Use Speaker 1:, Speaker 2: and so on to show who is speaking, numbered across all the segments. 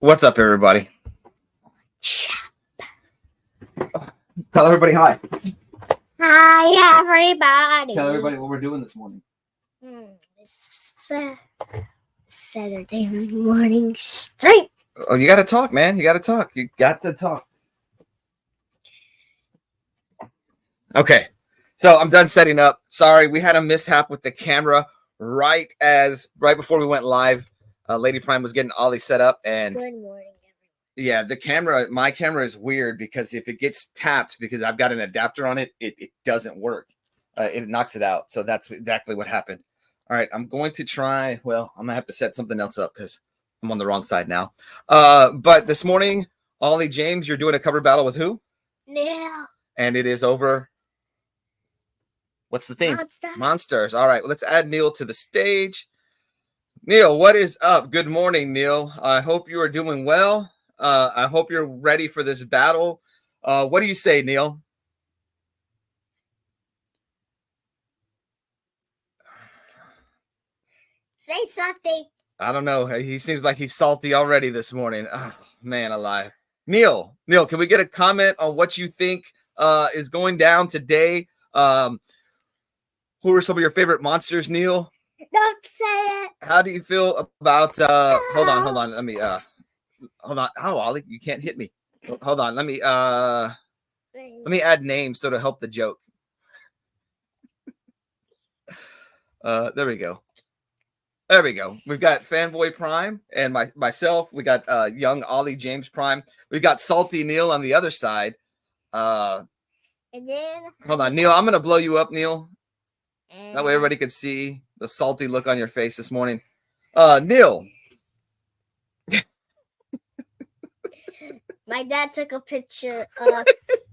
Speaker 1: What's up, everybody? Tell everybody hi.
Speaker 2: Hi, everybody.
Speaker 1: Tell everybody what we're doing this morning.
Speaker 2: It's Saturday morning straight.
Speaker 1: Oh, you got to talk, man. You got to talk. You got to talk. Okay. So I'm done setting up. Sorry, we had a mishap with the camera right before we went live. Lady Prime was getting Ollie set up, and
Speaker 2: Good morning,
Speaker 1: yeah, my camera is weird because if it gets tapped, because I've got an adapter on it, it doesn't work. It knocks it out. So that's exactly what happened. All right, I'm going to try. Well, I'm gonna have to set something else up because I'm on the wrong side now. But this morning, Ollie James, you're doing a cover battle with who?
Speaker 2: Neil.
Speaker 1: And it is over. What's the theme? Monsters. All right, well, let's add Neil to the stage. Neil, what is up? Good morning, Neil. I hope you are doing well. I hope you're ready for this battle. What do you say, Neil?
Speaker 2: Say something.
Speaker 1: I don't know. He seems like he's salty already this morning. Oh, man alive. Neil, can we get a comment on what you think is going down today? Who are some of your favorite monsters, Neil?
Speaker 2: Don't say it.
Speaker 1: How do you feel about hold on. Let me hold on. Oh, Ollie, you can't hit me. Hold on. Let me add names so to help the joke. There we go. There we go. We've got Fanboy Prime and myself. We got young Ollie James Prime. We've got Salty Neil on the other side.
Speaker 2: And then
Speaker 1: Hold on, Neil. I'm gonna blow you up, Neil. That way everybody can see the salty look on your face this morning. Neil.
Speaker 2: My dad took a picture of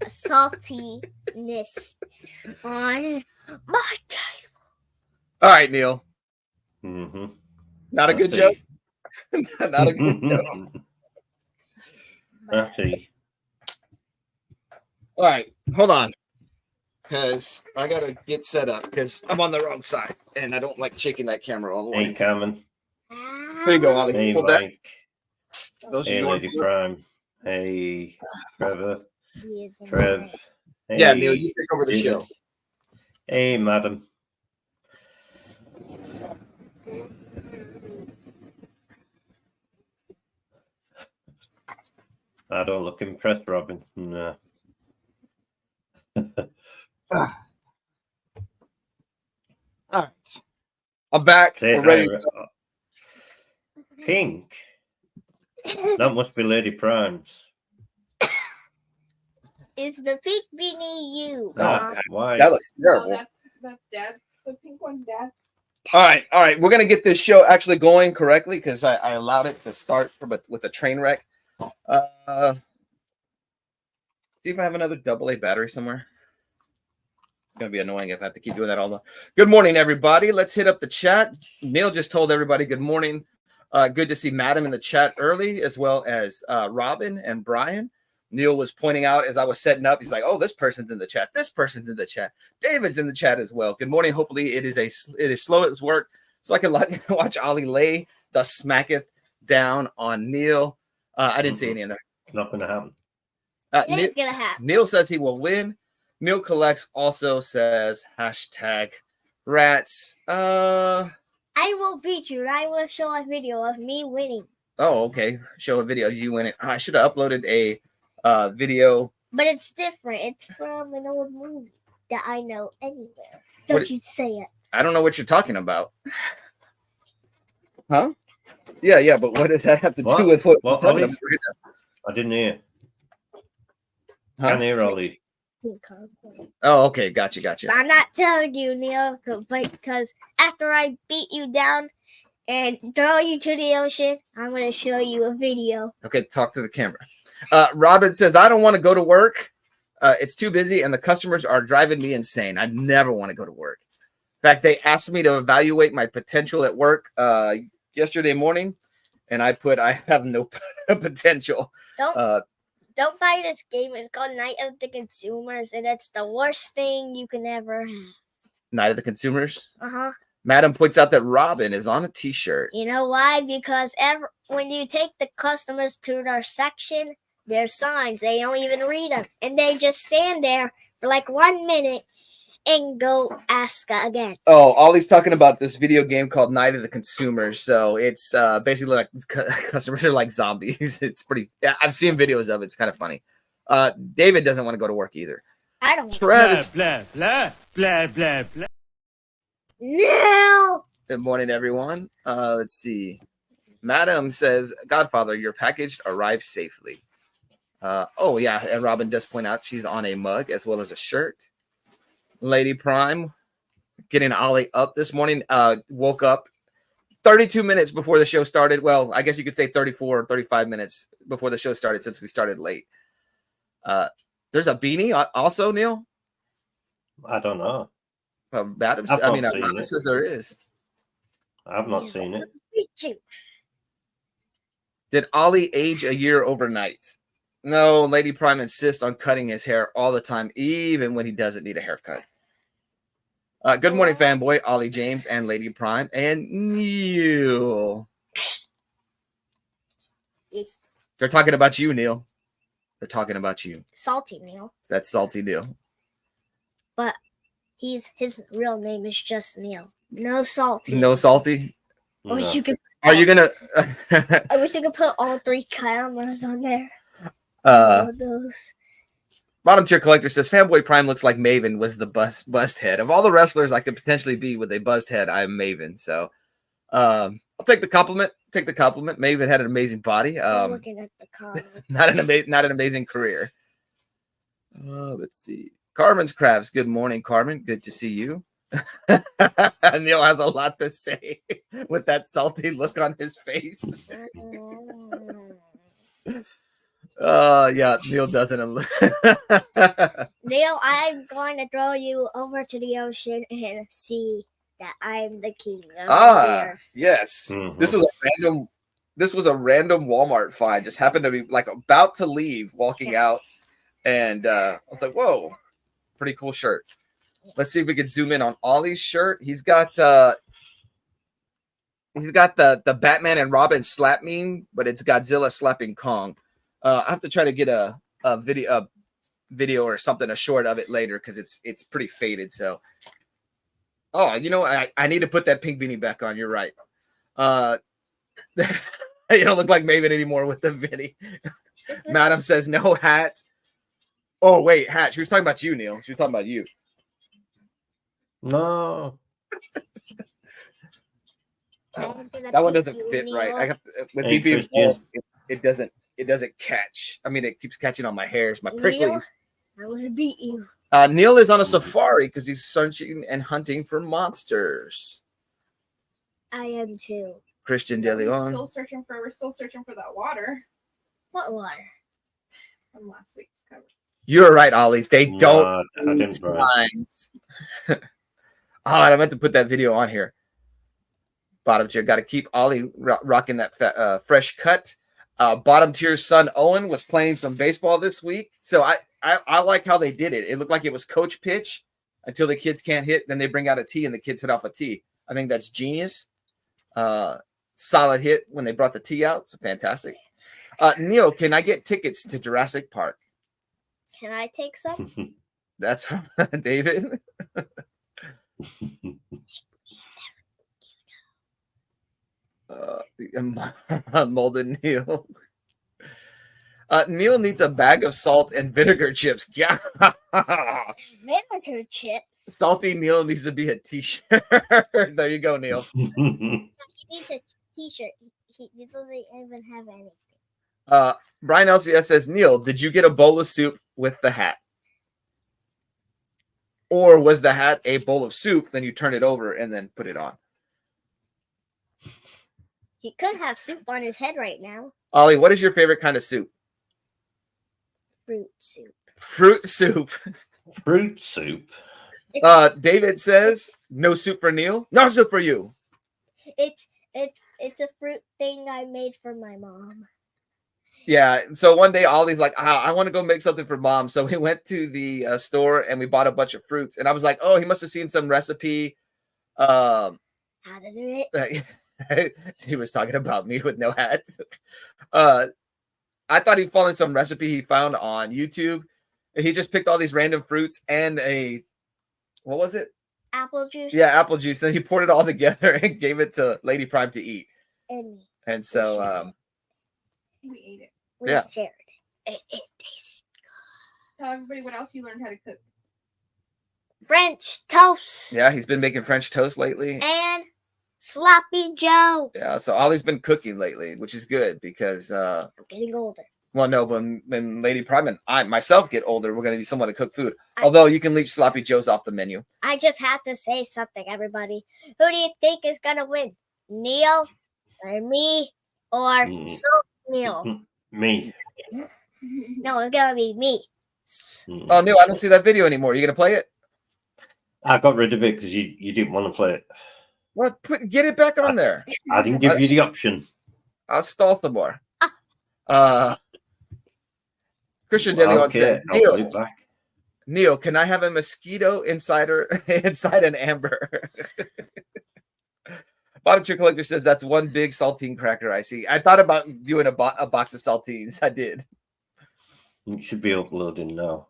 Speaker 2: saltiness on my table.
Speaker 1: All right, Neil.
Speaker 3: Mm-hmm.
Speaker 1: Not a good joke. Not a good joke.
Speaker 3: Let's see.
Speaker 1: All right, hold on, because I gotta get set up because I'm on the wrong side and I don't like shaking that camera all the way.
Speaker 3: Hey, Cameron.
Speaker 1: There you go, Ollie.
Speaker 3: Hey,
Speaker 1: Hold that.
Speaker 3: Mike.
Speaker 1: Those
Speaker 3: Hey,
Speaker 1: are yours.
Speaker 3: Lady Prime. Hey, Trevor.
Speaker 2: He is in
Speaker 3: Trev.
Speaker 2: there.
Speaker 3: Hey,
Speaker 1: Yeah, Neil, you take over the
Speaker 3: David.
Speaker 1: show.
Speaker 3: Hey, madam. I don't look impressed, Robin. No.
Speaker 1: All right. I'm back.
Speaker 3: Say
Speaker 1: We're ready.
Speaker 3: hi, Pink. That must be Lady Prime's.
Speaker 2: Is the pink beanie you?
Speaker 1: God.
Speaker 3: Why?
Speaker 1: That looks terrible.
Speaker 4: Oh, that's Dad's. The pink one's Dad's.
Speaker 1: All right. We're gonna get this show actually going correctly because I allowed it to start with a train wreck. See if I have another AA battery somewhere. It's gonna be annoying if I have to keep doing that all the. Good morning, everybody. Let's hit up the chat. Neil just told everybody good morning. Good to see Madam in the chat early, as well as Robin and Brian. Neil was pointing out as I was setting up. He's like, "Oh, this person's in the chat. This person's in the chat. David's in the chat as well." Good morning. Hopefully, it is slow at work, so I can watch Ollie lay the smacketh down on Neil. I didn't see any of that.
Speaker 3: Not gonna happen.
Speaker 2: It ain't gonna happen.
Speaker 1: Neil says he will win. Neil Collects also says #rats.
Speaker 2: I will beat you. I will show a video of me winning.
Speaker 1: Oh, okay. Show a video of you winning. I should have uploaded a video.
Speaker 2: But it's different. It's from an old movie that I know anywhere. Don't you say it.
Speaker 1: I don't know what you're talking about. Huh? Yeah, but what does that have to do with what we're talking about right now?
Speaker 3: I didn't hear.
Speaker 1: Huh?
Speaker 3: Can't hear, Ollie.
Speaker 1: Oh, okay. Gotcha.
Speaker 2: I'm not telling you, Neil, because after I beat you down and throw you to the ocean, I'm going to show you a video.
Speaker 1: Okay, talk to the camera. Robin says, I don't want to go to work. It's too busy, and the customers are driving me insane. I never want to go to work. In fact, they asked me to evaluate my potential at work yesterday morning, and I have no potential.
Speaker 2: Don't buy this game. It's called Night of the Consumers, and it's the worst thing you can ever have.
Speaker 1: Night of the Consumers?
Speaker 2: Uh-huh.
Speaker 1: Madam points out that Robin is on a t-shirt.
Speaker 2: You know why? Because when you take the customers to their section, there's signs. They don't even read them. And they just stand there for like 1 minute and go ask again.
Speaker 1: Oh, Ollie's talking about this video game called Night of the Consumers. So it's basically like customers are like zombies. It's pretty. Yeah, I've seen videos of it. It's kind of funny. David doesn't want to go to work either.
Speaker 2: I don't.
Speaker 1: Travis.
Speaker 3: Blah, blah, blah, blah, blah.
Speaker 2: No.
Speaker 1: Good morning, everyone. Let's see. Madam says, Godfather, your package arrived safely. Oh, yeah. And Robin does point out she's on a mug as well as a shirt. Lady Prime getting Ollie up this morning. Woke up 32 minutes before the show started. Well, I guess you could say 34 or 35 minutes before the show started since we started late. There's a beanie also, Neil.
Speaker 3: I don't know.
Speaker 1: Madam,
Speaker 3: I've
Speaker 1: I mean,
Speaker 3: not seen
Speaker 1: Robin
Speaker 3: it.
Speaker 1: says there is.
Speaker 3: I've not seen it.
Speaker 2: Me too.
Speaker 1: Did Ollie age a year overnight? No, Lady Prime insists on cutting his hair all the time, even when he doesn't need a haircut. Good morning, fanboy, Ollie James and Lady Prime and Neil.
Speaker 2: He's
Speaker 1: They're talking about you, Neil. They're talking about you.
Speaker 2: salty, Neil.
Speaker 1: That's salty Neil.
Speaker 2: But his real name is just Neil. No salty.
Speaker 1: No salty.
Speaker 2: I wish
Speaker 3: No.
Speaker 2: you could.
Speaker 1: Are you gonna?
Speaker 2: I wish you could put all 3 cameras on there.
Speaker 1: uh,
Speaker 2: All those.
Speaker 1: Bottom tier collector says Fanboy Prime looks like Maven was the buzzed head of all the wrestlers I could potentially be with a buzzed head. I'm Maven, so I'll take the compliment. Take the compliment. Maven had an amazing body.
Speaker 2: I'm looking at the comments.
Speaker 1: Not an amazing career. Let's see. Carmen's Crafts. Good morning, Carmen. Good to see you. Neil has a lot to say with that salty look on his face. Yeah, Neil doesn't.
Speaker 2: Neil, I'm going to throw you over to the ocean and see that I'm the king of the earth.
Speaker 1: Yes.
Speaker 3: Mhm.
Speaker 1: This was a random Walmart find. Just happened to be like about to leave, walking out, and I was like, "Whoa, pretty cool shirt." Let's see if we can zoom in on Ollie's shirt. He's got the Batman and Robin slap meme, but it's Godzilla slapping Kong. I have to try to get a video or something, a short of it later because it's pretty faded. So, oh, you know, I need to put that pink beanie back on. You're right. You don't look like Maven anymore with the beanie. Madam says no hat. Oh wait, hat. She was talking about you, Neil. She was talking about you.
Speaker 3: No.
Speaker 1: That one doesn't fit right. I have to, with me
Speaker 3: Hey,
Speaker 1: being
Speaker 3: Christian.
Speaker 1: bald, it doesn't catch. I mean, it keeps catching on my hairs, my pricklies.
Speaker 2: I'm going to beat you.
Speaker 1: Neil is on a safari because he's searching and hunting for monsters.
Speaker 2: I am too.
Speaker 1: Christian De
Speaker 4: We're
Speaker 1: Leon.
Speaker 4: still searching for that water
Speaker 2: What water?
Speaker 4: from last week's cover.
Speaker 1: You're right, Ollie. They
Speaker 3: No,
Speaker 1: don't
Speaker 3: I
Speaker 1: need
Speaker 3: didn't bring it.
Speaker 1: signs. Oh, and I meant to put that video on here. Bottom tier. Got to keep Ollie rocking that fresh cut. Bottom tier's son Owen was playing some baseball this week. So I like how they did it. It looked like it was coach pitch until the kids can't hit. Then they bring out a tee and the kids hit off a tee. I think that's genius. Solid hit when they brought the tee out. So fantastic. Neil, can I get tickets to Jurassic Park?
Speaker 2: Can I take some?
Speaker 1: That's from David. Molded Neil. Neil needs a bag of salt and vinegar chips. Yeah.
Speaker 2: Vinegar chips.
Speaker 1: Salty Neil needs to be a t-shirt. There you go, Neil.
Speaker 2: He needs a t-shirt. He doesn't even have anything.
Speaker 1: Brian LCS says, Neil, did you get a bowl of soup with the hat? Or was the hat a bowl of soup, then you turn it over and then put it on?
Speaker 2: He could have soup on his head right now.
Speaker 1: Ollie, what is your favorite kind of soup?
Speaker 2: Fruit soup.
Speaker 1: Fruit soup.
Speaker 3: Fruit soup.
Speaker 1: David says, no soup for Neil. No soup for you.
Speaker 2: It's a fruit thing I made for my mom.
Speaker 1: Yeah. So one day Ollie's like, I want to go make something for mom. So we went to the store and we bought a bunch of fruits. And I was like, oh, he must have seen some recipe
Speaker 2: how to do it.
Speaker 1: He was talking about me with no hat. I thought he'd following some recipe he found on YouTube. He just picked all these random fruits and what was it?
Speaker 2: Apple juice.
Speaker 1: Yeah, apple juice. Then he poured it all together and gave it to Lady Prime to eat.
Speaker 2: And
Speaker 1: so,
Speaker 4: We ate it.
Speaker 2: we
Speaker 1: yeah.
Speaker 2: shared it. It tastes
Speaker 4: Tell everybody what else you learned how to cook.
Speaker 2: French toast.
Speaker 1: Yeah, he's been making French toast lately.
Speaker 2: And sloppy Joe.
Speaker 1: Yeah, so Ollie's been cooking lately, which is good because,
Speaker 2: I'm getting older.
Speaker 1: well, no, when Lady Prime and I myself get older, we're going to need someone to cook food. Although you can leave Sloppy Joes off the menu.
Speaker 2: I just have to say something, everybody. Who do you think is gonna win? Neil or me or Neil?
Speaker 3: Me.
Speaker 2: No, it's gonna be me.
Speaker 1: Oh, Neil, I don't see that video anymore. Are you going to play it?
Speaker 3: I got rid of it because you didn't want to play it.
Speaker 1: What? Get it back on there.
Speaker 3: I didn't give you the option.
Speaker 1: I'll stall some more. Christian De Leon says,
Speaker 3: I'll put it back.
Speaker 1: Neil, can I have a mosquito inside an amber? Bottom Tier Collector says that's one big saltine cracker I see. I thought about doing a box of saltines. I did.
Speaker 3: It should be uploading now.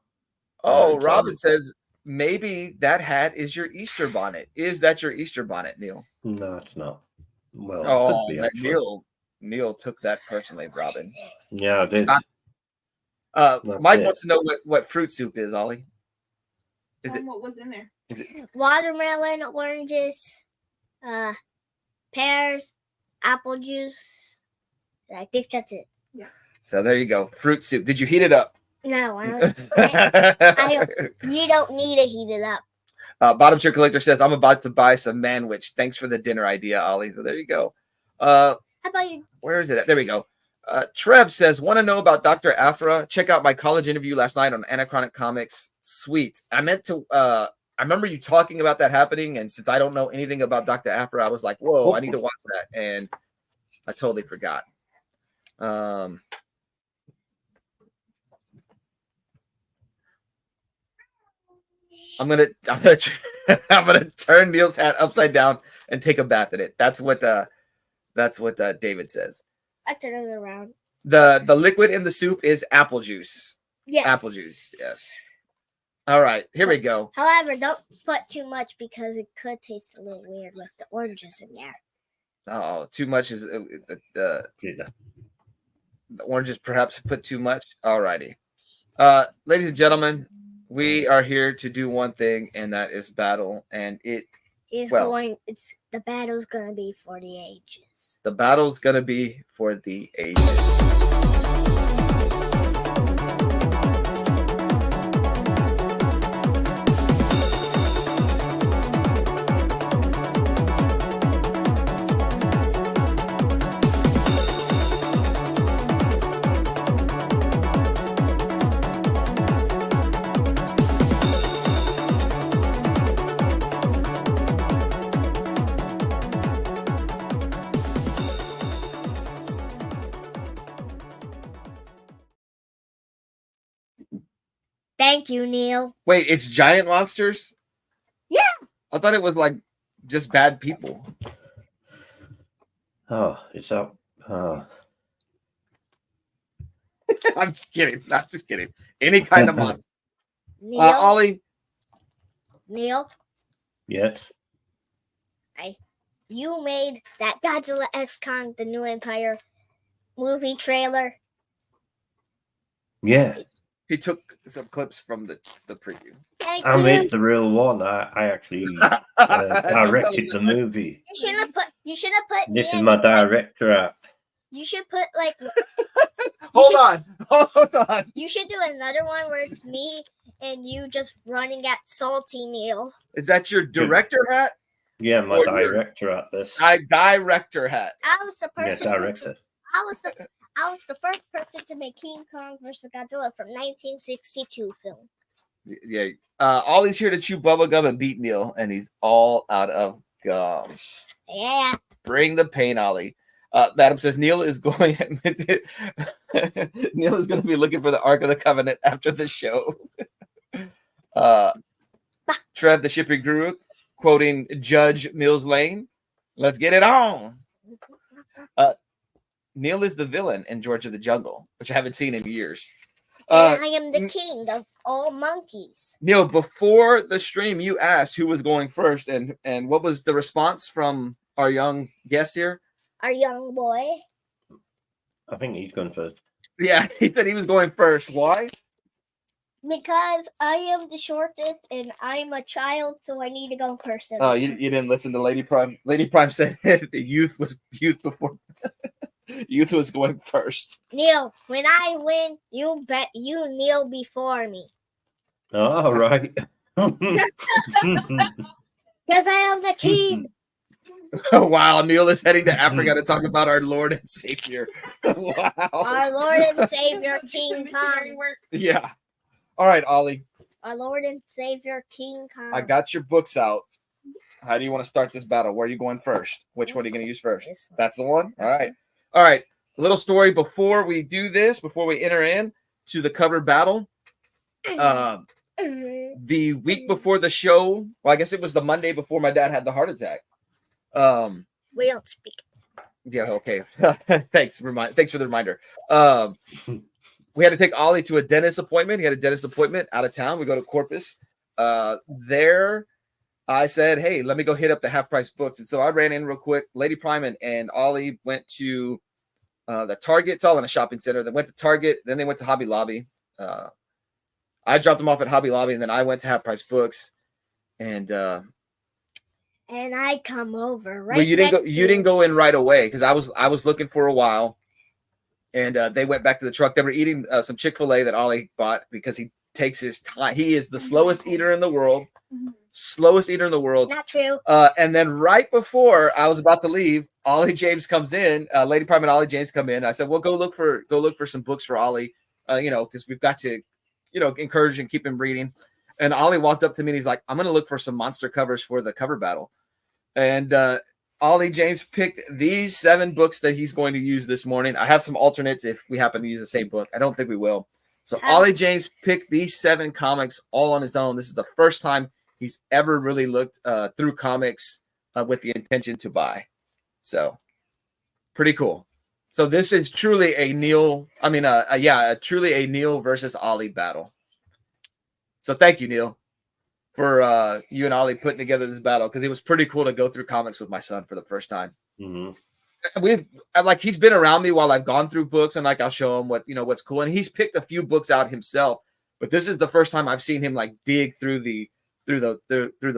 Speaker 1: Oh, Robin says maybe that hat is your Easter bonnet. Is that your Easter bonnet, Neil?
Speaker 3: No, it's not. Well,
Speaker 1: Oh,
Speaker 3: it could be, actually.
Speaker 1: Neil took that personally, Robin.
Speaker 3: Yeah, I did.
Speaker 1: Stop.
Speaker 3: Not
Speaker 1: Mike
Speaker 3: bad.
Speaker 1: wants to know what fruit soup is, Ollie. Is it
Speaker 4: What was in there?
Speaker 2: Watermelon, oranges, pears, apple juice. I think that's it.
Speaker 1: so? There you go, fruit soup. Did you heat it up?
Speaker 2: No, I don't. You don't need to heat it up.
Speaker 1: Bottom Tier Collector says I'm about to buy some manwich. Thanks for the dinner idea, Ollie. So there you go.
Speaker 2: How about you?
Speaker 1: Where is it at? There we go. Trev says, want to know about Dr. Aphra? Check out my college interview last night on Anachronic Comics. Sweet. I meant to, I remember you talking about that happening. And since I don't know anything about Dr. Aphra, I was like, whoa, I need to watch that. And I totally forgot. I'm gonna turn Neil's hat upside down and take a bath in it. That's what David says.
Speaker 2: I turn it around.
Speaker 1: The liquid in the soup is apple juice.
Speaker 2: Yes.
Speaker 1: Apple juice, yes. All right, here we go.
Speaker 2: However, don't put too much because it could taste a little weird with the oranges in there.
Speaker 1: Oh, too much is the oranges perhaps put too much. All righty. Ladies and gentlemen, we are here to do one thing, and that is battle. And the
Speaker 2: battle's gonna be for the ages.
Speaker 1: The battle's gonna be for the ages.
Speaker 2: Thank you, Neil.
Speaker 1: Wait, it's giant monsters?
Speaker 2: Yeah.
Speaker 1: I thought it was like just bad people.
Speaker 3: Oh, it's up.
Speaker 1: I'm just kidding. Not just kidding. Any kind of monster.
Speaker 2: Neil.
Speaker 1: Ollie.
Speaker 2: Neil.
Speaker 3: Yes.
Speaker 2: You made that Godzilla X-Con, the New Empire movie trailer.
Speaker 3: Yeah.
Speaker 1: He took some clips from the preview.
Speaker 2: Thank
Speaker 3: I
Speaker 2: you.
Speaker 3: made the real one. I actually directed the movie.
Speaker 2: You should have put.
Speaker 3: This
Speaker 2: me
Speaker 3: is
Speaker 2: in
Speaker 3: my
Speaker 2: the-
Speaker 3: director app.
Speaker 2: You should put like.
Speaker 1: Hold on.
Speaker 2: You should do another one where it's me and you just running at Salty Neil.
Speaker 1: Is that your director hat?
Speaker 3: Yeah, my
Speaker 1: Or your-
Speaker 3: director at this.
Speaker 1: Director hat.
Speaker 2: I was the
Speaker 3: Yeah,
Speaker 2: person.
Speaker 3: director.
Speaker 2: I was the first person to make King Kong vs. Godzilla from 1962 film.
Speaker 1: Yeah. Ollie's here to chew bubble gum and beat Neil, and he's all out of gum.
Speaker 2: Yeah.
Speaker 1: Bring the pain, Ollie. Madam says Neil is going. Neil is going to be looking for the Ark of the Covenant after the show. Trev, the shipping guru, quoting Judge Mills Lane. Let's get it on. Neil is the villain in George of the Jungle, which I haven't seen in years.
Speaker 2: And I am the king of all monkeys.
Speaker 1: Neil, before the stream, you asked who was going first, and what was the response from our young guest here?
Speaker 2: Our young boy.
Speaker 3: I think he's going first.
Speaker 1: Yeah, he said he was going first. Why?
Speaker 2: Because I am the shortest and I'm a child, so I need to go first.
Speaker 1: Oh, you didn't listen to Lady Prime. Lady Prime said the youth before youth was going first.
Speaker 2: Neil, when I win, you bet you kneel before me.
Speaker 3: Oh, right.
Speaker 2: Because I am the king.
Speaker 1: Oh, wow, Neil is heading to Africa to talk about our Lord and Savior. Wow.
Speaker 2: Our Lord and Savior, King
Speaker 4: Missionary
Speaker 2: Kong.
Speaker 4: work.
Speaker 1: Yeah. All right, Ollie.
Speaker 2: Our Lord and Savior, King Kong.
Speaker 1: I got your books out. How do you want to start this battle? Where are you going first? Which one are you going to use first?
Speaker 2: This one.
Speaker 1: That's the one? All right. All right. A little story before we do this, before we enter in to the cover battle. The week before the show, well, I guess it was the Monday before my dad had the heart attack.
Speaker 2: We don't speak.
Speaker 1: Yeah, okay. Thanks for the reminder. We had to take Ollie to a dentist appointment. He had a dentist appointment out of town. We go to Corpus. There, I said, hey, let me go hit up the half price books. And so I ran in real quick. Lady Prime and Ollie went to the Target. It's all in a shopping center. They went to Target. Then they went to Hobby Lobby. I dropped them off at Hobby Lobby, and then I went to half price books. And
Speaker 2: I come over right.
Speaker 1: well, you didn't go in right away because I was looking for a while. And they went back to the truck. They were eating some Chick-fil-A that Ollie bought because he takes his time. He is the slowest eater in the world. Slowest eater in the world.
Speaker 2: Not true.
Speaker 1: And then right before I was about to leave, Ollie James comes in. Lady Prime and Ollie James come in. I said, well, go look for some books for Ollie, because we've got to, encourage and keep him reading. And Ollie walked up to me and he's like, I'm going to look for some monster covers for the cover battle. And Ollie James picked these 7 books that he's going to use this morning. I have some alternates if we happen to use the same book. I don't think we will. So Ollie James picked these 7 comics all on his own. This is the first time he's ever really looked through comics with the intention to buy. So pretty cool. So this is truly a Neil. Truly a Neil versus Ollie battle. So thank you, Neil, for you and Ollie putting together this battle, because it was pretty cool to go through comics with my son for the first time. Mm-hmm. He's been around me while I've gone through books, and I'll show him what's cool, and he's picked a few books out himself. But this is the first time I've seen him dig through the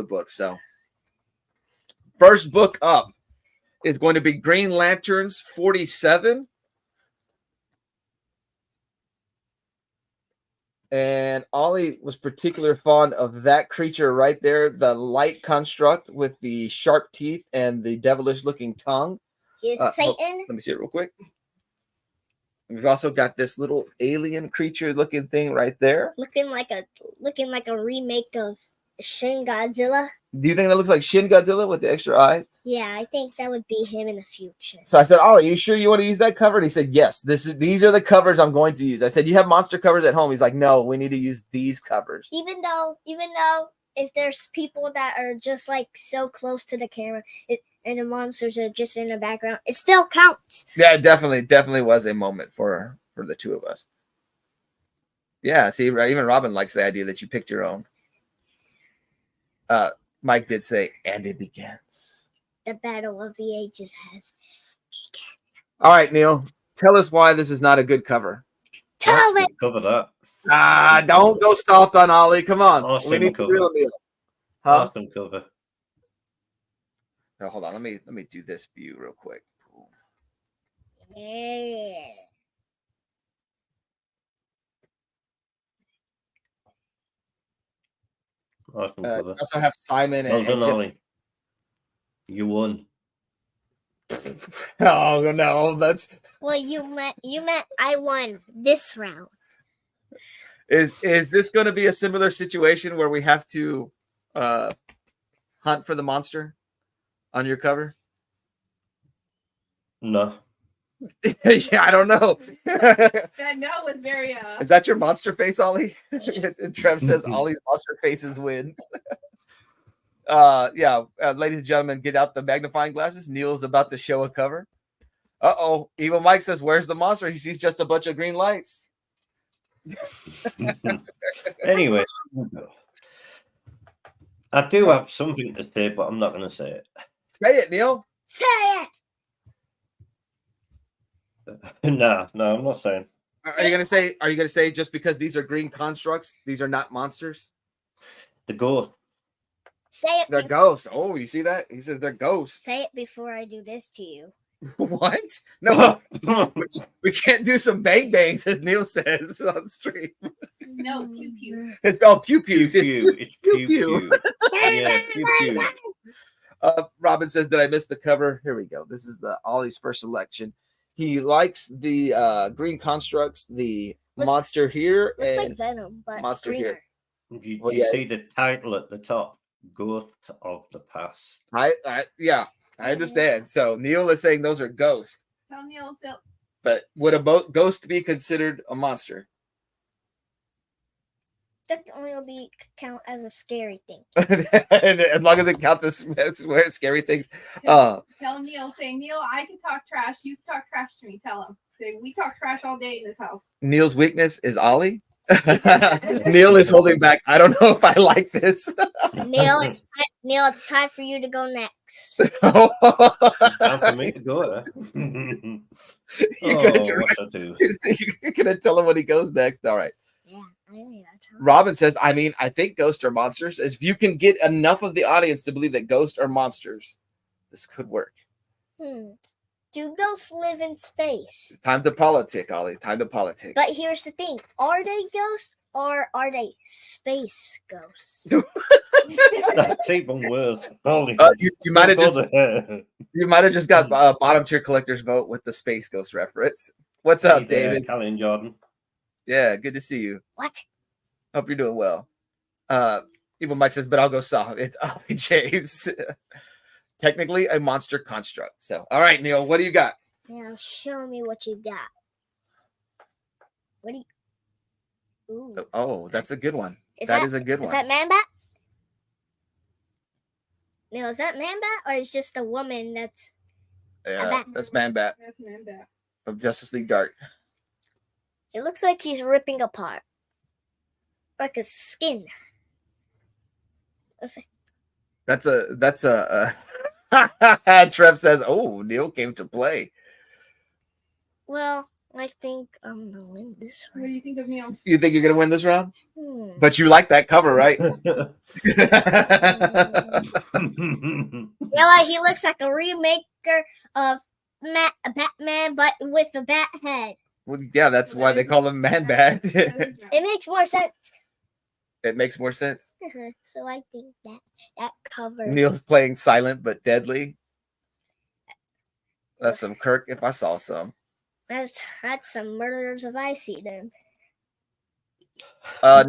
Speaker 1: books. So first book up is going to be Green Lanterns 47. And Ollie was particularly fond of that creature right there, the light construct with the sharp teeth and the devilish-looking tongue.
Speaker 2: Is Satan?
Speaker 1: Let me see it real quick. We've also got this little alien creature-looking thing right there.
Speaker 2: Looking like a remake of Shin Godzilla.
Speaker 1: Do you think that looks like Shin Godzilla with the extra eyes?
Speaker 2: Yeah, I think that would be him in the future.
Speaker 1: So I said, "Oh, are you sure you want to use that cover?" And he said, "Yes. These are the covers I'm going to use." I said, "You have monster covers at home?" He's like, "No, we need to use these covers."
Speaker 2: Even though if there's people that are just so close to the camera, and the monsters are just in the background, it still counts.
Speaker 1: Yeah, it definitely was a moment for the two of us. Yeah, see, even Robin likes the idea that you picked your own. Mike did say, and it begins.
Speaker 2: The battle of the ages has begun.
Speaker 1: All right, Neil, tell us why this is not a good cover.
Speaker 2: Tell me.
Speaker 3: Cover that.
Speaker 1: Don't go soft on Ollie. Come on.
Speaker 3: Awesome
Speaker 1: We need
Speaker 3: cover.
Speaker 1: the real Neil. Huh?
Speaker 3: Awesome cover.
Speaker 1: No, hold on. Let me do this view real quick.
Speaker 2: Yeah.
Speaker 3: Awesome
Speaker 1: I
Speaker 3: cover.
Speaker 1: also have Simon
Speaker 3: Well
Speaker 1: and
Speaker 3: done,
Speaker 1: Jess-
Speaker 3: Ollie. You won.
Speaker 1: Oh no, that's
Speaker 2: Well, you meant I won this round.
Speaker 1: is this going to be a similar situation where we have to hunt for the monster on your cover?
Speaker 3: No.
Speaker 1: Yeah, I don't know.
Speaker 4: That no was very
Speaker 1: Is that your monster face, Ollie? And Trev says Ollie's monster faces win. Ladies and gentlemen, get out the magnifying glasses. Neil's about to show a cover. Evil Mike says, "Where's the monster?" He sees just a bunch of green lights.
Speaker 3: Anyway, I do have something to say, but I'm not going to say it.
Speaker 1: Say it, Neil.
Speaker 2: Say it.
Speaker 3: No, I'm not saying.
Speaker 1: Are you gonna say? Are you gonna say just because these are green constructs, these are not monsters?
Speaker 3: The ghost.
Speaker 2: Say it.
Speaker 1: They're ghosts. Oh, you see that? He says they're ghosts.
Speaker 2: Say it before I do this to you.
Speaker 1: What? No, we can't do some bang bangs, as Neil says on the stream.
Speaker 4: No, pew pew.
Speaker 1: It's pew pews.
Speaker 3: Pew,
Speaker 1: It's
Speaker 3: pew. It's
Speaker 1: pew
Speaker 3: pew,
Speaker 1: pew.
Speaker 3: pew. Yeah, pew, pew.
Speaker 1: Robin says, "Did I miss the cover?" Here we go. This is the Ollie's first selection. He likes the green constructs, the monster here,
Speaker 2: Looks
Speaker 1: and
Speaker 2: like Venom, but
Speaker 1: monster
Speaker 2: greener.
Speaker 1: here.
Speaker 3: You see the title at the top, Ghost of the Past.
Speaker 1: I understand. So Neil is saying those are ghosts,
Speaker 4: Tell Neil so.
Speaker 1: but would a ghost be considered a monster?
Speaker 2: Definitely will be count as a scary thing.
Speaker 1: And as long as it counts as scary things.
Speaker 4: Tell Neil, say, Neil, I can talk trash. You can talk trash to me. Tell him. Say, we talk trash all day in this house.
Speaker 1: Neil's weakness is Ollie. Neil is holding back. I don't know if I like this.
Speaker 2: Neil, it's time for you to go next.
Speaker 3: Time for me to go there.
Speaker 1: You're gonna tell him when he goes next. All right.
Speaker 2: Yeah, I mean, that's how.
Speaker 1: Robin says, I think ghosts are monsters. If you can get enough of the audience to believe that ghosts are monsters, this could work.
Speaker 2: Do ghosts live in space?
Speaker 1: It's time to politic, Ollie. Time to politic.
Speaker 2: But here's the thing: are they ghosts or are they space ghosts?
Speaker 3: That's even worse.
Speaker 1: You might have just got bottom tier collector's vote with the space ghost reference. What's up, David?
Speaker 3: Colin Jordan.
Speaker 1: Yeah, good to see you.
Speaker 2: What?
Speaker 1: Hope you're doing well. Evil Mike says, but I'll go soft. It's Ollie James. Technically a monster construct. So, all right, Neil, what do you got?
Speaker 2: Now show me what you got. What do you? Ooh.
Speaker 1: Oh, that's a good one.
Speaker 2: Is
Speaker 1: That is a good
Speaker 2: Is
Speaker 1: one.
Speaker 2: that Man-Bat? No, is that Man-Bat or is just a woman that's
Speaker 1: That's Man-Bat
Speaker 4: That's man back.
Speaker 1: of Justice League Dark.
Speaker 2: it looks like he's ripping apart. Like a skin. Let's see.
Speaker 1: That's a Trev says, oh, Neil came to play.
Speaker 2: Well, I think I'm gonna win this
Speaker 4: What do
Speaker 2: one.
Speaker 4: you think of Neil's?
Speaker 1: You think you're gonna win this round?
Speaker 2: Hmm.
Speaker 1: But you like that cover, right?
Speaker 2: Yeah, like he looks like a remaker of Batman, but with a bat head.
Speaker 1: Well, yeah, that's why they call him Man-Bat.
Speaker 2: It makes more sense.
Speaker 1: It makes more sense.
Speaker 2: So I think that cover.
Speaker 1: Neil's playing silent but deadly. That's some Kirk if I saw some.
Speaker 2: That's some Murderers of Icy then.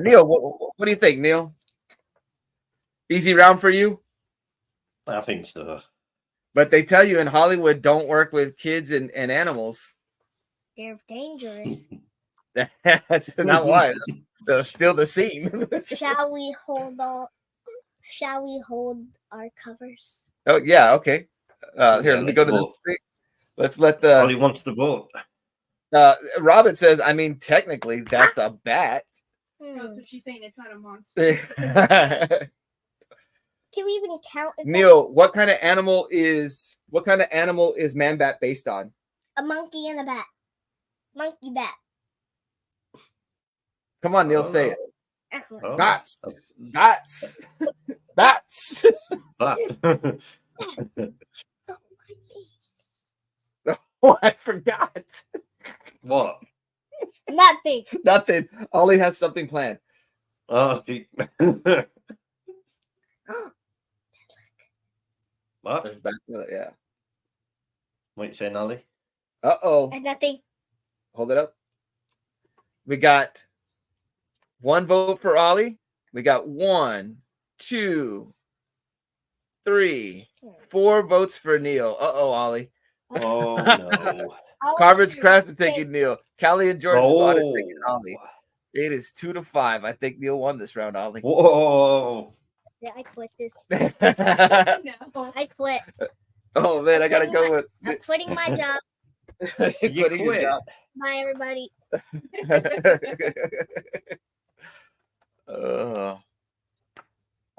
Speaker 1: Neil, what do you think, Neil? Easy round for you?
Speaker 3: I think so.
Speaker 1: But they tell you in Hollywood, don't work with kids and animals.
Speaker 2: They're dangerous.
Speaker 1: That's not why. They're still the scene.
Speaker 2: Shall we hold our covers?
Speaker 1: Oh, yeah, okay. Here, let me go to
Speaker 3: let's
Speaker 1: this thing. Let's let
Speaker 3: Ollie
Speaker 1: the
Speaker 3: wants to vote.
Speaker 1: Robin says, I mean, technically that's a bat.
Speaker 4: That's what she's saying. It's not a monster.
Speaker 2: Can we even count it?
Speaker 1: Neil, what kind of animal is Man-Bat based on?
Speaker 2: A monkey and a bat. Monkey bat.
Speaker 1: Come on, Neil,
Speaker 3: Oh,
Speaker 1: say it.
Speaker 3: Oh,
Speaker 1: Bats. Bats. Bats.
Speaker 3: that.
Speaker 1: Oh, I forgot.
Speaker 3: What?
Speaker 2: Nothing.
Speaker 1: Nothing. Ollie has something planned.
Speaker 3: Oh, she... What?
Speaker 1: There's bats. Yeah.
Speaker 3: What you saying, Ollie?
Speaker 1: Uh-oh.
Speaker 2: And nothing.
Speaker 1: Hold it up. We got one vote for Ollie. We got 1, 2, 3, 4 votes for Neil. Uh-oh, Ollie.
Speaker 3: Oh, no.
Speaker 1: Carver's Crafts is taking Neil. Callie and Jordan Squad is taking
Speaker 3: Oh.
Speaker 1: Ollie. It is 2-5. I think Neil won this round, Ollie.
Speaker 3: Whoa.
Speaker 2: Yeah, I quit this.
Speaker 4: No.
Speaker 2: I quit.
Speaker 1: Oh man, I gotta go with
Speaker 2: I'm quitting my job.
Speaker 3: You
Speaker 1: quitting your
Speaker 3: quit.
Speaker 1: job.
Speaker 2: Bye, everybody.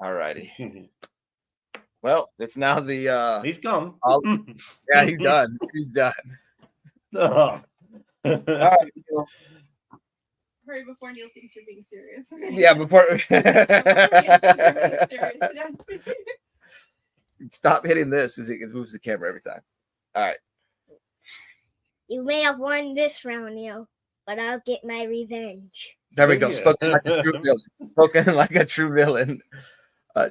Speaker 1: All righty. Well, it's now the
Speaker 3: He's gone.
Speaker 1: yeah, he's done. He's done.
Speaker 3: Oh.
Speaker 1: All right, Neil.
Speaker 4: Hurry before Neil thinks you're being serious.
Speaker 1: Yeah, before
Speaker 4: Serious.
Speaker 1: stop hitting this because it moves the camera every time. All right.
Speaker 2: You may have won this round, Neil, but I'll get my revenge.
Speaker 1: There we go.
Speaker 3: Yeah.
Speaker 1: Spoken like a true villain. Spoken like a true villain.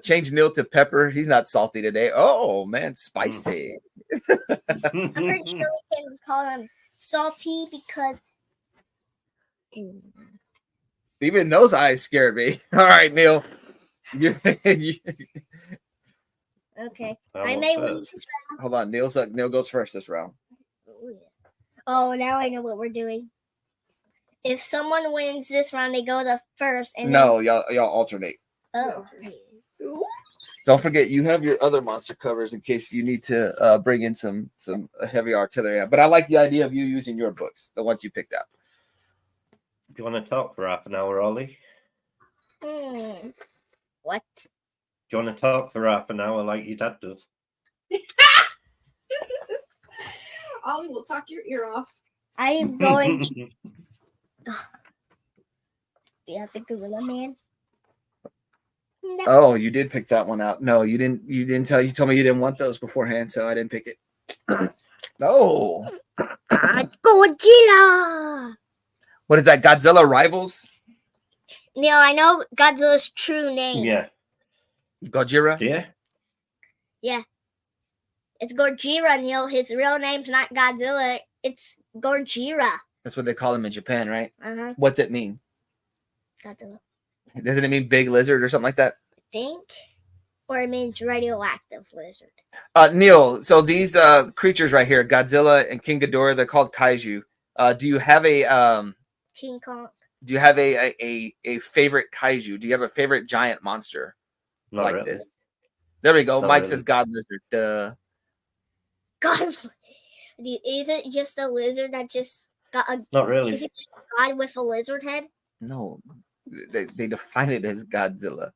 Speaker 1: Change Neil to pepper. He's not salty today. Oh man, spicy.
Speaker 2: I'm pretty sure we can call him salty because.
Speaker 1: Even those eyes scared me. All right, Neil.
Speaker 2: Okay.
Speaker 3: I'm
Speaker 2: I
Speaker 3: up
Speaker 2: may win
Speaker 3: first.
Speaker 2: this
Speaker 1: Hold on. Neil goes first this round.
Speaker 2: round. Oh, now I know what we're doing. If someone wins this round, they go to first. And
Speaker 1: No, y'all alternate.
Speaker 2: Then, oh.
Speaker 1: Don't forget you have your other monster covers in case you need to bring in some heavy artillery. But I like the idea of you using your books, the ones you picked out.
Speaker 3: Do you want to talk for half an hour, Ollie?
Speaker 2: What?
Speaker 3: Do you want to talk for half an hour like your dad does?
Speaker 4: Ollie will talk your ear off.
Speaker 2: I am going to. Do you have the Gorilla Man? No.
Speaker 1: Oh, you did pick that one out. No, you didn't. You didn't tell. You told me you didn't want those beforehand, so I didn't pick it. No.
Speaker 2: Godzilla!
Speaker 1: What is that? Godzilla Rivals?
Speaker 2: Neil, I know Godzilla's true name.
Speaker 3: Yeah.
Speaker 1: Gojira?
Speaker 3: Yeah.
Speaker 2: It's Gojira, Neil. His real name's not Godzilla. It's Gojira.
Speaker 1: That's what they call him in Japan, right?
Speaker 2: Uh-huh.
Speaker 1: What's it mean?
Speaker 2: Godzilla.
Speaker 1: Doesn't it mean big lizard or something like that?
Speaker 2: I think. Or it means radioactive lizard.
Speaker 1: Neil, so these creatures right here, Godzilla and King Ghidorah, they're called kaiju. Do you have a
Speaker 2: King Kong.
Speaker 1: do you have a favorite kaiju? Do you have a favorite giant monster
Speaker 3: Not
Speaker 1: like
Speaker 3: really.
Speaker 1: this? There we go.
Speaker 3: Not
Speaker 1: Mike
Speaker 3: really.
Speaker 1: says God lizard. Duh.
Speaker 2: God. Is it just a lizard that just got a.
Speaker 3: Not really.
Speaker 2: Is it just a god with a lizard head?
Speaker 1: No, they define it as Godzilla.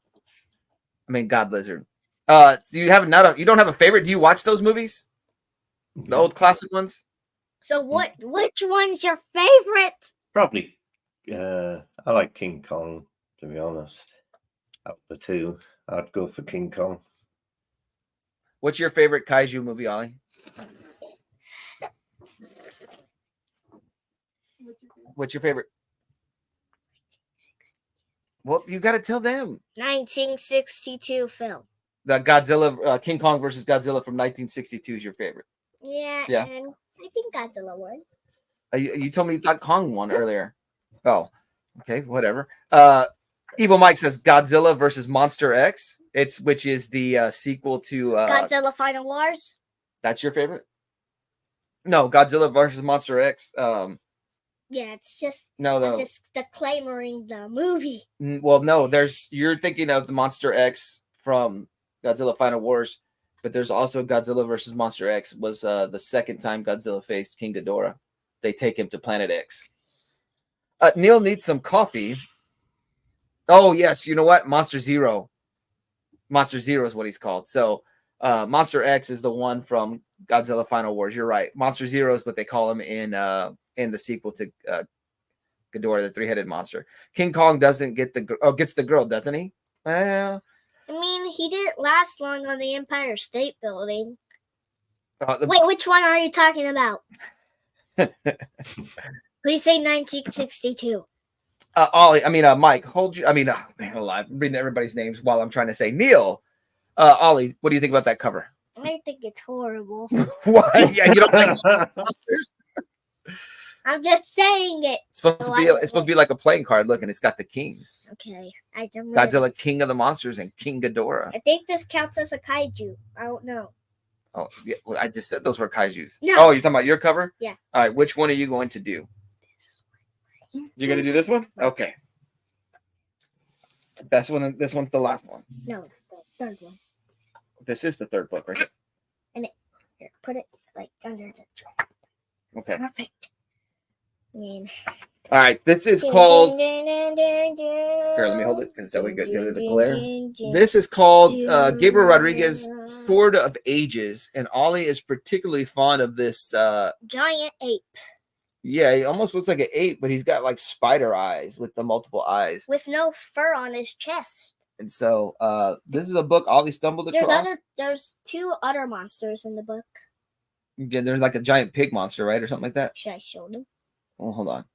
Speaker 1: I mean God lizard. Do you have you don't have a favorite? Do you watch those movies? The old classic ones?
Speaker 2: So which one's your favorite?
Speaker 3: Probably. I like King Kong, to be honest. Out of the two, I'd go for King Kong.
Speaker 1: What's your favorite kaiju movie, Ollie? What's your favorite? Well, you got to tell them.
Speaker 2: 1962 film.
Speaker 1: The Godzilla, King Kong versus Godzilla from 1962 is your favorite.
Speaker 2: Yeah.
Speaker 1: Yeah.
Speaker 2: And I think Godzilla won.
Speaker 1: You told me you thought Kong won earlier. Oh, okay, whatever. Evil Mike says Godzilla versus Monster X. Which is the sequel to
Speaker 2: Godzilla Final Wars.
Speaker 1: That's your favorite? No, Godzilla versus Monster X.
Speaker 2: Yeah, it's just
Speaker 1: No.
Speaker 2: I'm just declaiming the movie.
Speaker 1: Well, no. You're thinking of the Monster X from Godzilla Final Wars, but there's also Godzilla versus Monster X. Was the second time Godzilla faced King Ghidorah. They take him to Planet X. Neil needs some coffee. Oh yes, you know what? Monster Zero. Monster Zero is what he's called. So Monster X is the one from Godzilla Final Wars. You're right. Monster Zero is what they call him in the sequel to Ghidorah, the three-headed monster. King Kong doesn't get gets the girl, doesn't he?
Speaker 2: I mean, he didn't last long on the Empire State Building. Wait, which one are you talking about? Please say 1962.
Speaker 1: Ollie, Mike, hold you. Man, alive. I'm reading everybody's names while I'm trying to say Neil. Ollie, what do you think about that cover?
Speaker 2: I think it's horrible.
Speaker 1: Why? Yeah, you don't like monsters?
Speaker 2: I'm just saying it.
Speaker 1: It's supposed to be like a playing card. Look, and it's got the kings.
Speaker 2: Okay, I don't know.
Speaker 1: Godzilla, King of the Monsters, and King Ghidorah.
Speaker 2: I think this counts as a kaiju. I don't know.
Speaker 1: Oh, yeah. Well, I just said those were kaijus.
Speaker 2: No.
Speaker 1: Oh, you're talking about your cover?
Speaker 2: Yeah.
Speaker 1: All right. Which one are you going to do? You're going to do this one? Okay. This one's the last one.
Speaker 2: No. third one.
Speaker 1: This is the third book, right?
Speaker 2: Here, put it like under the
Speaker 1: Okay.
Speaker 2: perfect. I mean,
Speaker 1: All right. This is called. Here, let me hold it because that way get rid of the glare. This is called Gabriel Rodriguez, Sword of Ages, and Ollie is particularly fond of this.
Speaker 2: Giant ape
Speaker 1: Yeah, he almost looks like an ape, but he's got like spider eyes with the multiple eyes.
Speaker 2: with no fur on his chest.
Speaker 1: And so this is a book Ollie stumbled across.
Speaker 2: There's two other monsters in the book.
Speaker 1: Yeah, there's like a giant pig monster, right, or something like that.
Speaker 2: Should I show them?
Speaker 1: Oh, hold on.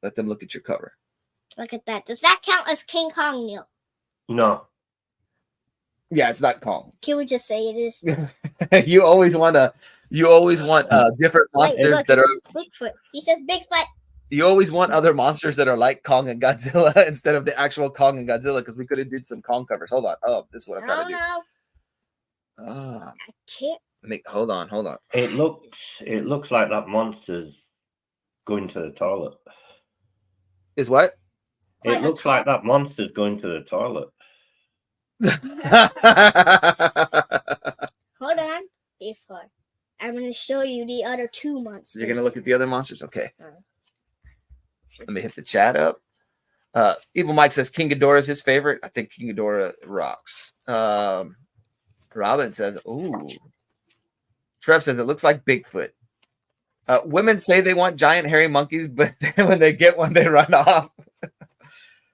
Speaker 1: Let them look at your cover.
Speaker 2: Look at that. Does that count as King Kong, Neil?
Speaker 3: No.
Speaker 1: Yeah, it's not Kong.
Speaker 2: Can we just say it is?
Speaker 1: you always want different
Speaker 2: Wait,
Speaker 1: monsters
Speaker 2: look,
Speaker 1: that
Speaker 2: it
Speaker 1: are.
Speaker 2: says Bigfoot. He says Bigfoot.
Speaker 1: You always want other monsters that are like Kong and Godzilla instead of the actual Kong and Godzilla because we could have did some Kong covers. Hold on. Oh, this is what I'm trying to do.
Speaker 2: No.
Speaker 1: Ah,
Speaker 2: I can't.
Speaker 1: hold on.
Speaker 3: It looks like that monster's going to the toilet.
Speaker 1: Is what?
Speaker 2: Like
Speaker 3: It
Speaker 2: a
Speaker 3: looks like that monster's going to the toilet.
Speaker 2: Hold on. Before. I'm going to show you the other two monsters.
Speaker 1: You're gonna look at the other monsters? Okay.
Speaker 2: Alright.
Speaker 1: Let me hit the chat up. Evil Mike says King Ghidorah is his favorite. I think King Ghidorah rocks. Robin says, ooh. Trev says it looks like Bigfoot. Women say they want giant hairy monkeys, but then when they get one, they run off.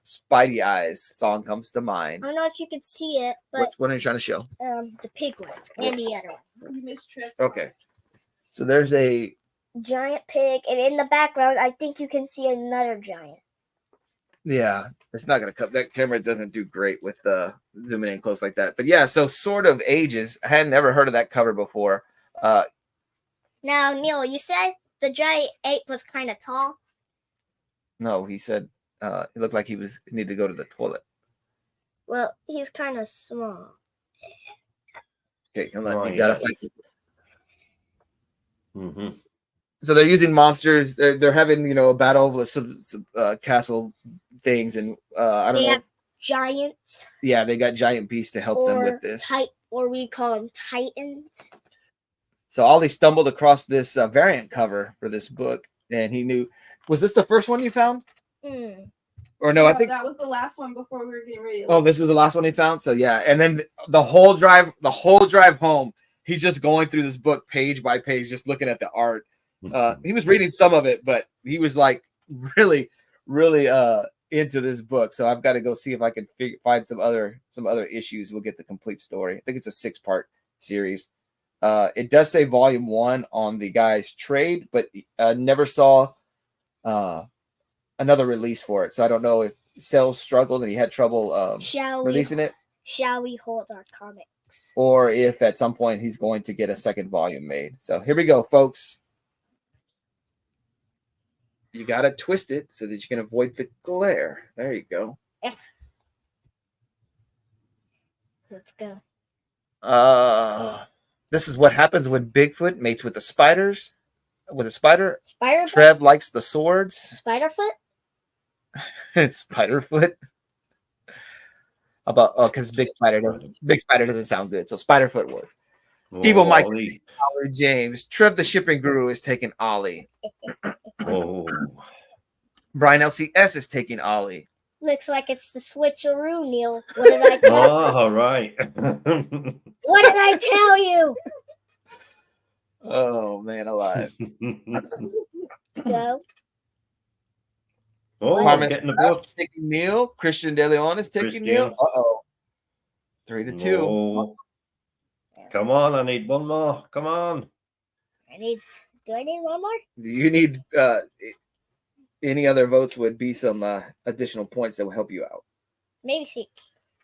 Speaker 1: Spidey Eyes song comes to mind.
Speaker 2: I don't know if you can see it, but
Speaker 1: Which one are you trying to show?
Speaker 2: the pig one and the other one.
Speaker 4: You missed Trish.
Speaker 1: Okay. So there's a
Speaker 2: Giant pig, and in the background, I think you can see another giant.
Speaker 1: yeah, it's not gonna come. That camera doesn't do great with zooming in close like that. But yeah, so Sword of Ages. I hadn't ever heard of that cover before.
Speaker 2: Now, Neil, you said the giant ape was kind of tall.
Speaker 1: No, he said it looked like he needed to go to the toilet.
Speaker 2: Well, he's kind of small.
Speaker 1: Okay, hold on.
Speaker 3: Oh,
Speaker 1: You gotta
Speaker 3: yeah.
Speaker 1: find it.
Speaker 3: Mm-hmm.
Speaker 1: So they're using monsters. They're having a battle with some castle things, and I don't
Speaker 2: They
Speaker 1: know.
Speaker 2: have giants,
Speaker 1: Yeah, they got giant beasts to help them with this.
Speaker 2: or we call them titans.
Speaker 1: So Ollie stumbled across this variant cover for this book, and he knew. Was this the first one you found? Or no, I think.
Speaker 4: that was the last one before we were getting ready. To
Speaker 1: Oh, this is the last one he found. So yeah, and then the whole drive home, he's just going through this book page by page, just looking at the art. He was reading some of it, but he was like really, really into this book. So I've got to go see if I can find some other issues. We'll get the complete story. I think it's a 6-part series. It does say volume 1 on the guy's trade, but never saw another release for it. So I don't know if sales struggled and he had trouble releasing it,
Speaker 2: Shall we hold our comics?
Speaker 1: or if at some point he's going to get a second volume made. So here we go, folks. You got to twist it so that you can avoid the glare. There you go.
Speaker 2: Let's go.
Speaker 1: This is what happens when Bigfoot mates with the spiders. With a spider,
Speaker 2: Spiderfoot?
Speaker 1: Trev likes the swords.
Speaker 2: Spiderfoot?
Speaker 1: Spiderfoot. Because Big Spider doesn't sound good. So Spiderfoot works. Evil Mike,
Speaker 3: Ollie.
Speaker 1: Ollie James, Trev the shipping guru is taking Ollie.
Speaker 3: Oh.
Speaker 1: Brian LCS is taking Ollie.
Speaker 2: Looks like it's the switcheroo, Neil. What did I tell you?
Speaker 3: All right.
Speaker 2: What did I tell you?
Speaker 1: Oh man, alive.
Speaker 2: Go.
Speaker 3: Oh, I'm
Speaker 1: Carmen
Speaker 3: getting the
Speaker 1: Strauss
Speaker 3: book.
Speaker 1: is taking Neil. Christian De Leon is taking
Speaker 3: Christian.
Speaker 1: Neil. 3-2.
Speaker 3: No. Come on, I need one more. Come on.
Speaker 2: Do I need one more?
Speaker 1: Do you need any other votes? Would be some additional points that will help you out.
Speaker 2: Maybe 6.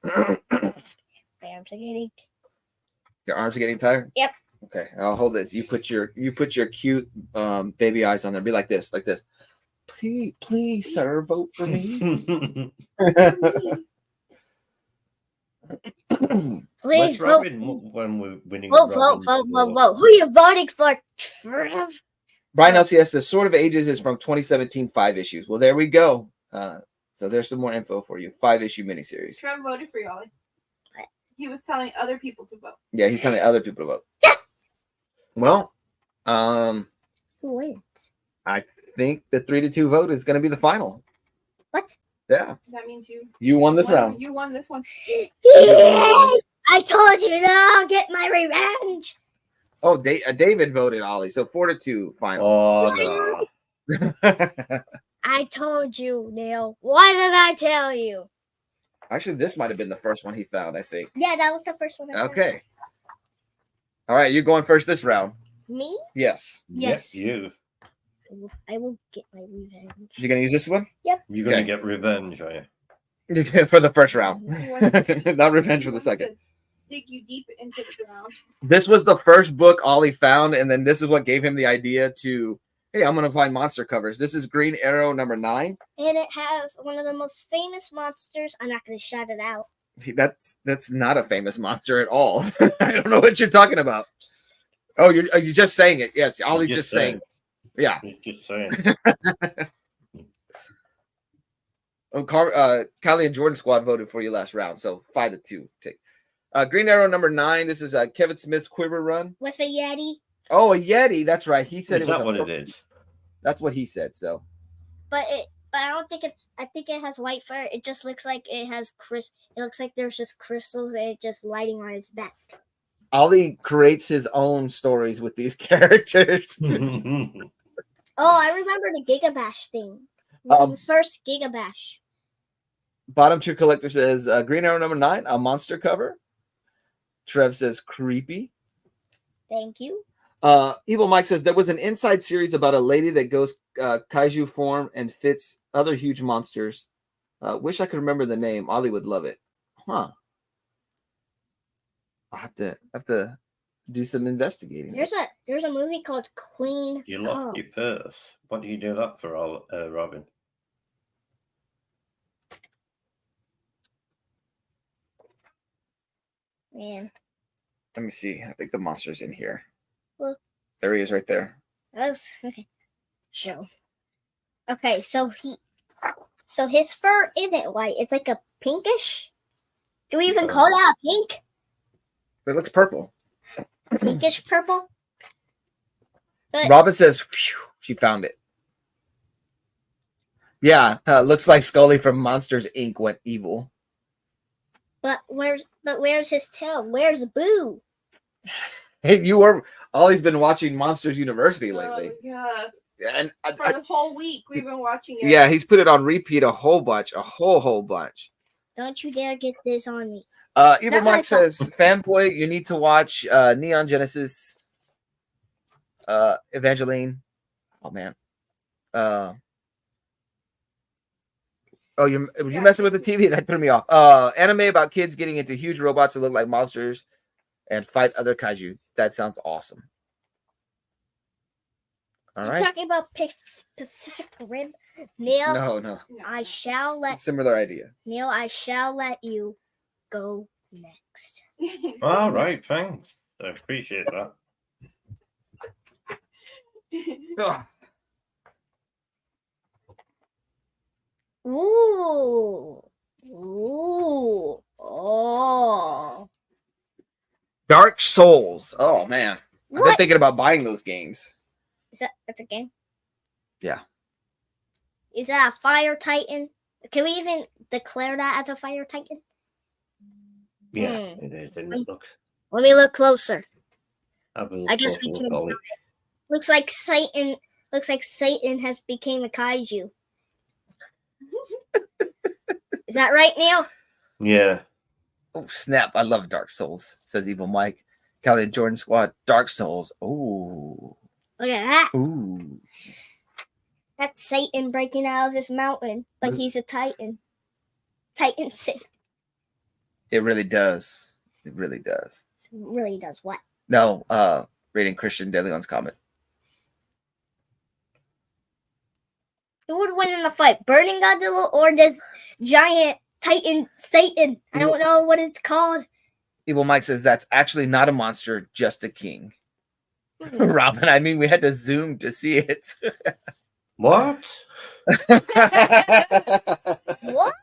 Speaker 2: My arms are getting.
Speaker 1: Your arms are getting tired?
Speaker 2: Yep.
Speaker 1: Okay, I'll hold it. You put your cute baby eyes on there. Be like this. Please, sir, vote for me.
Speaker 2: Please
Speaker 3: What's
Speaker 2: vote.
Speaker 3: Robin when we're winning?
Speaker 2: Vote. Who are you voting for? Trev?
Speaker 1: Brian LCS says Sword of Ages is from 2017, 5 issues. Well, there we go. So there's some more info for you. 5-issue miniseries.
Speaker 4: Trev voted for you, Ollie. He was telling other people to vote.
Speaker 1: Yeah, he's telling other people to vote.
Speaker 2: Yes!
Speaker 1: Well,
Speaker 2: Who wins?
Speaker 1: I think the 3-2 vote is going to be the final.
Speaker 2: What?
Speaker 1: Yeah,
Speaker 4: That means
Speaker 1: you won this round.
Speaker 4: You won this one.
Speaker 2: Yay! I told you to get my revenge.
Speaker 1: Oh, David voted Ollie, so 4-2 final.
Speaker 3: Oh no.
Speaker 2: I told you, Neil. Why did I tell you?
Speaker 1: Actually, this might have been the first one he found, I think.
Speaker 2: Yeah, that was the first one. I found.
Speaker 1: Okay. All right, you're going first this round.
Speaker 2: Me?
Speaker 1: Yes.
Speaker 2: Yes.
Speaker 3: You.
Speaker 2: I will get my revenge.
Speaker 1: You're going to use this one?
Speaker 3: You're gonna
Speaker 1: Okay.
Speaker 3: get revenge, are you?
Speaker 1: For the first round.
Speaker 4: He wants-
Speaker 1: Not revenge
Speaker 4: he
Speaker 1: for the
Speaker 4: wants
Speaker 1: second.
Speaker 4: to dig you deep into the ground.
Speaker 1: This was the first book Ollie found, and then this is what gave him the idea to, hey, I'm going to find monster covers. This is Green Arrow number 9.
Speaker 2: And it has one of the most famous monsters. I'm not going to shout it out.
Speaker 1: That's not a famous monster at all. I don't know what you're talking about. Oh, you're just saying it. Yes, Ollie's just saying it. Yeah.
Speaker 3: He's just saying.
Speaker 1: Oh, Kylie and Jordan squad voted for you last round, so 5-2. Take Green Arrow number 9. This is Kevin Smith's Quiver Run.
Speaker 2: With a Yeti.
Speaker 1: Oh, a Yeti. That's right. He said
Speaker 3: Is
Speaker 1: it was
Speaker 3: that what it is?
Speaker 1: That's what he said. So
Speaker 2: But I don't think it's. I think it has white fur. It just looks like it has It looks like there's just crystals and it just lighting on his back.
Speaker 1: Ollie creates his own stories with these characters.
Speaker 2: Oh, I remember the Gigabash thing.
Speaker 1: Um,
Speaker 2: The first Gigabash.
Speaker 1: Bottom True Collector says Green Arrow number 9, a monster cover. Trev says creepy.
Speaker 2: Thank you.
Speaker 1: Evil Mike says there was an inside series about a lady that goes kaiju form and fits other huge monsters. Wish I could remember the name. Ollie would love it. Huh. I'll have to do some investigating.
Speaker 2: There's a movie called Queen.
Speaker 3: You lost
Speaker 2: Kong.
Speaker 3: your purse. What do you do that for, Robin?
Speaker 2: Man,
Speaker 1: Let me see. I think the monster's in here.
Speaker 2: Well-
Speaker 1: There he is right there.
Speaker 2: that was okay. Show. Okay, so his fur isn't white. It's like a pinkish. Do we even call that a pink?
Speaker 1: It looks purple.
Speaker 2: Pinkish purple. But
Speaker 1: Robin says, "Phew, she found it." Yeah, looks like Scully from Monsters Inc. went evil.
Speaker 2: where's his tail? Where's Boo?
Speaker 1: Hey, Ollie's been watching Monsters University lately.
Speaker 4: Oh, yeah.
Speaker 1: And
Speaker 4: For the whole week, we've been watching it.
Speaker 1: yeah, he's put it on repeat a whole bunch, a whole bunch.
Speaker 2: Don't you dare get this on me.
Speaker 1: Evil
Speaker 2: Not my
Speaker 1: Mike says, fanboy, you need to watch Neon Genesis, Evangeline. Oh man. You're messing with the TV? That threw me off. Anime about kids getting into huge robots that look like monsters and fight other kaiju. That sounds awesome. All
Speaker 2: You're
Speaker 1: right.
Speaker 2: talking about Pacific Rim? Neil,
Speaker 1: No.
Speaker 2: I shall let
Speaker 1: Similar idea.
Speaker 2: Neil, I shall let you go next.
Speaker 3: All right, thanks. I appreciate that.
Speaker 1: Ugh.
Speaker 2: Ooh. Oh.
Speaker 1: Dark Souls. Oh man. I've been
Speaker 2: What?
Speaker 1: thinking about buying those games.
Speaker 2: That's a game?
Speaker 1: Yeah.
Speaker 2: Is that a fire titan? Can we even declare that as a fire titan?
Speaker 3: Yeah, it is. Didn't it? Look,
Speaker 2: Let me look closer.
Speaker 3: I
Speaker 2: guess we can- Looks like Satan has became a kaiju. Is that right, Neil?
Speaker 3: Yeah.
Speaker 1: Oh snap! I love Dark Souls. Says Evil Mike. Callie and Jordan Squad. Dark Souls. Ooh.
Speaker 2: Look at that.
Speaker 1: Ooh.
Speaker 2: That's Satan breaking out of his mountain, but he's a titan. Titan Satan
Speaker 1: It really does. It really does.
Speaker 2: really does what?
Speaker 1: No. Reading Christian DeLeon's comment.
Speaker 2: Who would win in the fight, Burning Godzilla or this giant Titan Satan? I don't know what it's called.
Speaker 1: Evil Mike says that's actually not a monster, just a king. Robin, I mean, we had to zoom to see it.
Speaker 3: What?
Speaker 2: What?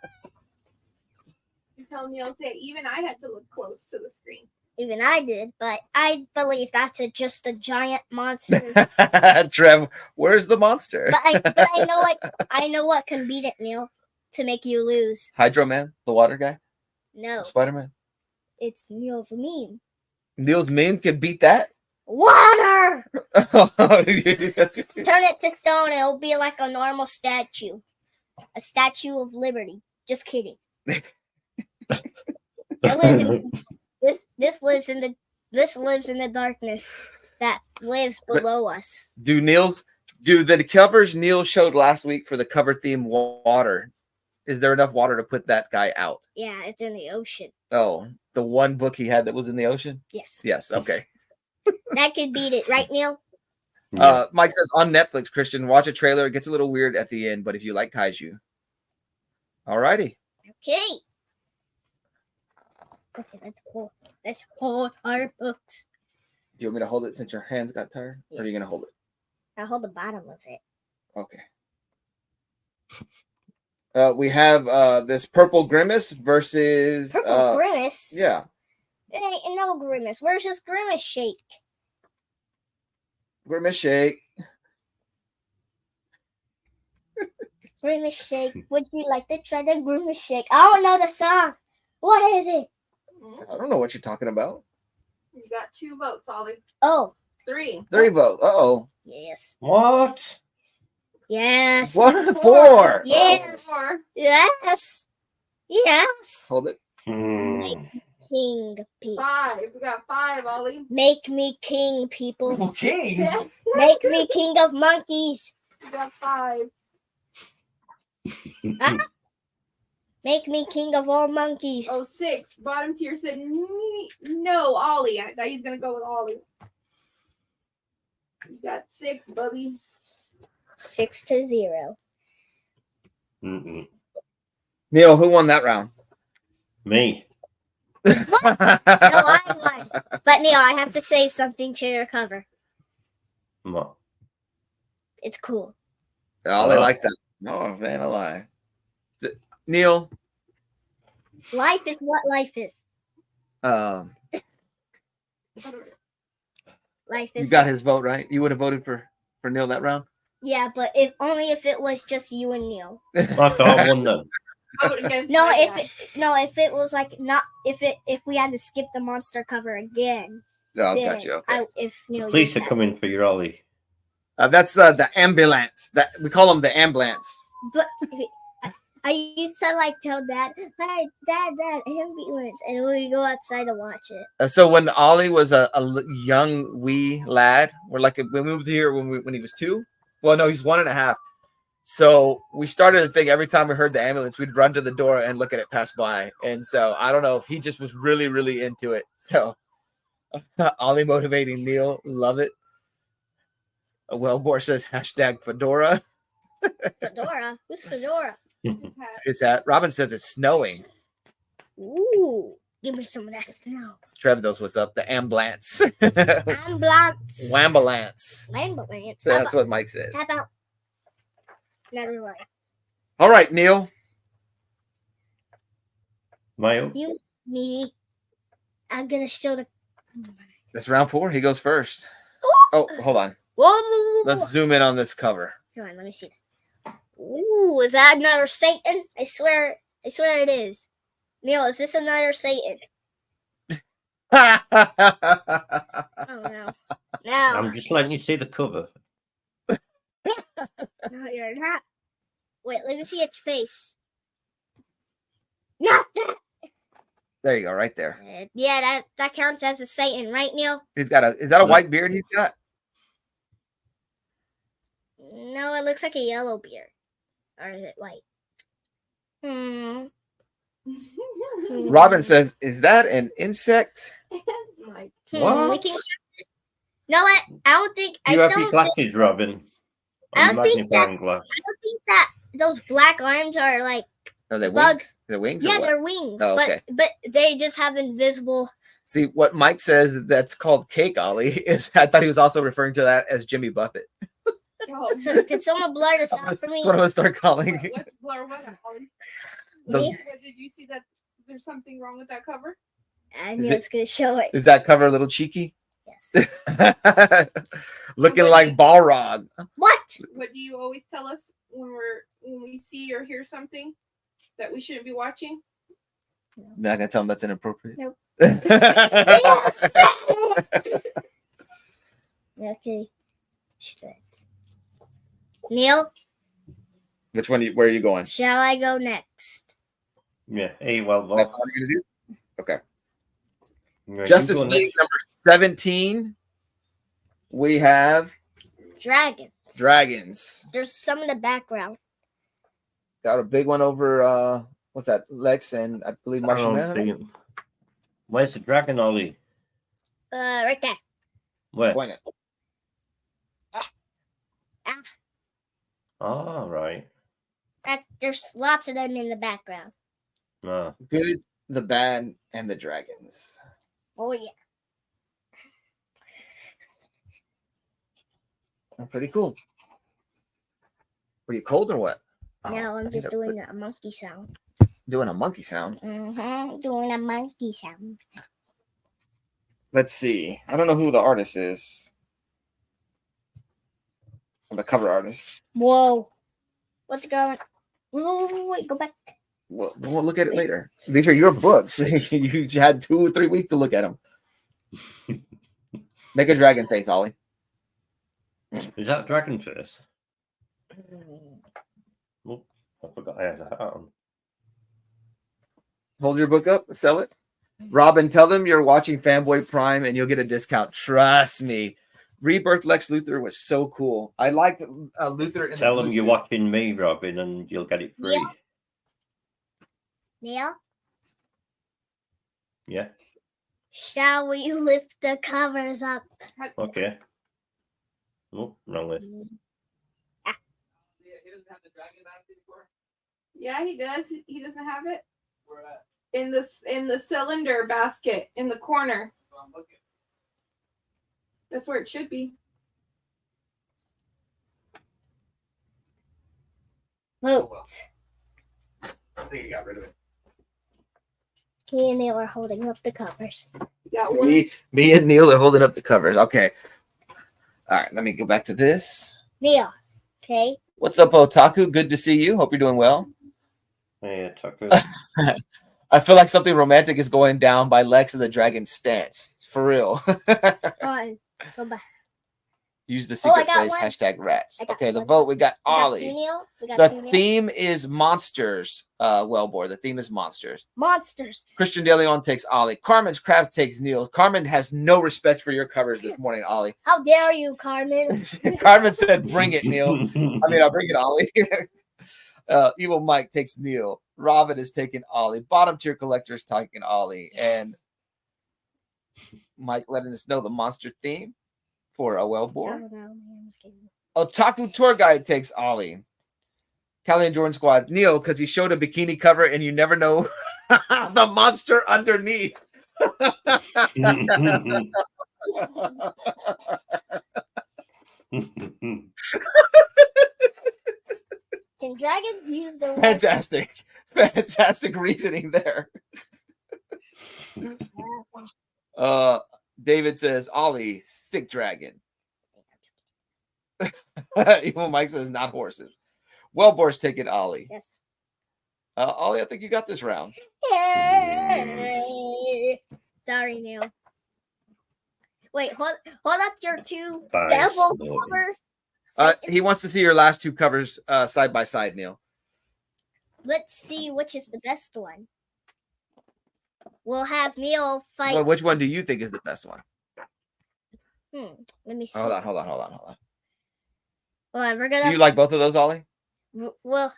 Speaker 4: You're telling me I'll say even I had to look close. screen.
Speaker 2: Even I did, but I believe that's just a giant monster.
Speaker 1: Trev, where's the monster?
Speaker 2: but I know what can beat it, Neil, to make you lose.
Speaker 1: Hydro Man, the water guy,
Speaker 2: No,
Speaker 1: Spider-Man.
Speaker 2: it's Neil's meme.
Speaker 1: Neil's meme can beat that.
Speaker 2: Water!
Speaker 1: Oh,
Speaker 2: Turn it to stone, and it'll be like a normal statue. A statue of liberty. Just kidding. This lives in the darkness that lives below us.
Speaker 1: do the covers Neil showed last week for the cover theme water? Is there enough water to put that guy out?
Speaker 2: Yeah, it's in the ocean.
Speaker 1: Oh, the one book he had that was in the ocean?
Speaker 2: Yes.
Speaker 1: Yes, okay.
Speaker 2: That could beat it, right, Neil?
Speaker 3: Yeah.
Speaker 1: Mike says on Netflix, Christian, watch a trailer. It gets a little weird at the end, but if you like kaiju. Alrighty.
Speaker 2: Okay. Okay, let's hold our books.
Speaker 1: Do you want me to hold it since your hands got tired? Or are you going to hold it?
Speaker 2: I'll hold the bottom of it.
Speaker 1: Okay. We have this Purple Grimace versus...
Speaker 2: Purple Grimace?
Speaker 1: Yeah.
Speaker 2: It ain't no Grimace. Where's this Grimace shake?
Speaker 1: Grimace Shake.
Speaker 2: Grimace shake. Would you like to try the Grimace shake? I don't know the song. What is it?
Speaker 1: I don't know what you're talking about.
Speaker 4: You got 2 votes, Ollie.
Speaker 2: Oh,
Speaker 4: 3.
Speaker 1: 3 votes. Uh-oh.
Speaker 2: yes.
Speaker 3: What?
Speaker 2: Yes.
Speaker 1: What? 4.
Speaker 2: Yes.
Speaker 4: 4.
Speaker 2: Yes. Yes.
Speaker 1: Hold it.
Speaker 2: King people.
Speaker 4: 5. We got 5, Ollie.
Speaker 2: Make me king, people.
Speaker 1: Okay.
Speaker 4: Yeah.
Speaker 2: Make me king of monkeys.
Speaker 4: We got 5.
Speaker 2: Make me king of all monkeys.
Speaker 4: Oh, 6. Bottom tier said no, Ollie. I thought he's gonna go with Ollie. You got 6, Bubby.
Speaker 2: 6-0.
Speaker 3: Mm-mm.
Speaker 1: Neil, who won that round?
Speaker 3: Me.
Speaker 2: No, I won. But Neil, I have to say something to your cover.
Speaker 3: What?
Speaker 2: It's cool.
Speaker 1: Oh, they like that. Oh, man, I lie. Neil,
Speaker 2: Life is what life is. Life
Speaker 1: you
Speaker 2: is.
Speaker 1: got his vote, right? You would have voted for Neil that round?
Speaker 2: Yeah, but if only if it was just you and Neil.
Speaker 3: I thought I won then.
Speaker 4: Vote against
Speaker 2: No,
Speaker 4: my guy.
Speaker 2: if it was like not if we had to skip the monster cover again.
Speaker 1: No,
Speaker 2: then
Speaker 1: got you. Okay.
Speaker 2: if Neil.
Speaker 3: Police
Speaker 2: used
Speaker 3: are
Speaker 2: that.
Speaker 3: coming for your Ollie.
Speaker 1: That's the ambulance. That we call them the ambulance.
Speaker 2: But I used to like tell Dad, "Hey, Dad, ambulance," and we go outside to watch it.
Speaker 1: So when Ollie was a young wee lad, we're like when we moved here when he was 2. Well, no, he's 1.5. So we started to think every time we heard the ambulance, we'd run to the door and look at it pass by. And so I don't know, he just was really, really into it. So Ollie motivating Neil, love it. Wellbore says hashtag Fedora.
Speaker 2: Fedora, who's Fedora?
Speaker 1: It's at Robin says it's snowing.
Speaker 2: Ooh, give me some of that snow.
Speaker 1: Trev knows what's up. The ambulance.
Speaker 2: Ambulance.
Speaker 1: Wambulance.
Speaker 2: Ambulance.
Speaker 1: So that's what Mike says.
Speaker 2: How about? Never mind.
Speaker 1: All right, Neil.
Speaker 3: Mayo?
Speaker 2: You, me. I'm gonna show the.
Speaker 1: That's round 4. He goes first. Oh, hold on.
Speaker 2: Whoa!
Speaker 1: Let's zoom in on this cover.
Speaker 2: Come on, let me see. Ooh, is that another Satan? I swear it is. Neil, is this another Satan? Oh no. No.
Speaker 3: I'm just letting you see the cover.
Speaker 2: No, you're not. Wait, let me see its face. No.
Speaker 1: There you go, right there.
Speaker 2: Yeah, that counts as a Satan, right, Neil?
Speaker 1: Is that a white beard he's got?
Speaker 2: No, it looks like a yellow beard. Or is it white?
Speaker 1: Robin says, "Is that an insect?"
Speaker 4: Mike.
Speaker 3: What?
Speaker 2: We can. No, I don't think.
Speaker 3: You
Speaker 2: I
Speaker 3: have
Speaker 2: don't
Speaker 3: your
Speaker 2: think,
Speaker 3: glasses, Robin.
Speaker 2: I
Speaker 3: A
Speaker 2: don't think
Speaker 3: magnifying glass.
Speaker 2: I don't think that those black arms are like.
Speaker 1: Are they
Speaker 2: Bugs.
Speaker 1: wings? They're wings or
Speaker 2: Yeah,
Speaker 1: what?
Speaker 2: they're wings,
Speaker 1: Oh, okay.
Speaker 2: but they just have invisible.
Speaker 1: See, what Mike says that's called cake Ollie is I thought he was also referring to that as Jimmy Buffett.
Speaker 4: Oh,
Speaker 2: So can someone blur this out for me?
Speaker 1: That's what I'm going to start calling it.
Speaker 4: let's blur what out, Ollie.
Speaker 1: The-
Speaker 2: Me?
Speaker 4: Did you see that there's something wrong with that cover?
Speaker 2: I'm
Speaker 1: Is it-
Speaker 2: just gonna show it.
Speaker 1: Is that cover a little cheeky?
Speaker 2: Yes.
Speaker 1: Looking
Speaker 4: What
Speaker 1: like
Speaker 4: do you-
Speaker 1: Balrog.
Speaker 2: What?
Speaker 4: What do you always tell us when we see or hear something that we shouldn't be watching?
Speaker 1: Not gonna tell him that's inappropriate.
Speaker 2: Nope.
Speaker 1: Yes.
Speaker 2: Okay. Neil,
Speaker 1: Which one? Where are you going?
Speaker 2: shall I go next?
Speaker 3: Yeah. Hey, well,
Speaker 1: That's all you're gonna do. Okay.
Speaker 3: you
Speaker 1: Justice
Speaker 3: go
Speaker 1: League
Speaker 3: next.
Speaker 1: number 17. We have
Speaker 2: Dragon.
Speaker 1: dragons.
Speaker 2: There's some in the background.
Speaker 1: Got a big one over. What's that? Lex and I believe
Speaker 3: I
Speaker 1: Martian
Speaker 3: don't
Speaker 1: Man.
Speaker 3: see it. Where's the dragon, Ollie?
Speaker 2: Right there.
Speaker 3: Where?
Speaker 1: Point it.
Speaker 2: Ah,
Speaker 3: All right.
Speaker 2: there's lots of them in the background.
Speaker 3: Ah.
Speaker 1: Good, the bad, and the dragons.
Speaker 2: Oh yeah.
Speaker 1: Pretty cool. Were you cold or what? Oh,
Speaker 2: Now
Speaker 1: I
Speaker 2: I'm
Speaker 1: think
Speaker 2: just
Speaker 1: I
Speaker 2: doing a monkey sound.
Speaker 1: doing a monkey sound.
Speaker 2: Doing a monkey sound.
Speaker 1: Let's see. I don't know who the artist is. The cover artist.
Speaker 2: Whoa. What's going? Wait, go back.
Speaker 1: We'll look at it later. These are your books. You had 2 or 3 weeks to look at them. Make a dragon face, Ollie.
Speaker 3: Is that dragon face? Oh, I forgot I had a hat on.
Speaker 1: Hold your book up. Sell it. Robin, tell them you're watching Fanboy Prime and you'll get a discount. Trust me. Rebirth Lex Luthor was so cool. I liked Luthor.
Speaker 3: Tell them you're watching me, Robin, and you'll get it free.
Speaker 2: Yeah. Neil,
Speaker 3: Yeah.
Speaker 2: shall we lift the covers up?
Speaker 3: Okay. Oh, wrong way.
Speaker 4: Yeah, he does. He doesn't have it in the cylinder basket in the corner. That's where it should be.
Speaker 2: Vote.
Speaker 1: I think you got rid of it.
Speaker 2: Me and Neil are holding up the covers.
Speaker 4: You got one.
Speaker 1: Me and Neil are holding up the covers. Okay. All right. Let me go back to this.
Speaker 2: Neil, okay?
Speaker 1: What's up, Otaku? Good to see you. Hope you're doing well.
Speaker 3: Hey, Tucker.
Speaker 1: I feel like something romantic is going down by Lex and the Dragon stance. For real.
Speaker 2: On. Go back.
Speaker 1: Use the
Speaker 2: Oh, I
Speaker 1: secret
Speaker 2: got
Speaker 1: phrase
Speaker 2: one.
Speaker 1: hashtag rats.
Speaker 2: I got
Speaker 1: Okay, the
Speaker 2: one.
Speaker 1: vote. We got
Speaker 2: We got two,
Speaker 1: Ollie.
Speaker 2: Neil. We got
Speaker 1: The
Speaker 2: two, Neil.
Speaker 1: theme is monsters. Wellbore. The theme is monsters.
Speaker 2: Monsters.
Speaker 1: Christian De Leon takes Ollie. Carmen's Craft takes Neil. Carmen has no respect for your covers this morning, Ollie.
Speaker 2: How dare you, Carmen?
Speaker 1: Carmen said, "Bring it, Neil." I mean, I'll bring it, Ollie. Evil Mike takes Neil. Robin is taking Ollie. Bottom tier collector is taking Ollie. And Mike letting us know the monster theme for a Wellbore.
Speaker 2: Oh, no, man, I'm just kidding.
Speaker 1: Otaku tour guide takes Ollie. Callie and Jordan squad. Neil, because he showed a bikini cover and you never know the monster underneath.
Speaker 2: Can dragons use their
Speaker 1: Fantastic reasoning there. David says, Ollie, stick dragon. Evil Mike says, not horses. Wellbore's taking Ollie.
Speaker 2: Yes.
Speaker 1: Ollie, I think you got this round.
Speaker 2: Sorry, Neil. Wait, hold up your two
Speaker 3: Bye,
Speaker 2: devil
Speaker 3: Lord.
Speaker 2: covers.
Speaker 1: He wants to see your last 2 covers side by side, Neil.
Speaker 2: Let's see which is the best one. We'll have Neil fight.
Speaker 1: Well, which one do you think is the best one?
Speaker 2: Let me see.
Speaker 1: Hold on.
Speaker 2: Hold on, we're
Speaker 1: Do
Speaker 2: gonna.
Speaker 1: you like both of those, Ollie?
Speaker 2: Well,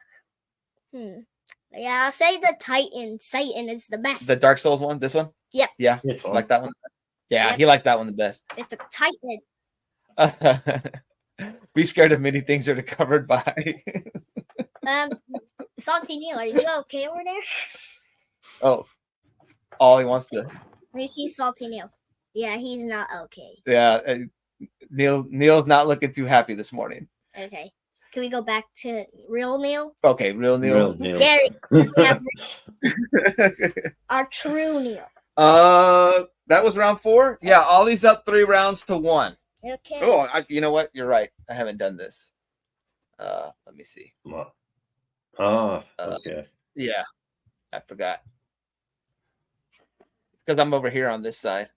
Speaker 2: yeah, I'll say the Titan. Satan is the best.
Speaker 1: The Dark Souls one? This one?
Speaker 2: Yep.
Speaker 1: Yeah.
Speaker 3: It's
Speaker 1: I
Speaker 3: fun.
Speaker 1: like that one? Yeah,
Speaker 2: Yep.
Speaker 1: he likes that one the best.
Speaker 2: It's a Titan.
Speaker 1: Be scared of many things that are covered by.
Speaker 2: Salty Neil, are you okay over there?
Speaker 1: Oh, Ollie wants to.
Speaker 2: Let me see Salty Neil. Yeah, he's not okay.
Speaker 1: Yeah, Neil's not looking too happy this morning.
Speaker 2: Okay. Can we go back to real Neil?
Speaker 1: Okay, real Neil.
Speaker 3: Real Neil.
Speaker 2: There we have our true Neil.
Speaker 1: That was round 4. Yeah, Ollie's up 3 rounds to 1.
Speaker 2: Okay.
Speaker 1: Oh, you know what? You're right. I haven't done this. Let me see.
Speaker 3: What? Oh, okay.
Speaker 1: Yeah, I forgot. It's because I'm over here on this side.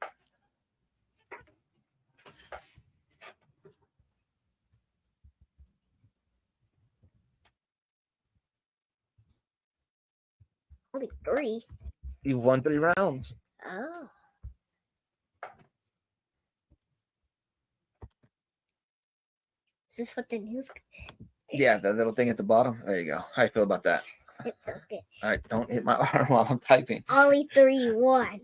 Speaker 2: Only 3.
Speaker 1: You won 3 rounds.
Speaker 2: Oh. Is this what the news?
Speaker 1: Yeah, the little thing at the bottom. There you go. How you feel about that?
Speaker 2: It feels good.
Speaker 1: All right, don't hit my arm while I'm typing.
Speaker 2: Ollie 3-1.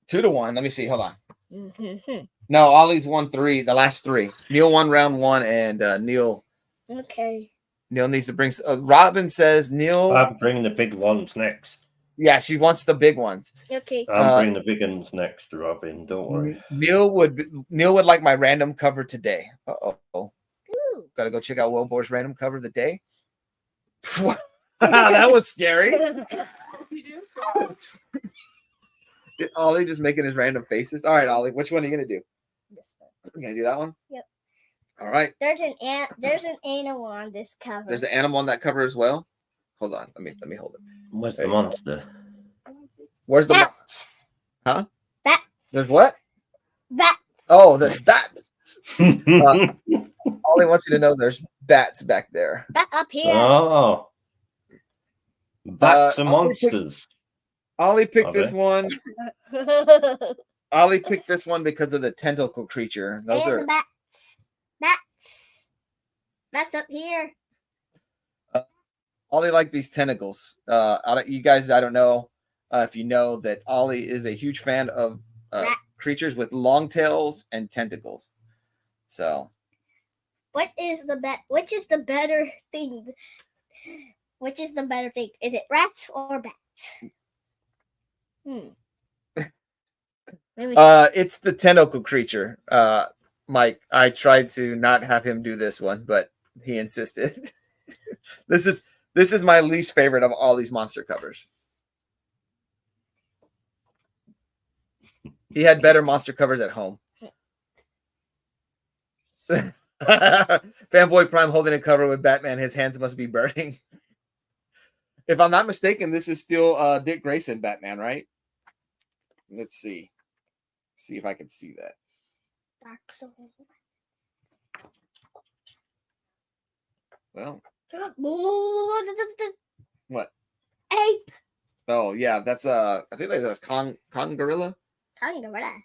Speaker 1: 2 to 1. Let me see. Hold on.
Speaker 2: Mm-hmm.
Speaker 1: No, Ollie's won 3. The last 3. Neil won round 1, and Neil
Speaker 2: Okay.
Speaker 1: needs to bring. Robin says Neil.
Speaker 3: I'm bringing the big ones next.
Speaker 1: Yeah, she wants the big ones.
Speaker 2: Okay.
Speaker 3: I'm bringing the big ones next, Robin. Don't worry.
Speaker 1: Neil would like my random cover today. Uh-oh.
Speaker 2: Ooh.
Speaker 1: Got to go check out Wilbor's random cover of the day. That was scary.
Speaker 4: You do?
Speaker 1: Ollie just making his random faces. All right, Ollie, which one are you gonna do?
Speaker 2: This one.
Speaker 1: You gonna do that one?
Speaker 2: Yep.
Speaker 1: All right.
Speaker 2: There's an animal on this cover.
Speaker 1: There's an animal on that cover as well. Hold on. Let me hold it.
Speaker 3: Where's
Speaker 1: There
Speaker 3: the
Speaker 1: you go.
Speaker 3: monster?
Speaker 1: Where's the
Speaker 2: Bats.
Speaker 1: Huh?
Speaker 2: Bats.
Speaker 1: There's what?
Speaker 2: Bats.
Speaker 1: Oh, there's bats. Ollie wants you to know there's bats back there.
Speaker 2: Bat up here.
Speaker 3: Oh. Bats and monsters.
Speaker 1: Ollie picked
Speaker 3: Are
Speaker 1: this
Speaker 3: they?
Speaker 1: one. Ollie picked this one because of the tentacle creature. Those
Speaker 2: and
Speaker 1: are
Speaker 2: the bats. Bats. Bats up here.
Speaker 1: Ollie likes these tentacles. You guys, I don't know if you know that Ollie is a huge fan of creatures with long tails and tentacles. So,
Speaker 2: Which is the better thing? Which is the better thing? Is it rats or bats?
Speaker 1: it's the tentacle creature. Mike, I tried to not have him do this one, but he insisted. This is my least favorite of all these monster covers. He had better monster covers at home. Fanboy Prime holding a cover with Batman. His hands must be burning. If I'm not mistaken, this is still Dick Grayson Batman, right? Let's see. See if I can see that.
Speaker 2: Dark Soul.
Speaker 1: Well, what?
Speaker 2: Ape.
Speaker 1: Oh yeah, that's I think that's Kong Gorilla.
Speaker 2: Gorilla.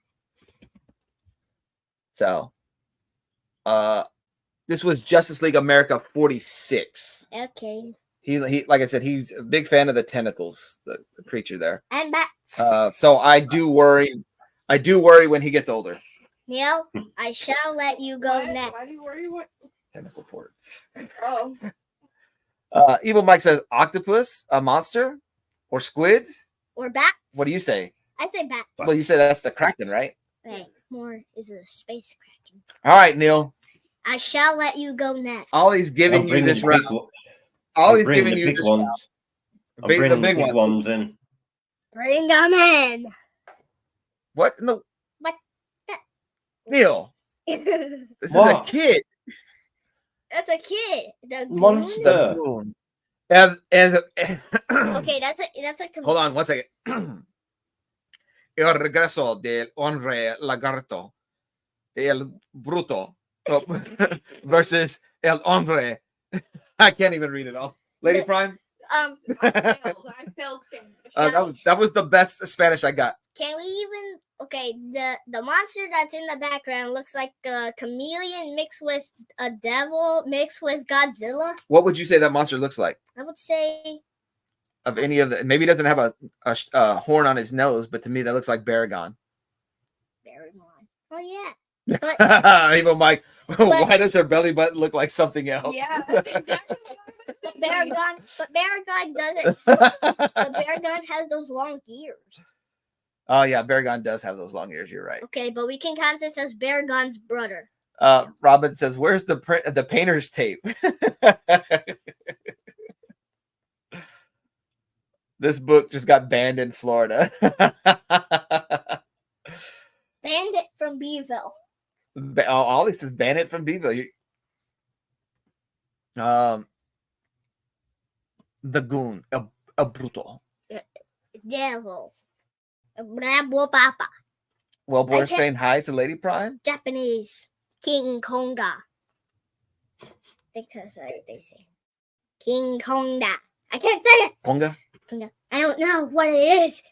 Speaker 1: So, this was Justice League America 46.
Speaker 2: Okay.
Speaker 1: He like I said, he's a big fan of the tentacles, the creature there.
Speaker 2: And bats.
Speaker 1: So I do worry when he gets older.
Speaker 2: Neil, I shall let you go next.
Speaker 4: Why do you worry? What?
Speaker 1: Tentacle port.
Speaker 4: Oh.
Speaker 1: Evil Mike says octopus, a monster, or squids.
Speaker 2: Or bats.
Speaker 1: What do you say?
Speaker 2: I say bats.
Speaker 1: Well, you say that's the Kraken, right?
Speaker 2: Wait, more is a space Kraken.
Speaker 1: All right, Neil.
Speaker 2: I shall let you go next.
Speaker 1: Ollie's giving
Speaker 3: I'm
Speaker 1: you
Speaker 3: bringing
Speaker 1: this
Speaker 3: the big
Speaker 1: round.
Speaker 3: one-
Speaker 1: Ollie's
Speaker 3: I'm bringing
Speaker 1: giving
Speaker 3: the
Speaker 1: you
Speaker 3: big
Speaker 1: this
Speaker 3: ones.
Speaker 1: round.
Speaker 3: I'm
Speaker 1: Bring
Speaker 3: bringing
Speaker 1: the big
Speaker 3: ones in.
Speaker 2: Bring them in.
Speaker 1: What in the
Speaker 2: What?
Speaker 1: Neil?
Speaker 2: That's
Speaker 1: This is
Speaker 3: What?
Speaker 1: a kid.
Speaker 2: a kid. The goon?
Speaker 3: Monster.
Speaker 1: The moon. And
Speaker 2: Okay, that's a
Speaker 1: hold on 1 second. El regreso del hombre lagarto, el bruto versus el hombre. I can't even read it all. Lady Prime.
Speaker 4: I failed Spanish.
Speaker 1: That was the best Spanish I got.
Speaker 2: Can we even? Okay, the monster that's in the background looks like a chameleon mixed with a devil mixed with Godzilla.
Speaker 1: What would you say that monster looks like?
Speaker 2: I would say
Speaker 1: Of any of the, maybe he doesn't have a horn on his nose, but to me that looks like Baragon.
Speaker 2: Baragon. Oh yeah. But
Speaker 1: Evil Mike, why does her belly button look like something else?
Speaker 4: Yeah, that's exactly
Speaker 2: Baragon doesn't. But Baragon has those long ears.
Speaker 1: Oh yeah, Baragon does have those long ears. You're right.
Speaker 2: Okay, but we can count this as Baragon's brother.
Speaker 1: Robin says, "Where's the painter's tape?" This book just got banned in Florida.
Speaker 2: Banned it from Beeville.
Speaker 1: Ollie says ban it from Beeville. The Goon, a brutal.
Speaker 2: Devil. Bravo Papa.
Speaker 1: Well, we're
Speaker 2: can't-
Speaker 1: saying hi to Lady Prime.
Speaker 2: Japanese. King Konga. I think that's what they say. King Konga. I can't say it.
Speaker 1: Konga.
Speaker 2: Konga. I don't know what it is.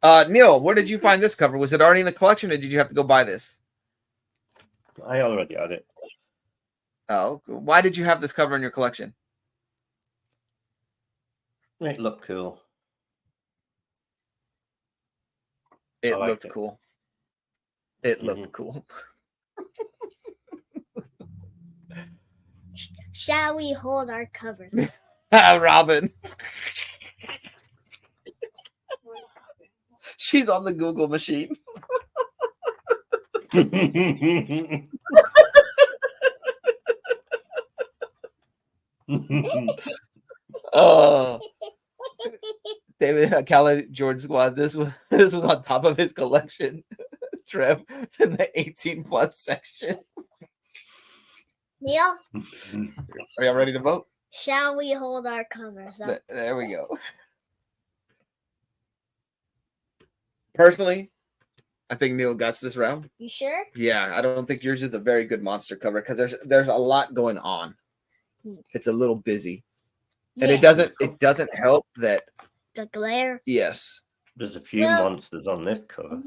Speaker 1: Neil, where did you find this cover? Was it already in the collection, or did you have to go buy this?
Speaker 3: I already had it.
Speaker 1: Oh, why did you have this cover in your collection?
Speaker 3: It looked cool.
Speaker 1: It
Speaker 3: liked
Speaker 1: looked
Speaker 3: it.
Speaker 1: cool. It looked cool.
Speaker 2: Shall we hold our covers?
Speaker 1: Robin. She's on the Google machine. Oh, David Cali George Squad. This was on top of his collection. Trev in the 18+ section.
Speaker 2: Neil,
Speaker 1: Are y'all ready to vote?
Speaker 2: shall we hold our covers up?
Speaker 1: There we go. Personally, I think Neil got this round.
Speaker 2: You sure?
Speaker 1: Yeah, I don't think yours is a very good monster cover because there's a lot going on. It's a little busy, and
Speaker 2: Yeah.
Speaker 1: it doesn't help that.
Speaker 2: The glare.
Speaker 1: Yes.
Speaker 3: There's a few
Speaker 2: Well-
Speaker 3: monsters on this cover.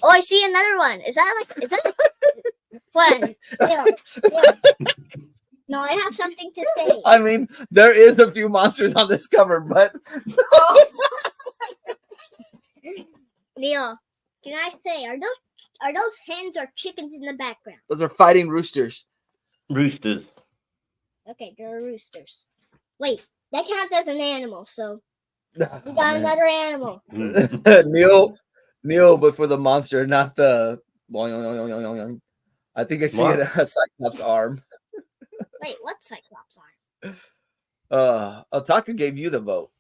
Speaker 2: Oh, I see another one. Is that what? Yeah. No, I have something to say.
Speaker 1: I mean, there is a few monsters on this cover, but
Speaker 2: Neil, can I say, are those hens or chickens in the background?
Speaker 1: those are fighting roosters.
Speaker 3: Roosters.
Speaker 2: Okay, they're roosters. Wait, that counts as an animal, so we got
Speaker 1: Oh, man.
Speaker 2: another animal.
Speaker 1: Neil, but for the monster, not the. I think I see
Speaker 3: What?
Speaker 1: a Cyclops arm.
Speaker 2: Wait, what Cyclops arm?
Speaker 1: Otaku gave you the vote.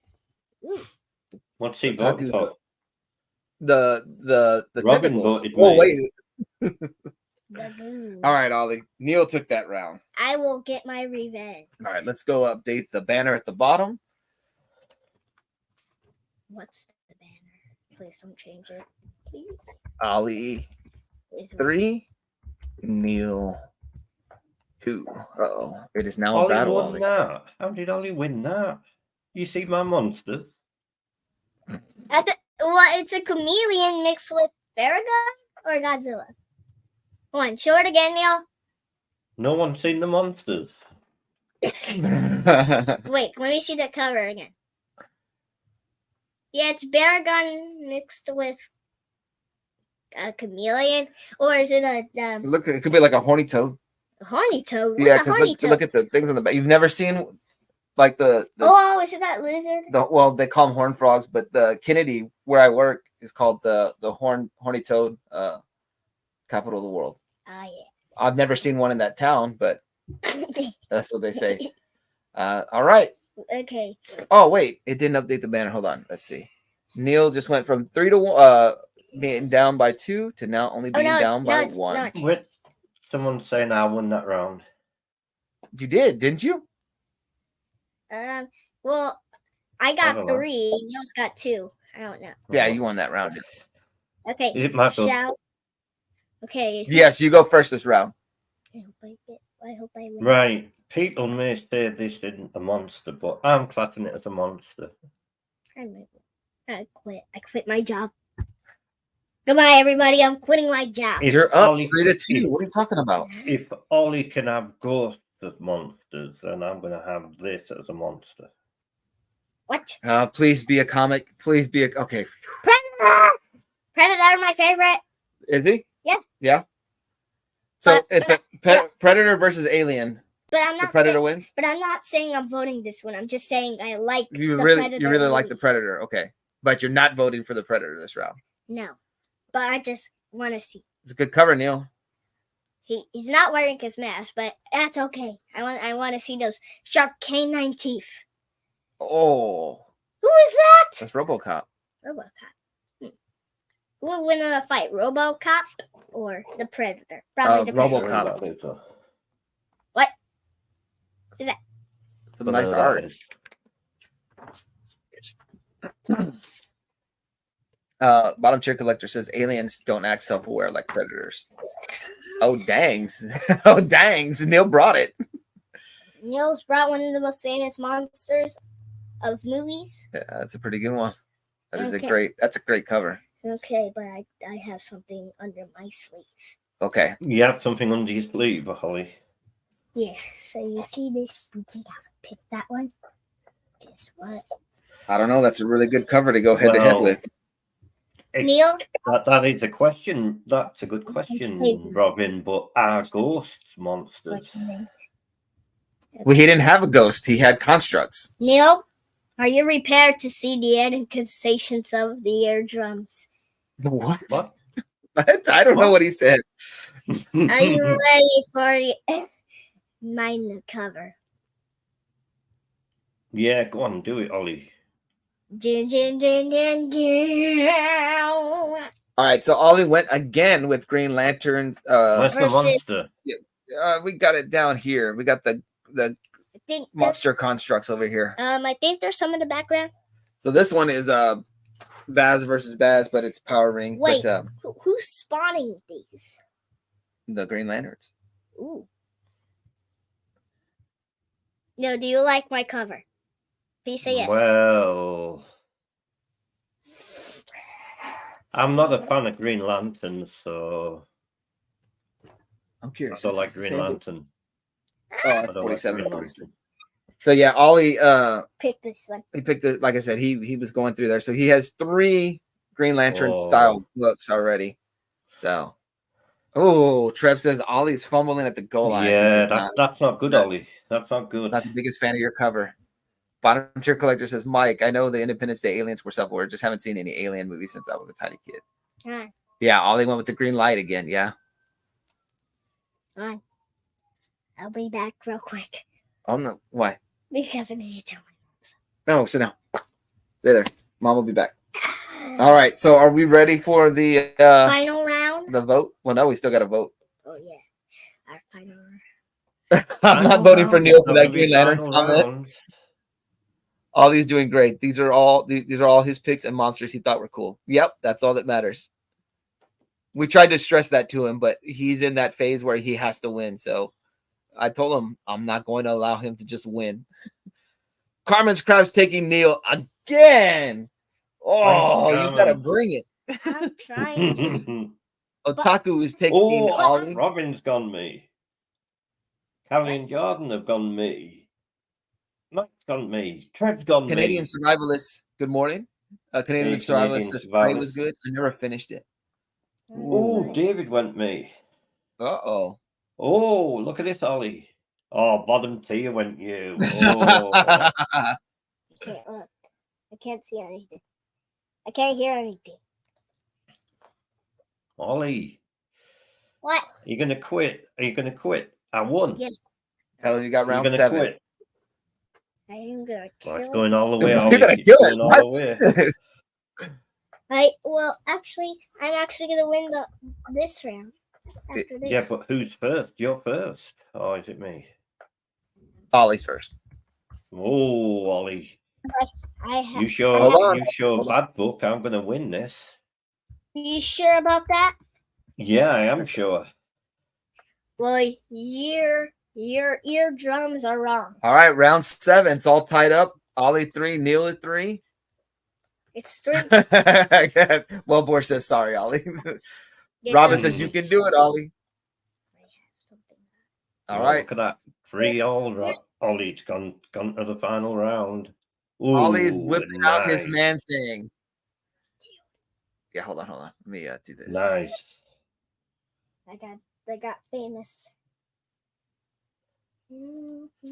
Speaker 3: What's he
Speaker 1: Otaku
Speaker 3: voting for?
Speaker 1: The
Speaker 3: Robin
Speaker 1: tentacles.
Speaker 3: voted
Speaker 1: Oh
Speaker 3: me.
Speaker 1: wait.
Speaker 2: The moon.
Speaker 1: All right, Ollie. Neil took that round.
Speaker 2: I will get my revenge.
Speaker 1: All right, let's go update the banner at the bottom.
Speaker 2: What's the banner? Please don't change it. Please.
Speaker 1: Ollie
Speaker 2: Please.
Speaker 1: 3, Neil 2. Uh-oh. It is now a
Speaker 3: Ollie
Speaker 1: battle,
Speaker 3: won
Speaker 1: Ollie.
Speaker 3: that. How did Ollie win that? You see my monsters?
Speaker 2: Well, it's a chameleon mixed with Baragon or Godzilla. One, show it again, Neil.
Speaker 3: No one's seen the monsters.
Speaker 2: Wait, let me see the cover again. Yeah, it's Baragon mixed with a chameleon, or is it a
Speaker 1: Look, it could be like a horny toad.
Speaker 2: horny toad?
Speaker 1: Yeah,
Speaker 2: What a horny
Speaker 1: because
Speaker 2: toad?
Speaker 1: look at the things on the back. You've never seen like the
Speaker 2: Oh, is it that lizard?
Speaker 1: well, they call them horn frogs, but the Kennedy where I work is called the horny toad capital of the world.
Speaker 2: Oh
Speaker 1: I've never seen one in that town, but
Speaker 2: yeah.
Speaker 1: that's what they say. All right.
Speaker 2: Okay.
Speaker 1: Oh wait, it didn't update the banner. Hold on, let's see. Neil just went from 3 to 1, being down by 2 to now only being down by
Speaker 2: it's
Speaker 1: 1.
Speaker 2: not.
Speaker 3: Wait, someone's saying I won that round.
Speaker 1: You did, didn't you?
Speaker 2: Well, I
Speaker 3: I
Speaker 2: got
Speaker 3: don't know.
Speaker 2: 3. Neil's got 2. I don't know.
Speaker 1: Yeah, you won that round.
Speaker 2: Okay.
Speaker 3: Is it my turn?
Speaker 2: Shall. Okay.
Speaker 1: Yes, you go first this round.
Speaker 2: I hope I win.
Speaker 3: Right. People may say this isn't a monster, but I'm classing it as a monster.
Speaker 2: I quit. I quit my job. Goodbye, everybody. I'm quitting my job.
Speaker 3: If
Speaker 1: You're up
Speaker 3: Ollie-
Speaker 1: 3 to 2. What are you talking about?
Speaker 3: If Ollie can have ghosts as monsters, then I'm going to have this as a monster.
Speaker 2: What?
Speaker 1: Please be a comic. Please be a okay.
Speaker 2: Predator! Predator, my favorite.
Speaker 1: Is he?
Speaker 2: Yeah.
Speaker 1: Yeah. So
Speaker 2: But-
Speaker 1: if Predator versus Alien,
Speaker 2: But I'm
Speaker 1: the
Speaker 2: not.
Speaker 1: Predator wins.
Speaker 2: But I'm not saying I'm voting this one. I'm just saying I like.
Speaker 1: You
Speaker 2: the
Speaker 1: really
Speaker 2: Predator
Speaker 1: like the
Speaker 2: movie.
Speaker 1: Predator, okay? But you're not voting for the Predator this round.
Speaker 2: No, but I just want to see.
Speaker 1: It's a good cover, Neil.
Speaker 2: He's not wearing his mask, but that's okay. I want to see those sharp canine teeth.
Speaker 1: Oh,
Speaker 2: Who is that?
Speaker 1: that's RoboCop.
Speaker 2: RoboCop. Who would win in a fight, RoboCop or the Predator? Probably the Predator.
Speaker 1: RoboCop.
Speaker 2: What is that?
Speaker 1: Some nice art. Bottom tier collector says aliens don't act self-aware like predators. Oh dangs. Oh dangs. Neil brought it.
Speaker 2: Neil's brought one of the most famous monsters of movies.
Speaker 1: Yeah, that's a pretty good one. That is
Speaker 2: Okay.
Speaker 1: that's a great cover.
Speaker 2: Okay, but I have something under my sleeve.
Speaker 1: Okay.
Speaker 3: You have something under your sleeve, Holly.
Speaker 2: Yeah, so you see this? You think I would pick that one? Guess what?
Speaker 1: I don't know. That's a really good cover to go head to head
Speaker 3: Well,
Speaker 1: with.
Speaker 2: Neil?
Speaker 3: That is a question. That's a good question,
Speaker 2: Save me.
Speaker 3: Robin. But are ghosts monsters?
Speaker 1: Well, he didn't have a ghost. He had constructs.
Speaker 2: Neil, are you prepared to see the incantations of the eardrums?
Speaker 1: What?
Speaker 3: What?
Speaker 1: What? I don't know what he said.
Speaker 2: Are you ready for the my new cover?
Speaker 3: Yeah, go on, do it, Ollie.
Speaker 2: Dun, dun, dun, dun, dun.
Speaker 1: All right. So Ollie went again with Green Lantern.
Speaker 3: Where's the
Speaker 2: versus-
Speaker 3: monster?
Speaker 1: We got it down here. We got the
Speaker 2: I think
Speaker 1: monster constructs over here.
Speaker 2: I think there's some in the background.
Speaker 1: So this one is Baz versus Baz, but it's Power Ring.
Speaker 2: Wait.
Speaker 1: But
Speaker 2: Who's spawning these?
Speaker 1: the Green Lanterns.
Speaker 2: Ooh. No, do you like my cover? Please say yes.
Speaker 3: Well, I'm not a fan of Green Lantern, so
Speaker 1: I'm
Speaker 3: I
Speaker 1: curious.
Speaker 3: don't like Green Lantern.
Speaker 1: Oh,
Speaker 3: I
Speaker 1: that's
Speaker 3: don't like
Speaker 1: 47.
Speaker 3: Green Lantern.
Speaker 1: So yeah, Ollie
Speaker 2: Pick this one.
Speaker 1: he picked it. Like I said, he was going through there. So he has 3 Green Lantern
Speaker 3: Oh.
Speaker 1: style books already. So Trev says Ollie's fumbling at the goal line. He
Speaker 3: Yeah,
Speaker 1: does
Speaker 3: that's not good,
Speaker 1: not-
Speaker 3: Ollie. That's not good.
Speaker 1: not the biggest fan of your cover. Bottom tier collector says, Mike, I know the Independence Day aliens were self-aware. Just haven't seen any alien movies since I was a tiny kid.
Speaker 2: Fine.
Speaker 1: Yeah, Ollie went with the green light again. Yeah.
Speaker 2: Fine. I'll be back real quick
Speaker 1: Oh no. Why?
Speaker 2: because I need to tell
Speaker 1: No, sit down. Stay there. Mom will be back. All right. So are we ready for the
Speaker 2: Final round.
Speaker 1: the vote? Well, no, we still got to vote.
Speaker 2: Oh yeah, our final round.
Speaker 1: I'm not voting for Neil for that Green Lantern comment. Ollie's doing great. These are all his picks and monsters he thought were cool. Yep, that's all that matters. We tried to stress that to him, but he's in that phase where he has to win. So I told him I'm not going to allow him to just win. Carmen's Crab's taking Neil again. Oh, you gotta bring it.
Speaker 2: I'm trying to.
Speaker 1: Otaku is taking
Speaker 3: Oh,
Speaker 1: Ollie.
Speaker 3: Robin's gone me. Callie and Jordan have gone me. Mike's gone me. Trev's gone
Speaker 1: Canadian
Speaker 3: me.
Speaker 1: Survivalist. Good morning. Canadian
Speaker 3: Hey,
Speaker 1: Survivalist
Speaker 3: Canadian
Speaker 1: says Prey was
Speaker 3: Survivalist.
Speaker 1: good. I never finished it.
Speaker 3: Oh, David went me.
Speaker 1: Uh-oh.
Speaker 3: Oh, look at this, Ollie. Oh, bottom tier went you. Oh,
Speaker 2: I can't look. I can't see anything. I can't hear anything.
Speaker 3: Ollie,
Speaker 2: What?
Speaker 3: are you gonna quit? Are you gonna quit? I won.
Speaker 2: Yes,
Speaker 1: Hell, you got
Speaker 3: You're
Speaker 1: round
Speaker 3: gonna
Speaker 1: 7.
Speaker 3: quit.
Speaker 2: I am gonna
Speaker 3: Oh, it's
Speaker 2: kill.
Speaker 3: going all the way,
Speaker 1: You're
Speaker 3: Ollie.
Speaker 1: gonna
Speaker 3: It's
Speaker 1: kill
Speaker 3: going
Speaker 1: it.
Speaker 3: all
Speaker 1: What?
Speaker 3: the way.
Speaker 2: Well, actually, I'm actually gonna win this round. After this.
Speaker 3: Yeah, but who's first? You're first. Oh, is it me?
Speaker 1: Ollie's first.
Speaker 3: Oh, Ollie.
Speaker 2: I have.
Speaker 3: You show
Speaker 1: Hold on,
Speaker 3: you show
Speaker 1: hold on.
Speaker 3: bad book. I'm gonna win this.
Speaker 2: You sure about that?
Speaker 3: Yeah, I am sure.
Speaker 2: Well, your eardrums are wrong.
Speaker 1: All right, round 7. It's all tied up. Ollie 3, Neil at 3.
Speaker 2: It's 3.
Speaker 1: Wellbore says sorry, Ollie.
Speaker 2: Yeah,
Speaker 1: Robin
Speaker 2: no,
Speaker 1: says you can do it, Ollie.
Speaker 2: I have something.
Speaker 1: All
Speaker 3: Oh,
Speaker 1: right.
Speaker 3: Look at that. 3 all. Ollie's gone to the final round. Ooh,
Speaker 1: Ollie's whipping out his
Speaker 3: nice.
Speaker 1: man thing. Yeah, hold on. Let me do this.
Speaker 3: Nice.
Speaker 2: I got famous.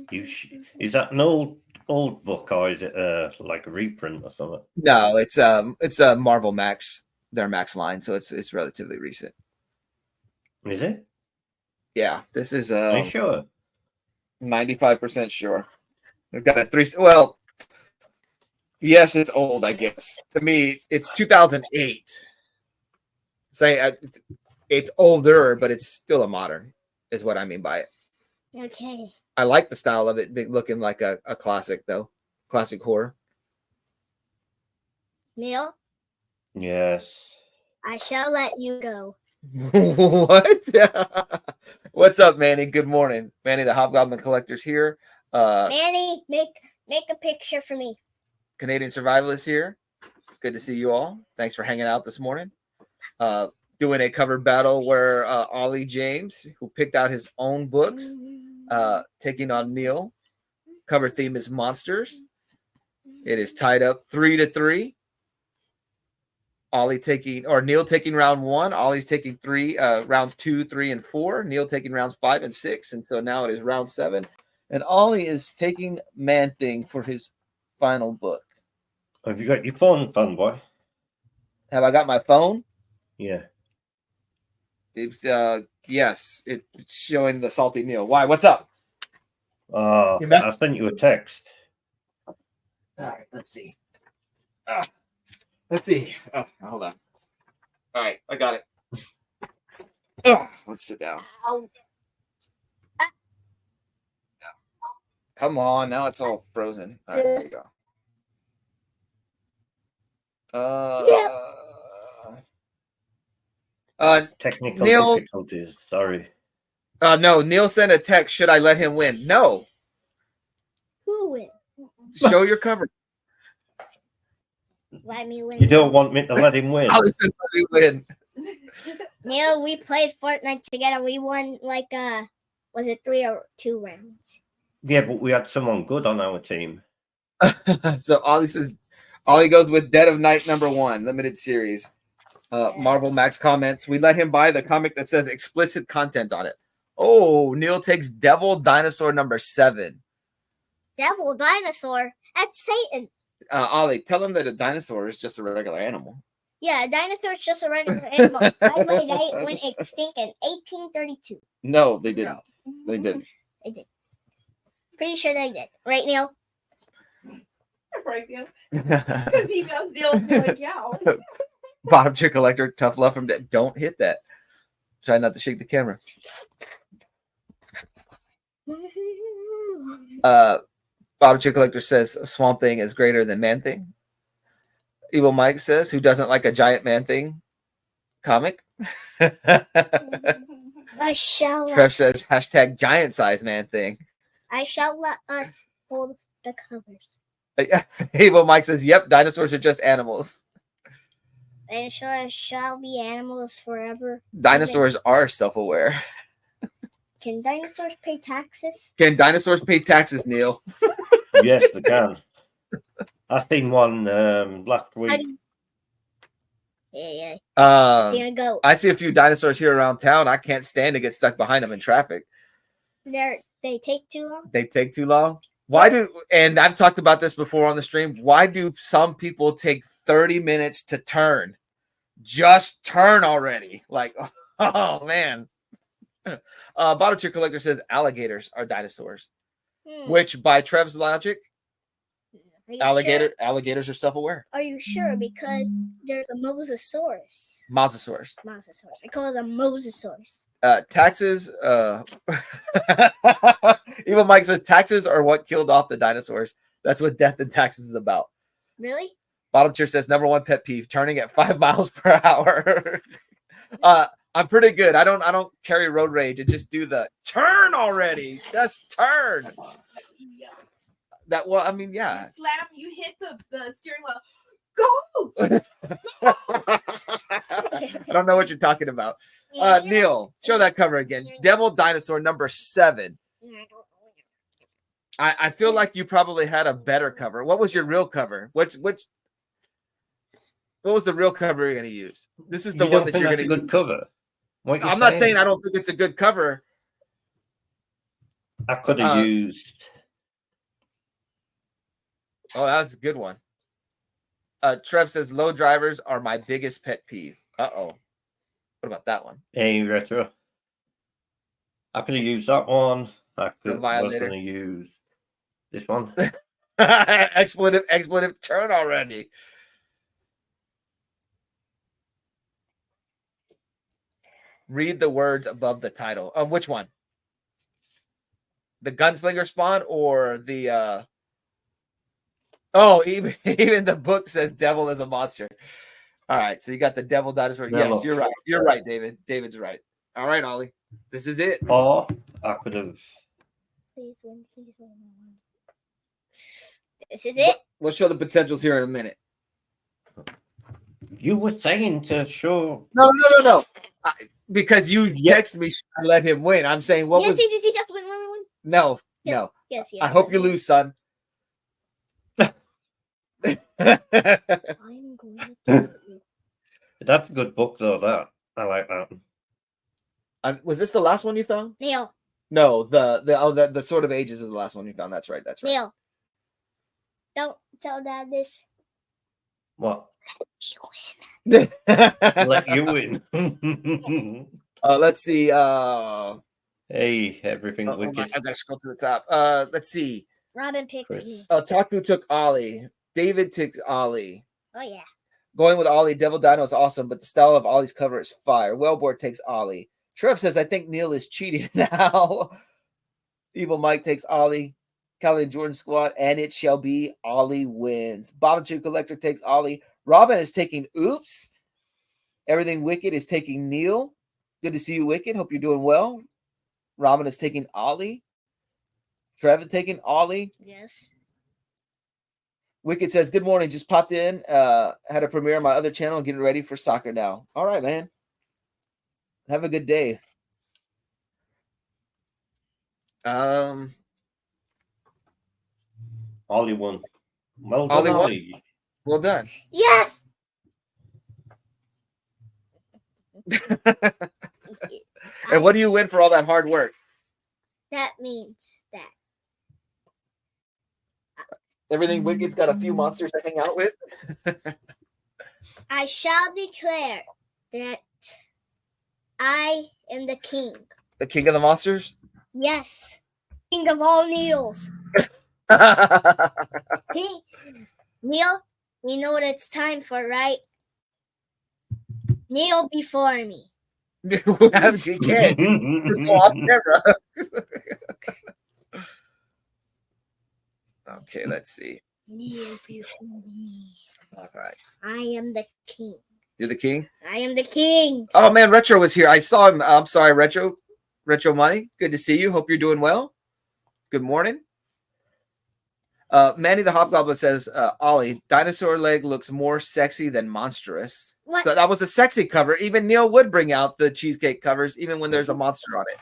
Speaker 3: Is that an old book or is it like a reprint or something?
Speaker 1: No, it's a Marvel Max, their Max line, so it's relatively recent.
Speaker 3: Is it?
Speaker 1: Yeah, this is
Speaker 3: Are you sure?
Speaker 1: 95% sure. We've got a 3. Well, yes, it's old, I guess. To me, it's 2008. Saying it's older, but it's still a modern, is what I mean by it.
Speaker 2: Okay.
Speaker 1: I like the style of it looking like a classic, though. Classic horror.
Speaker 2: Neil,
Speaker 3: Yes.
Speaker 2: I shall let you go.
Speaker 1: What? What's up, Manny? Good morning. Manny, the Hobgoblin Collector's here.
Speaker 2: Manny, make a picture for me.
Speaker 1: Canadian Survivalist here. Good to see you all. Thanks for hanging out this morning. Doing a cover battle where Ollie James, who picked out his own books, taking on Neil. Cover theme is monsters. It is tied up 3-3. Neil taking round 1. Ollie's taking rounds 2, 3, and 4. Neil taking rounds 5 and 6. And so now it is round 7. And Ollie is taking Man Thing for his final book.
Speaker 3: Have you got your phone, fun boy?
Speaker 1: Have I got my phone?
Speaker 3: Yeah.
Speaker 1: It's yes, it's showing the salty Neil. Why? What's up?
Speaker 3: I sent you a text.
Speaker 1: All right, let's see. Let's see. Oh, hold on. All right, I got it. Let's sit down.
Speaker 2: Ow.
Speaker 1: Come on, now it's all frozen. All right, there you go.
Speaker 3: Technical
Speaker 1: Neil-
Speaker 3: difficulties. Sorry.
Speaker 1: No, Neil sent a text. Should I let him win? No.
Speaker 2: Who win?
Speaker 1: Show your cover.
Speaker 2: Let me win.
Speaker 3: You don't want me to let him win?
Speaker 1: Ollie says let me win.
Speaker 2: Neil, we played Fortnite together. We won was it 3 or 2 rounds?
Speaker 3: Yeah, but we had someone good on our team.
Speaker 1: So Ollie goes with Dead of Night #1 limited series. Marvel Max comments. We let him buy the comic that says explicit content on it. Oh, Neil takes Devil Dinosaur #7.
Speaker 2: Devil dinosaur. That's Satan.
Speaker 1: Ollie, tell him that a dinosaur is just a regular animal.
Speaker 2: Yeah, a dinosaur is just a regular animal. By the way, they went extinct in 1832.
Speaker 1: No, they didn't. They didn't.
Speaker 2: They did. Pretty sure they did. Right, Neil?
Speaker 4: Right, yeah. Because he goes deal like, yeah.
Speaker 1: Bottom Tier Collector, tough love from Dead. Don't hit that. Try not to shake the camera. Bottom Tier Collector says Swamp Thing is greater than Man Thing. Evil Mike says, who doesn't like a giant Man Thing comic?
Speaker 2: I shall
Speaker 1: Trev says hashtag giant size Man Thing.
Speaker 2: I shall let us hold the covers.
Speaker 1: Evil Mike says, yep, dinosaurs are just animals.
Speaker 2: Dinosaurs shall be animals forever.
Speaker 1: Dinosaurs are self-aware.
Speaker 2: Can dinosaurs pay taxes?
Speaker 1: Can dinosaurs pay taxes, Neil?
Speaker 3: Yes, they can. I seen one last
Speaker 2: How
Speaker 3: week.
Speaker 2: do you... Yeah. It's gonna go.
Speaker 1: I see a few dinosaurs here around town. I can't stand to get stuck behind them in traffic.
Speaker 2: They take too long.
Speaker 1: They take too long. And I've talked about this before on the stream. Why do some people take 30 minutes to turn? Just turn already. Like, oh man. Bottom Tier Collector says alligators are dinosaurs, which by Trev's logic, alligators are self-aware.
Speaker 2: Are you sure? Because there's a Mosasaurus.
Speaker 1: Mosasaurus.
Speaker 2: I call it a Mosasaurus.
Speaker 1: Taxes. Evil Mike says taxes are what killed off the dinosaurs. That's what death and taxes is about.
Speaker 2: Really?
Speaker 1: Bottom Tier says #1 pet peeve: turning at 5 miles per hour. I'm pretty good. I don't carry road rage. I just do the turn already. Just turn.
Speaker 4: Yeah.
Speaker 1: That well, I mean, yeah.
Speaker 4: You slam, you hit the steering wheel. Go!
Speaker 1: I don't know what you're talking about. Neil, show that cover again. Devil Dinosaur #7. I feel like you probably had a better cover. What was your real cover? What was the real cover you're going to use? This is the one that you're going to
Speaker 3: good cover.
Speaker 1: I'm not saying I don't think it's a good cover.
Speaker 3: I could have used.
Speaker 1: Oh, that was a good one. Trev says low drivers are my biggest pet peeve. Uh-oh. What about that one?
Speaker 3: A retro. I could have used that one. I
Speaker 1: The
Speaker 3: was
Speaker 1: violator.
Speaker 3: going to use this one.
Speaker 1: expletive turn already. Read the words above the title. Which one? The gunslinger spawn or the even the book says devil is a monster. All right, so you got the devil dinosaur. Yes, you're right. You're right, David. David's right. All right, Ollie. This is it.
Speaker 3: Or I could have.
Speaker 2: Please win. Please win. This is it.
Speaker 1: We'll show the potentials here in a minute.
Speaker 3: You were saying to show.
Speaker 1: No. Because you texted me, I let him win. I'm saying what was.
Speaker 2: Did he just win?
Speaker 1: No,
Speaker 2: Yes,
Speaker 1: no.
Speaker 2: Yes.
Speaker 1: I hope you lose, son.
Speaker 2: I'm going to
Speaker 3: That's a good book, though. That I like that.
Speaker 1: Was this the last one you found?
Speaker 2: Neil.
Speaker 1: No, the Sword of Ages was the last one you found. That's right.
Speaker 2: Neil. Don't tell Dad this.
Speaker 3: What?
Speaker 2: You
Speaker 3: Let you win.
Speaker 1: Let's see.
Speaker 3: Hey, everything's wicked.
Speaker 1: I've got to scroll to the top. Let's see.
Speaker 2: Robin picks
Speaker 3: Chris.
Speaker 2: me.
Speaker 1: Taku took Ollie. David took Ollie.
Speaker 2: Oh yeah.
Speaker 1: Going with Ollie. Devil Dino is awesome, but the style of Ollie's cover is fire. Wellboard takes Ollie. Trev says, I think Neil is cheating now. Evil Mike takes Ollie. Callie and Jordan squad, and it shall be Ollie wins. Bottom two collector takes Ollie. Robin is taking Oops. Everything Wicked is taking Neil. Good to see you, Wicked. Hope you're doing well. Robin is taking Ollie. Trevor taking Ollie.
Speaker 2: Yes.
Speaker 1: Wicked says, good morning. Just popped in. Had a premiere on my other channel. Getting ready for soccer now. All right, man. Have a good day.
Speaker 3: Ollie won. Well done,
Speaker 1: Ollie won?
Speaker 3: Ollie.
Speaker 1: Well done.
Speaker 2: Yes.
Speaker 1: And what do you win for all that hard work?
Speaker 2: That means that
Speaker 1: Everything Wicked's got a few monsters to hang out with.
Speaker 2: I shall declare that I am the king.
Speaker 1: The king of the monsters?
Speaker 2: Yes. King of all Neils. King. Neil, you know what it's time for, right? Kneel before me.
Speaker 1: You can't. It's off camera. Okay, let's see.
Speaker 2: Kneel before me.
Speaker 1: All right.
Speaker 2: I am the king.
Speaker 1: You're the king?
Speaker 2: I am the king.
Speaker 1: Oh, man, Retro was here. I saw him. I'm sorry, Retro. Retro Money. Good to see you. Hope you're doing well. Good morning. Manny the Hobgoblin says, Ollie, dinosaur leg looks more sexy than monstrous.
Speaker 2: What?
Speaker 1: So that was a sexy cover. Even Neil would bring out the cheesecake covers, even when there's a monster on it.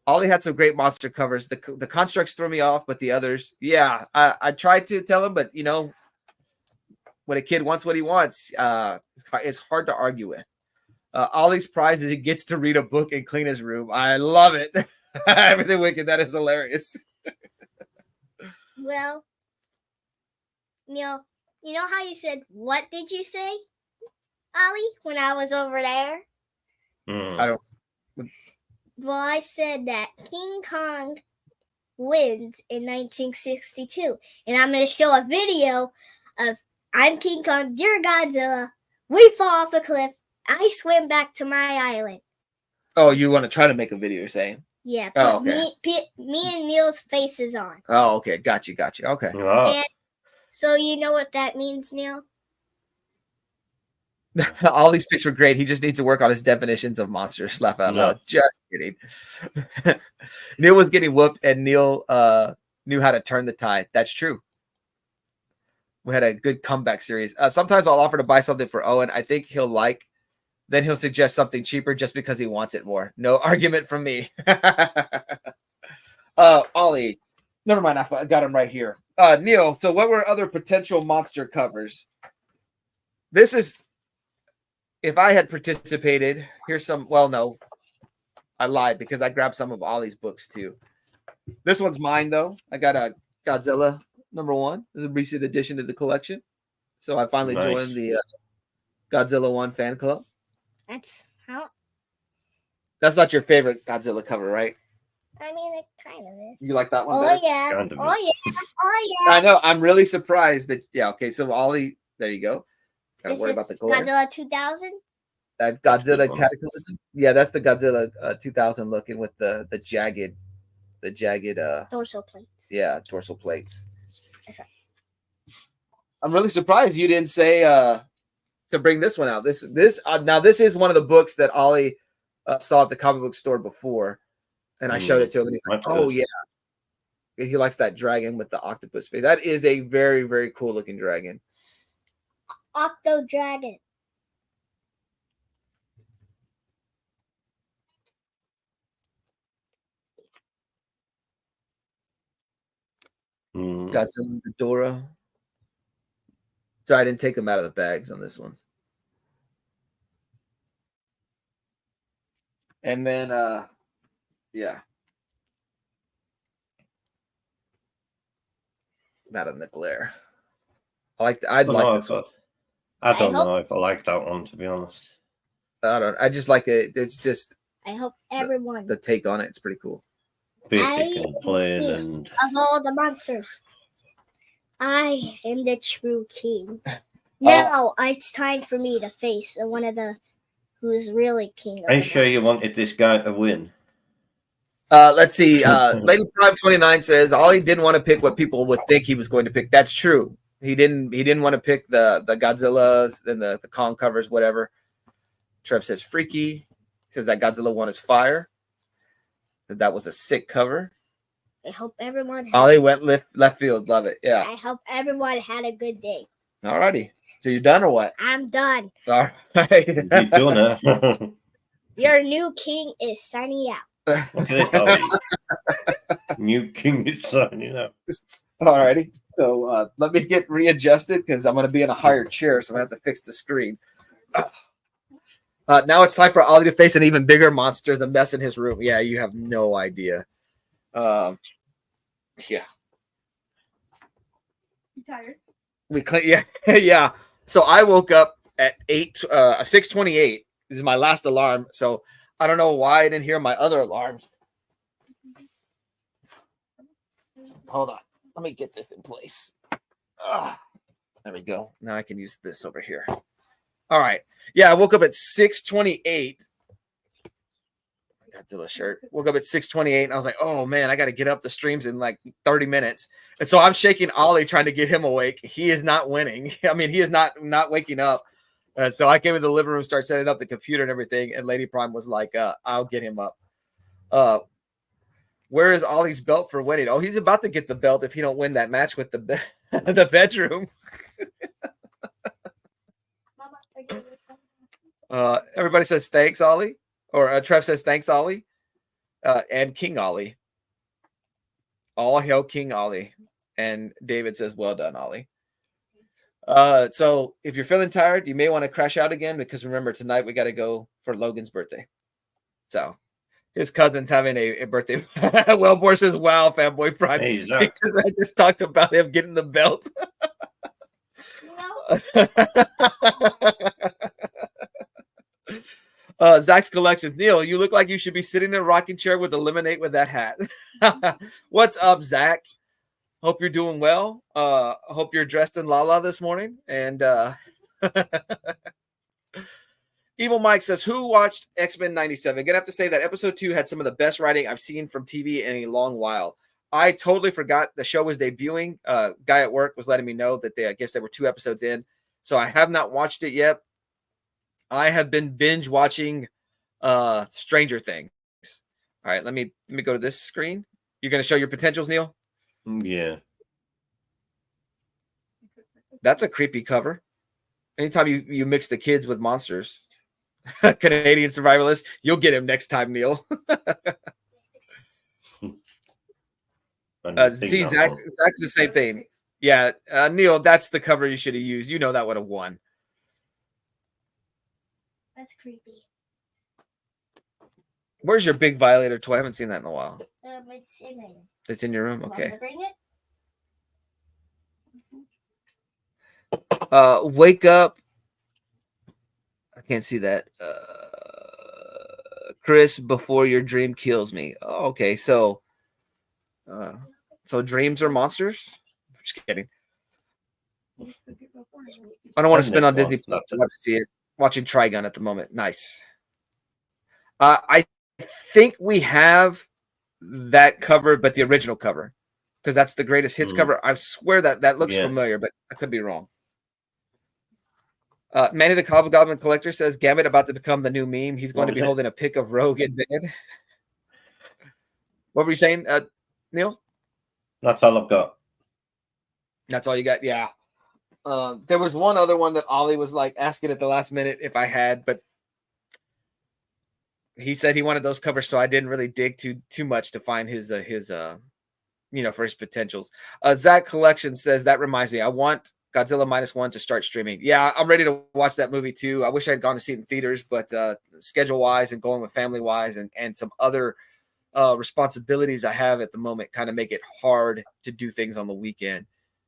Speaker 1: Ollie had some great monster covers. The constructs threw me off, but the others, yeah, I tried to tell him, but you know, when a kid wants what he wants, it's hard to argue with. Ollie's prize is he gets to read a book and clean his room. I love it. Everything Wicked. That is hilarious.
Speaker 2: Well, Neil, you know how you said, what did you say, Ollie, when I was over there?
Speaker 1: I don't.
Speaker 2: Well, I said that King Kong wins in 1962. And I'm going to show a video of I'm King Kong, you're Godzilla. We fall off a cliff. I swim back to my island.
Speaker 1: Oh, you want to try to make a video, you're saying?
Speaker 2: Yeah,
Speaker 1: Oh,
Speaker 2: put
Speaker 1: okay.
Speaker 2: me and Neil's faces on.
Speaker 1: Oh, okay. Got you. Okay.
Speaker 3: Oh.
Speaker 2: And so you know what that means, Neil?
Speaker 1: All these pics were great. He just needs to work on his definitions of monsters. Laugh out loud. Just kidding. Neil was getting whooped, and Neil knew how to turn the tide. That's true. We had a good comeback series. Sometimes I'll offer to buy something for Owen. I think he'll like. Then he'll suggest something cheaper just because he wants it more. No argument from me. Ollie. Never mind. I got him right here. Neil, so what were other potential monster covers? This is, if I had participated, here's some, well, no. I lied because I grabbed some of Ollie's books too. This one's mine though. I got a Godzilla #1. This is a recent addition to the collection. So I finally joined the Godzilla 1 fan club.
Speaker 2: That's how.
Speaker 1: That's not your favorite Godzilla cover, right?
Speaker 2: I mean, it kind of is.
Speaker 1: You like that one
Speaker 2: Oh
Speaker 1: better?
Speaker 2: yeah.
Speaker 3: Kind of.
Speaker 2: Oh yeah. Oh yeah.
Speaker 1: I know. I'm really surprised that. Yeah. Okay. So Ollie, there you go. Gotta
Speaker 2: This
Speaker 1: worry
Speaker 2: is
Speaker 1: about the glare.
Speaker 2: Godzilla 2000.
Speaker 1: That
Speaker 3: That's a good
Speaker 1: Godzilla
Speaker 3: one.
Speaker 1: Cataclysm. Yeah, that's the Godzilla 2000 looking with the jagged
Speaker 2: Dorsal plates.
Speaker 1: yeah, dorsal plates.
Speaker 2: That's right.
Speaker 1: I'm really surprised you didn't say to bring this one out. This now this is one of the books that Ollie saw at the comic book store before, and I showed it to him, and he's like,
Speaker 3: That's
Speaker 1: "Oh
Speaker 3: good.
Speaker 1: yeah." He likes that dragon with the octopus face. That is a very, very cool looking dragon.
Speaker 2: Octo Dragon.
Speaker 3: Mm.
Speaker 1: Godzilla Ghidorah. So I didn't take them out of the bags on this one. And then yeah. Not in the glare. I'd like this one.
Speaker 3: I don't
Speaker 2: hope-
Speaker 3: know if I like that one, to be honest.
Speaker 1: I just like it. It's just
Speaker 2: I hope everyone
Speaker 1: the take on it. It's pretty cool.
Speaker 3: Basic and plain
Speaker 2: yes.
Speaker 3: and
Speaker 2: of all the monsters, I am the true king. Now it's time for me to face one of the who's really king. Of
Speaker 3: are you
Speaker 2: the
Speaker 3: sure you
Speaker 2: monsters.
Speaker 3: wanted this guy to win?
Speaker 1: Let's see. Lady Prime 29 says Ollie didn't want to pick what people would think he was going to pick. That's true. He didn't want to pick the Godzillas and the Kong covers, whatever. Trev says freaky. He says that Godzilla one is fire. That was a sick cover.
Speaker 2: I hope everyone.
Speaker 1: Ollie went left field. Love it. Yeah.
Speaker 2: I hope everyone had a good day.
Speaker 1: Alrighty. So you're done or what?
Speaker 2: I'm done.
Speaker 1: All right.
Speaker 3: You done it?
Speaker 2: Your new king is signing out.
Speaker 3: Okay, Ollie. New king is signing up.
Speaker 1: Alrighty. So let me get readjusted because I'm going to be in a higher chair, so I have to fix the screen. Now it's time for Ollie to face an even bigger monster, the mess in his room. Yeah, you have no idea. Yeah.
Speaker 4: You tired?
Speaker 1: Yeah, yeah. So I woke up at 6:28. This is my last alarm. So I don't know why I didn't hear my other alarms. Hold on. Let me get this in place. There we go. Now I can use this over here. All right. Yeah, I woke up at 6:28. Godzilla shirt. Woke up at 6:28 and I was like, oh man, I got to get up. The stream's in like 30 minutes. And so I'm shaking Ollie trying to get him awake. He is not winning. I mean, he is not waking up. And so I came in the living room, started setting up the computer and everything. And Lady Prime was like, I'll get him up. Where is Ollie's belt for winning? Oh, he's about to get the belt if he don't win that match with the the bedroom. Everybody says thanks, Ollie. Or Trev says thanks, Ollie. And King Ollie. All hail King Ollie. And David says, well done, Ollie. So if you're feeling tired, you may want to crash out again because remember, tonight we got to go for Logan's birthday. So his cousin's having a birthday. Wellbore says, wow, fanboy prime.
Speaker 3: Hey, Zach.
Speaker 1: Because I just talked about him getting the belt. Zach's Collections. Neil, you look like you should be sitting in a rocking chair with a lemonade with that hat. What's up, Zach? Hope you're doing well. Hope you're dressed in Lala this morning. And Evil Mike says, who watched X-Men 97? Gonna have to say that episode 2 had some of the best writing I've seen from TV in a long while. I totally forgot the show was debuting. Guy at work was letting me know that I guess they were 2 episodes in. So I have not watched it yet. I have been binge watching Stranger Things. All right, let me go to this screen. You're going to show your potentials, Neil?
Speaker 3: Yeah.
Speaker 1: That's a creepy cover. Anytime you mix the kids with monsters, Canadian survivalist, you'll get him next time, Neil. See, Zach's the same thing. Yeah, Neil, that's the cover you should have used. You know that would have won.
Speaker 2: That's creepy.
Speaker 1: Where's your big violator toy? I haven't seen that in a while.
Speaker 2: It's in there.
Speaker 1: It's in your room?
Speaker 2: Want
Speaker 1: Okay.
Speaker 2: to bring it?
Speaker 1: Wake up. I can't see that. Chris, before your dream kills me. Oh, okay, so dreams are monsters. Just kidding. I don't want to spend on Disney Plus. I want to see it. Watching Trigun at the moment. Nice. I think we have that cover, but the original cover, because that's the greatest hits cover. I swear that looks familiar, but I could be wrong. Manny the Goblin Collector says Gambit about to become the new meme. He's going to be holding a pic of Rogue in bed. What were you saying, Neil?
Speaker 3: That's all I've got.
Speaker 1: That's all you got? Yeah. There was one other one that Ollie was like asking at the last minute if I had, but he said he wanted those covers, so I didn't really dig too much to find his for his potentials. Zach Collection says that reminds me, I want Godzilla -1 to start streaming. Yeah, I'm ready to watch that movie too. I wish I had gone to see it in theaters, but schedule wise and going with family wise and some other responsibilities I have at the moment kind of make it hard to do things on the weekend.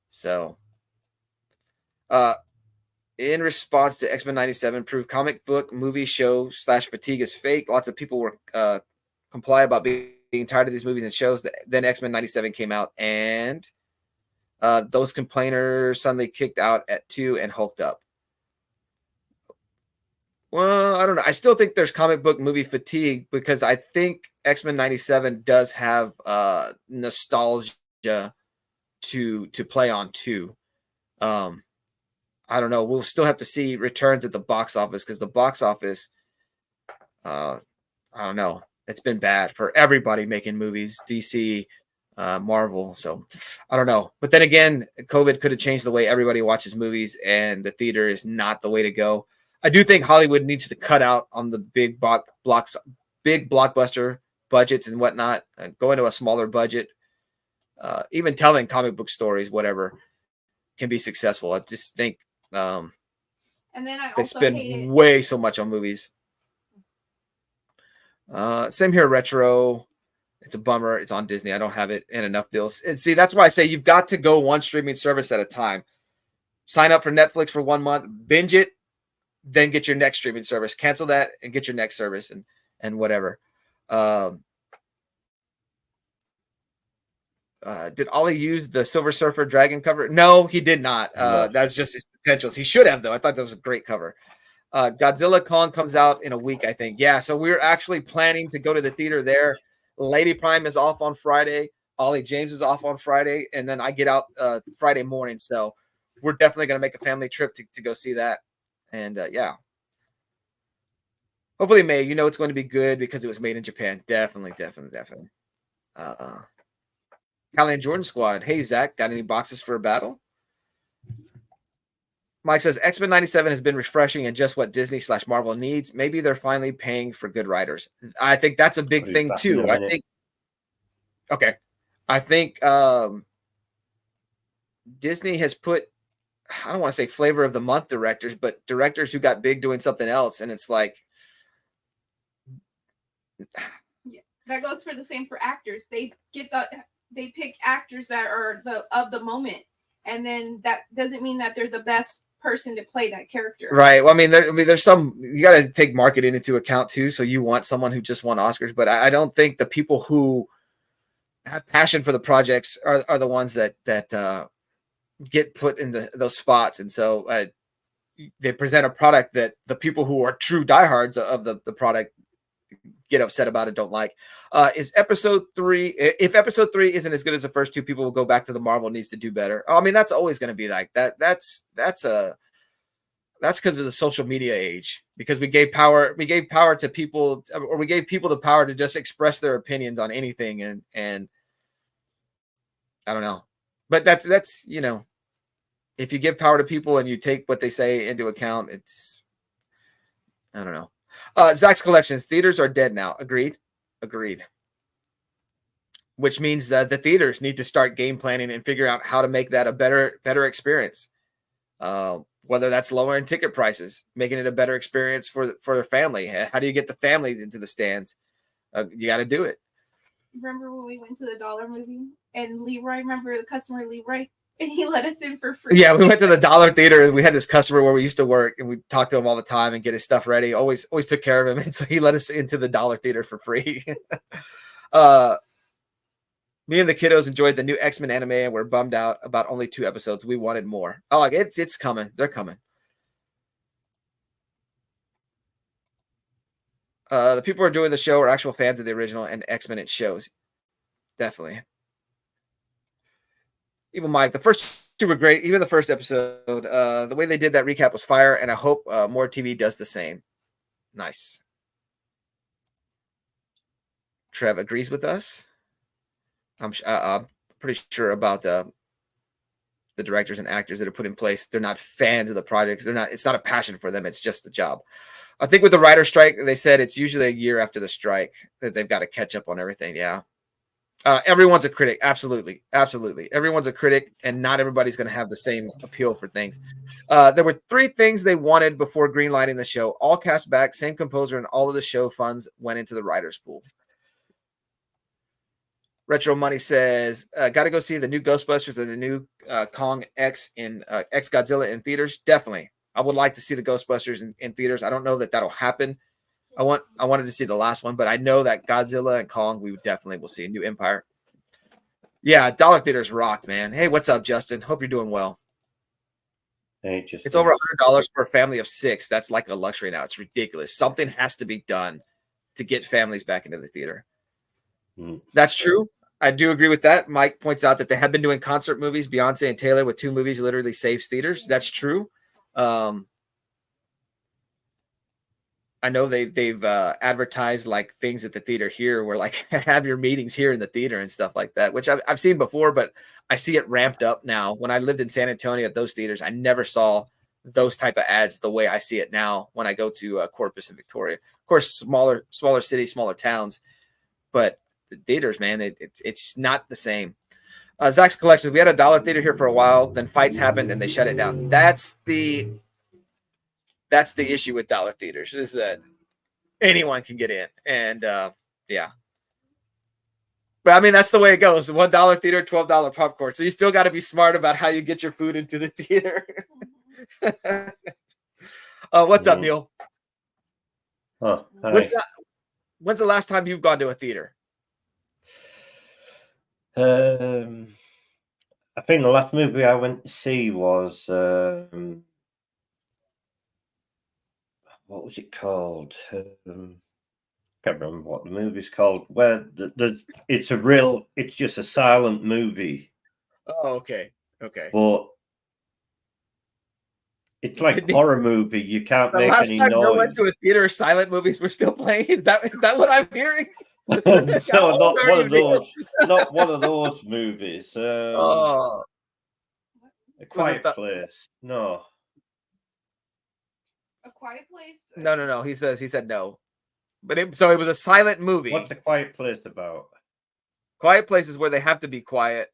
Speaker 1: So in response to X-Men 97 proved comic book movie show / fatigue is fake, lots of people were comply about being tired of these movies and shows. Then X-Men 97 came out, and those complainers suddenly kicked out at 2 and hulked up. Well, I don't know. I still think there's comic book movie fatigue because I think X-Men 97 does have nostalgia to play on too. I don't know. We'll still have to see returns at the box office because the box office, I don't know. It's been bad for everybody making movies, DC, Marvel. So I don't know. But then again, COVID could have changed the way everybody watches movies, and the theater is not the way to go. I do think Hollywood needs to cut out on the big blockbuster budgets and whatnot, go into a smaller budget. Even telling comic book stories, whatever, can be successful. I just think
Speaker 4: and then I
Speaker 1: they
Speaker 4: also
Speaker 1: spend way so much on movies. Same here, Retro. It's a bummer. It's on Disney. I don't have it and enough bills. And see, that's why I say you've got to go one streaming service at a time. Sign up for Netflix for 1 month, binge it, then get your next streaming service. Cancel that and get your next service and whatever. Did Ollie use the Silver Surfer Dragon cover? No, he did not. That's just his potentials. He should have, though. I thought that was a great cover. Godzilla Kong comes out in a week, I think. Yeah, so we're actually planning to go to the theater there. Lady Prime is off on Friday. Ollie James is off on Friday. And then I get out Friday morning. So we're definitely going to make a family trip to go see that. And, yeah. Hopefully May. You know it's going to be good because it was made in Japan. Definitely. Callie and Jordan Squad. Hey, Zach, got any boxes for a battle? Mike says X-Men 97 has been refreshing and just what Disney / Marvel needs. Maybe they're finally paying for good writers. I think that's a big thing too. I think Disney has put, I don't want to say flavor of the month directors, but directors who got big doing something else. And it's like,
Speaker 4: yeah, that goes for the same for actors. They pick actors that are of the moment. And then that doesn't mean that they're the best person to play that character.
Speaker 1: Right. Well, I mean, there's some, you got to take marketing into account too. So you want someone who just won Oscars, but I don't think the people who have passion for the projects are the ones that get put in those spots. And so they present a product that the people who are true diehards of the product get upset about it, don't like. Is episode 3, if episode 3 isn't as good as the first 2, people will go back to the Marvel needs to do better. I mean, that's always going to be like that. That's because of the social media age, because we gave power to people, or we gave people the power to just express their opinions on anything. And I don't know, but that's, you know, if you give power to people and you take what they say into account, it's, I don't know. Zach's Collections, theaters are dead now. Agreed. Which means that the theaters need to start game planning and figure out how to make that a better experience. Whether that's lowering ticket prices, making it a better experience for their family. How do you get the families into the stands? You got to do it.
Speaker 4: Remember when we went to the Dollar movie and Leroy? Remember the customer Leroy? And he let us in for free.
Speaker 1: Yeah, we went to the dollar theater and we had this customer where we used to work and we talked to him all the time and get his stuff ready. Always took care of him. And so he let us into the dollar theater for free. Me and the kiddos enjoyed the new X-Men anime and we're bummed out about only 2 episodes. We wanted more. Oh, like it's coming. They're coming. The people who are doing the show are actual fans of the original and X-Men it shows. Definitely. Even Mike, the first 2 were great. Even the first episode, the way they did that recap was fire, and I hope more TV does the same. Nice. Trev agrees with us. I'm pretty sure about the directors and actors that are put in place. They're not fans of the projects. It's not a passion for them. It's just a job. I think with the writer strike, they said it's usually a year after the strike that they've got to catch up on everything. Yeah. Everyone's a critic. Absolutely. Everyone's a critic, and not everybody's going to have the same appeal for things. There were 3 things they wanted before greenlighting the show. All cast back, same composer, and all of the show funds went into the writer's pool. Retro Money says, got to go see the new Ghostbusters and the new Kong X Godzilla in theaters. Definitely. I would like to see the Ghostbusters in theaters. I don't know that that'll happen. I wanted to see the last one, but I know that Godzilla and Kong, we definitely will see. New Empire. Yeah, dollar theaters rocked, man. Hey, what's up, Justin? Hope you're doing well.
Speaker 3: Hey,
Speaker 1: it's over $100 for a family of 6. That's like a luxury now. It's ridiculous. Something has to be done to get families back into the theater. That's true. I do agree with that. Mike points out that they have been doing concert movies. Beyonce and Taylor with 2 movies literally saves theaters. That's true. I know they've advertised like things at the theater here where like have your meetings here in the theater and stuff like that, which I've seen before, but I see it ramped up now. When I lived in San Antonio at those theaters, I never saw those type of ads the way I see it now when I go to Corpus and Victoria. Of course, smaller cities, smaller towns, but the theaters, man, it's just not the same. Zach's Collections, we had a dollar theater here for a while, then fights happened and they shut it down. That's the issue with dollar theaters, is that anyone can get in. And yeah. But I mean, that's the way it goes. $1 theater, $12 popcorn. So you still got to be smart about how you get your food into the theater. What's up, Neil?
Speaker 3: Oh,
Speaker 1: when's the last time you've gone to a theater?
Speaker 3: I think the last movie I went to see was what was it called? Can't remember what the movie's called. Where it's just a silent movie.
Speaker 1: Oh, okay.
Speaker 3: But it's like a horror movie. You can't make any noise. The last time
Speaker 1: Neil went to a theater, silent movies were still playing. Is that what I'm hearing?
Speaker 3: No, not one of those. Not one of those movies. A Quiet Place. No.
Speaker 4: A Quiet Place?
Speaker 1: No. He said no. But it was a silent movie.
Speaker 3: What's the Quiet Place about?
Speaker 1: Quiet Place is where they have to be quiet.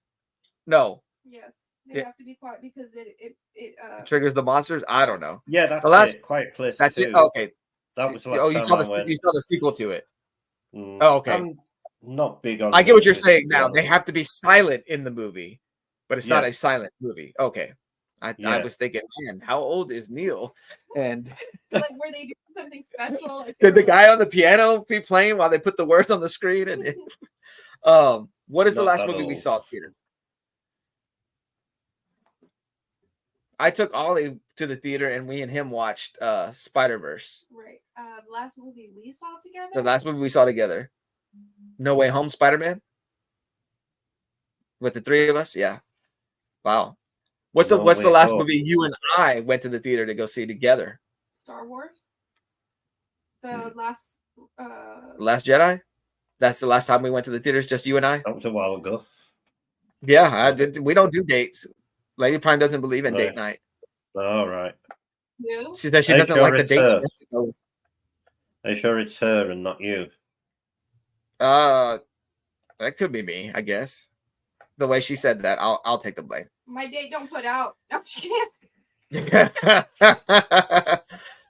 Speaker 1: No.
Speaker 4: Yes, they have to be quiet because it
Speaker 1: triggers the monsters. I don't know.
Speaker 3: Yeah, that's it. Quiet Place.
Speaker 1: That's it. Okay.
Speaker 3: That was.
Speaker 1: You saw the sequel to it.
Speaker 3: Oh,
Speaker 1: okay.
Speaker 3: I'm not big on.
Speaker 1: I get what you're saying now. They have to be silent in the movie, but it's not a silent movie. Okay. I was thinking, man, how old is Neil? And
Speaker 4: like, were they doing something special? Like,
Speaker 1: did the guy on the piano be playing while they put the words on the screen? And what is the last movie we saw, Peter? I took Ollie to the theater and we and him watched Spider-Verse.
Speaker 4: Right. The last movie we saw together?
Speaker 1: The last movie we saw together. No Way Home Spider-Man? With the 3 of us? Yeah. Wow. What's the last movie you and I went to the theater to go see together?
Speaker 4: Star Wars. The last
Speaker 1: Last Jedi? That's the last time we went to the theaters, just you and I?
Speaker 3: That was a while ago.
Speaker 1: Yeah, we don't do dates. Lady Prime doesn't believe in date night.
Speaker 3: All right.
Speaker 4: You?
Speaker 1: She says she doesn't like the date.
Speaker 3: Are you sure it's her and not you?
Speaker 1: That could be me, I guess. The way she said that, I'll take the blame.
Speaker 4: My date don't put out. No, she can't.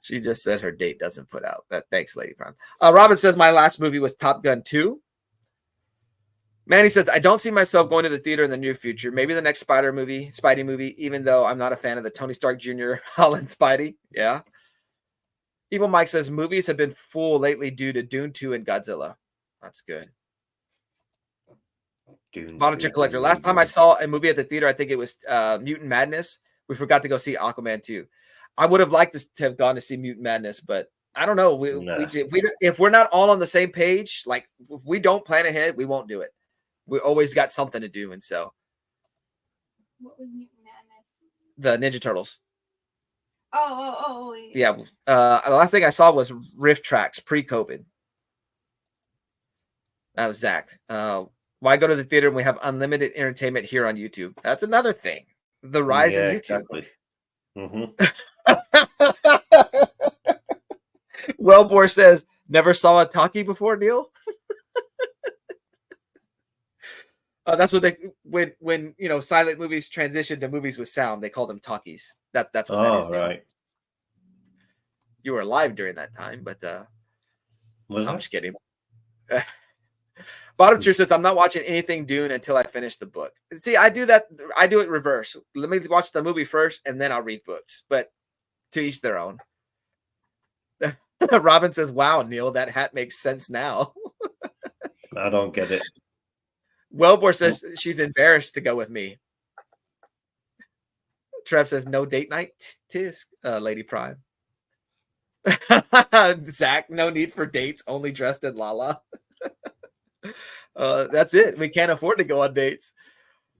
Speaker 1: She just said her date doesn't put out. Thanks, Lady Prime. Robin says my last movie was Top Gun 2. Manny says, I don't see myself going to the theater in the near future. Maybe the next Spidey movie, even though I'm not a fan of the Tony Stark Jr. Holland Spidey. Yeah. Evil Mike says, movies have been full lately due to Dune 2 and Godzilla. That's good. Volunteer Collector. Last time I saw a movie at the theater, I think it was Mutant Madness. We forgot to go see Aquaman 2. I would have liked to have gone to see Mutant Madness, but I don't know. If we're not all on the same page, like if we don't plan ahead, we won't do it. We always got something to do, and so.
Speaker 4: What was Mutant Madness?
Speaker 1: The Ninja Turtles.
Speaker 4: Oh.
Speaker 1: Yeah. The last thing I saw was Rift Tracks pre-COVID. That was Zach. Why go to the theater when we have unlimited entertainment here on YouTube? That's another thing. The rise in YouTube.
Speaker 3: Exactly.
Speaker 1: Wellbore says, never saw a talkie before, Neil. That's what they when silent movies transitioned to movies with sound, they call them talkies. That's what that is now. Right. You were alive during that time, but I'm just kidding. Bottom tier says, I'm not watching anything Dune until I finish the book. See, I do that. I do it reverse. Let me watch the movie first, and then I'll read books. But to each their own. Robin says, wow, Neil, that hat makes sense now.
Speaker 3: I don't get it.
Speaker 1: Wellbore says she's embarrassed to go with me. Trev says, no date night, tisk, Lady Prime. Zach, no need for dates, only dressed in Lala. That's it. We can't afford to go on dates.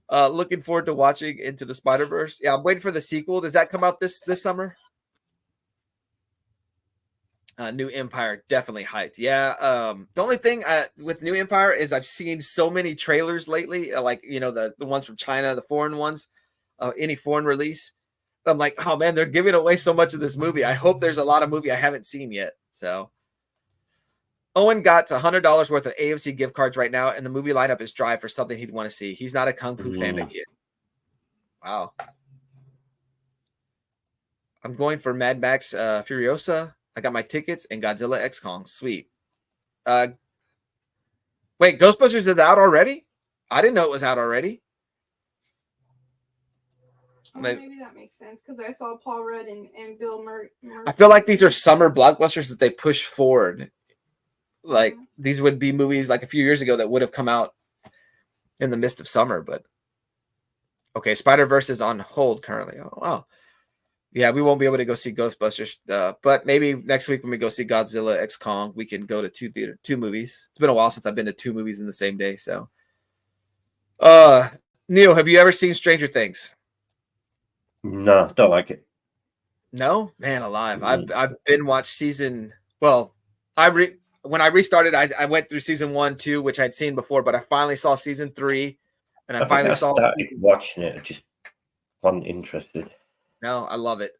Speaker 1: Looking forward to watching Into the Spider-Verse. Yeah, I'm waiting for the sequel. Does that come out this summer? New Empire, definitely hyped. Yeah. The only thing with New Empire is I've seen so many trailers lately, like the ones from China, the foreign ones, any foreign release. I'm like, oh man, they're giving away so much of this movie. I hope there's a lot of movie I haven't seen yet. So Owen got $100 worth of AMC gift cards right now, and the movie lineup is dry for something he'd want to see. He's not a Kung Fu fan yet. Wow. I'm going for Mad Max Furiosa. I got my tickets and Godzilla X Kong. Sweet. Wait, Ghostbusters is out already? I didn't know it was out already.
Speaker 4: Maybe that makes sense because I saw Paul Rudd and Bill Murray.
Speaker 1: I feel like these are summer blockbusters that they push forward. Like these would be movies like a few years ago that would have come out in the midst of summer, but okay, Spider-Verse is on hold currently. Oh wow. Yeah, we won't be able to go see Ghostbusters, but maybe next week when we go see Godzilla X Kong, we can go to two movies. It's been a while since I've been to two movies in the same day. So, Neil, have you ever seen Stranger Things?
Speaker 3: No, don't like it.
Speaker 1: No, man, alive. I've been watched season. Well, when I restarted, I went through season 1, 2, which I'd seen before, but I finally saw season 3, and I finally started
Speaker 3: watching it. I just wasn't interested.
Speaker 1: No, I love it.